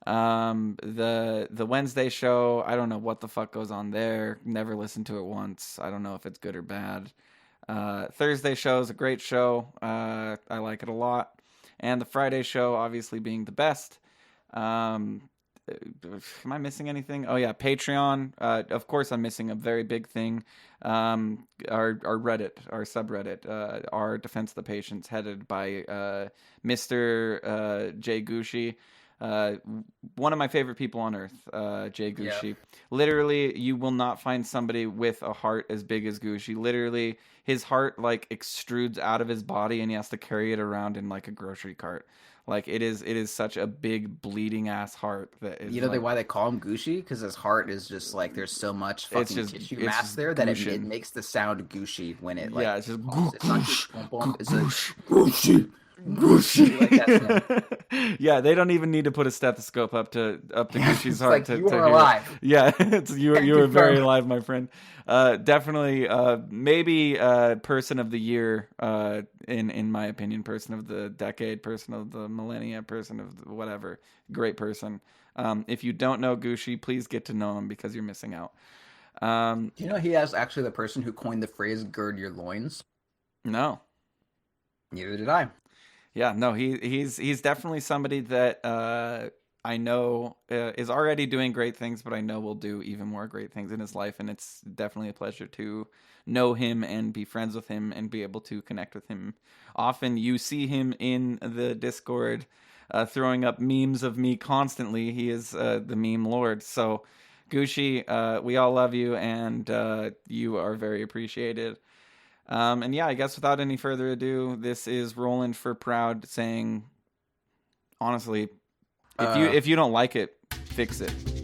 The Wednesday show, I don't know what the fuck goes on there. Never listened to it once. I don't know if it's good or bad. Thursday show is a great show. I like it a lot. And the Friday show, obviously being the best. Am I missing anything? Oh yeah, Patreon. Of course, I'm missing a very big thing. Our Reddit, our subreddit, our Defense of the Patients, headed by Mr. Jay Gushi. One of my favorite people on earth, Jay Gushi. Yeah. Literally, you will not find somebody with a heart as big as Gushi. Literally, his heart like extrudes out of his body, and he has to carry it around in like a grocery cart. Like it is such a big bleeding ass heart that is. You know why they call him Gushi? Because his heart is just like there's so much fucking tissue mass there that it makes the sound Gushi when it like. Yeah, it's just it's not just boom, boom, it's like Gushi. Gushi. Yeah, they don't even need to put a stethoscope up to Gushi's heart. Like to you are hear alive. It. Yeah, you are very alive, my friend. Definitely, maybe person of the year. In my opinion, person of the decade, person of the millennia, person of the whatever. Great person. If you don't know Gushi, please get to know him because you're missing out. Do you know he is actually the person who coined the phrase "gird your loins"? No. Neither did I. Yeah, no, he's definitely somebody that I know is already doing great things, but I know will do even more great things in his life, and it's definitely a pleasure to know him and be friends with him and be able to connect with him. Often you see him in the Discord throwing up memes of me constantly. He is the meme lord. So, Gushi, we all love you, and you are very appreciated. And yeah, I guess without any further ado, this is Roland for Proud saying, honestly, if you don't like it, fix it.